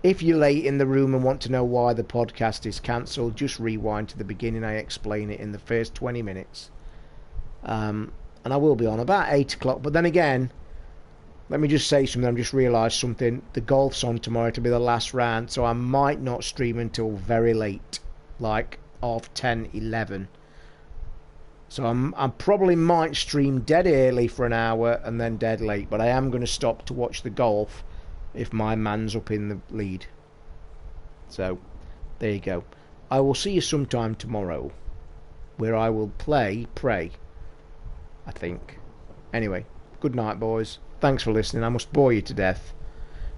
If you're late in the room and want to know why the podcast is cancelled, just rewind to the beginning. I explain it in the first 20 minutes. And I will be on about 8 o'clock. But then again, let me just say something. I've just realised something. The golf's on tomorrow to be the last round, so I might not stream until very late, like 10, 11. So I probably might stream dead early for an hour and then dead late, but I am going to stop to watch the golf if my man's up in the lead. So, there you go. I will see you sometime tomorrow, where I will pray, I think. Anyway, good night, boys. Thanks for listening. I must bore you to death.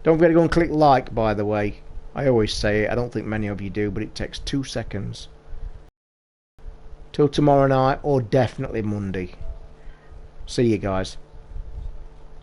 Don't forget to go and click like, by the way. I always say it. I don't think many of you do, but it takes 2 seconds. Till tomorrow night, or definitely Monday. See you guys.